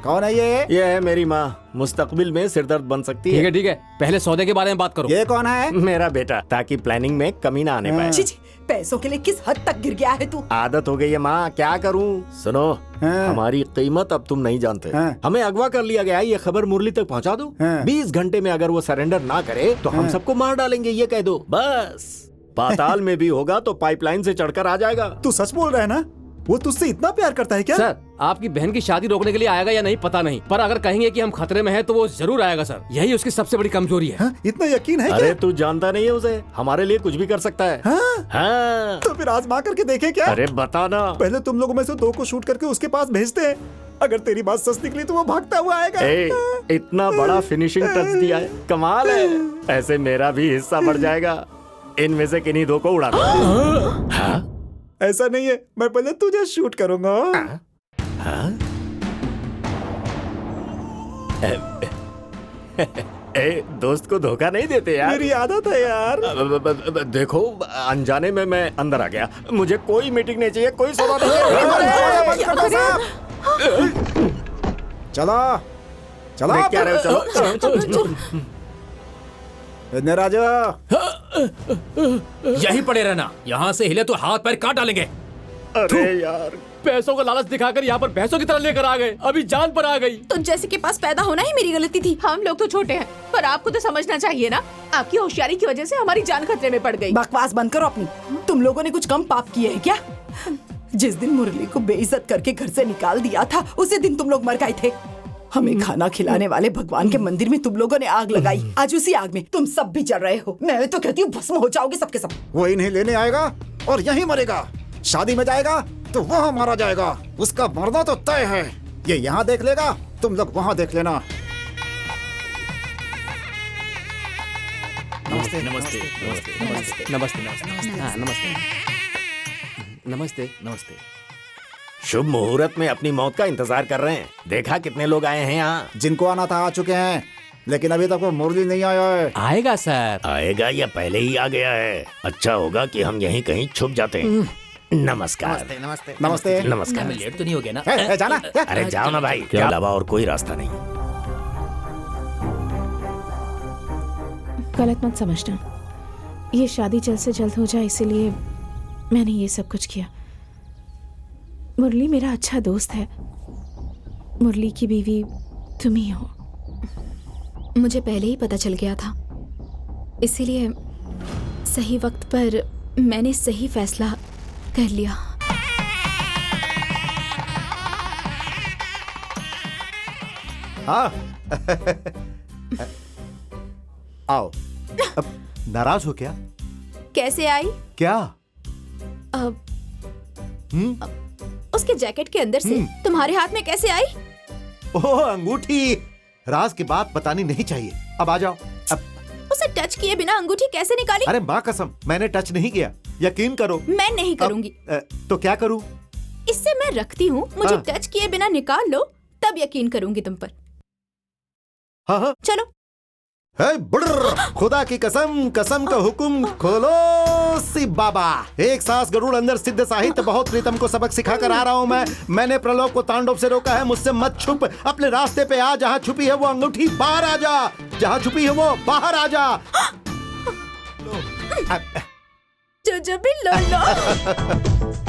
कौन है ये? ये है मेरी माँ, मुस्तकबिल में सिरदर्द बन सकती है। ठीक है, पहले सौदे के बारे में बात करो। ये कौन है? मेरा बेटा, ताकि प्लानिंग में कमी ना आने पाए। छी छी, पैसों के लिए किस हद तक गिर गया है तू? आदत हो गई है माँ, क्या करूँ। सुनो, हाँ। हमारी कीमत अब तुम नहीं जानते। हाँ। हमें अगवा कर लिया गया है, ये खबर मुरली तक पहुँचा दो। हाँ। 20 घंटे में अगर वो सरेंडर ना करे तो हम सबको मार डालेंगे, ये कह दो बस। पाताल में भी होगा तो पाइपलाइन से चढ़कर आ जाएगा। तू सच बोल रहा है ना? वो तुझसे इतना प्यार करता है क्या? सर, आपकी बहन की शादी रोकने के लिए आएगा या नहीं पता नहीं, पर अगर कहेंगे कि हम खतरे में हैं तो वो जरूर आएगा सर। यही उसकी सबसे बड़ी कमजोरी है। हाँ? इतना यकीन है अरे क्या? तू जानता नहीं है उसे, हमारे लिए कुछ भी कर सकता है। हाँ? हाँ। तो फिर आजमा करके देखे क्या? अरे बता ना। पहले तुम लोगों में से 2 को शूट करके उसके पास भेजते हैं। अगर तेरी बात सच निकली तो वो भागता हुआ आएगा। ए, इतना बड़ा फिनिशिंग टच दिया है, कमाल है। ऐसे मेरा भी हिस्सा बढ़ जाएगा। इनमें से किन्हीं 2 को उड़ा दो। हाँ? ऐसा नहीं है, मैं पहले तुझे शूट करूंगा। हाँ? ए, दोस्त को धोखा नहीं देते यार। मेरी आदत है यार। देखो, अनजाने में मैं अंदर आ गया। मुझे कोई मीटिंग नहीं चाहिए, कोई सौदा नहीं चाहिए। चलो चलो। देख क्या रहे हो, चलो चलो चलो। इतने राजू, यही पड़े रहना, यहाँ से हिले तो हाथ पैर काट डालेंगे। अरे यार, पैसों का लालच दिखाकर यहाँ पर भैंसों की तरह लेकर आ गए, अभी जान पर आ गई। तो जैसे के पास पैदा होना ही मेरी गलती थी। हम लोग तो छोटे हैं, पर आपको तो समझना चाहिए ना। आपकी होशियारी की वजह से हमारी जान खतरे में पड़ गई। बकवास बंद करो अपनी। तुम लोगों ने कुछ कम पाप किए हैं क्या? जिस दिन मुरली को बेइज्जत करके घर से निकाल दिया था, उसी दिन तुम लोग मर गए थे। हमें खाना खिलाने वाले भगवान के मंदिर में तुम लोगों ने आग लगाई। आज उसी आग में तुम सब भी जल रहे हो। मैं तो कहती हूँ भस्म हो जाओगे सबके सब। वो इन्हें लेने आएगा और यहीं मरेगा। शादी में जाएगा तो वहाँ मारा जाएगा। उसका मरना तो तय है। ये यहाँ देख लेगा, तुम लोग वहाँ देख लेना। नमस्ते नमस्ते नमस्ते नमस्ते नमस्ते नमस्ते नमस्ते नमस्ते। शुभ मुहूर्त में अपनी मौत का इंतजार कर रहे हैं। देखा कितने लोग आए हैं यहाँ। जिनको आना था आ चुके हैं, लेकिन अभी तक वो मुरली नहीं आया है। आएगा सर। आएगा या पहले ही आ गया है? अच्छा होगा कि हम यहीं कहीं छुप जाते हैं। नमस्कार। नमस्ते। नमस्कार। हमें लेट तो नहीं हो गया ना? जाना। अरे जाओ ना भाई, क्या अलावा और कोई रास्ता नहीं। गलत मत समझना, ये शादी जल्द से जल्द हो जाए इसीलिए मैंने ये सब कुछ किया। मुरली मेरा अच्छा दोस्त है। मुरली की बीवी तुम ही हो। मुझे पहले ही पता चल गया था, इसीलिए सही वक्त पर मैंने सही फैसला कर लिया। हाँ आओ। अब नाराज हो क्या? कैसे आई? क्या? अब उसके जैकेट के अंदर से तुम्हारे हाथ में कैसे आई? ओह अंगूठी, राज की बात बतानी नहीं चाहिए। अब आ जाओ। अब उसे टच किए बिना अंगूठी कैसे निकाली? अरे माँ कसम, मैंने टच नहीं किया, यकीन करो। मैं नहीं करूंगी। तो क्या करूं? इससे मैं रखती हूँ, मुझे हाँ। टच किए बिना निकाल लो, तब यकीन करूंगी तुम पर। हाँ हाँ चलो। है बुर्र, खुदा की कसम, कसम का हुक्म खोलो सी बाबा। एक सास गरुड़ अंदर सिद्ध साहित्य बहुत प्रीतम को सबक सिखा कर आ रहा हूँ मैं। मैंने प्रलोभ को तांडव से रोका है, मुझसे मत छुप, अपने रास्ते पे आ, जहाँ छुपी है वो अंगूठी बाहर आ जा, जहाँ छुपी है वो बाहर आ जा। जो भी लो लो।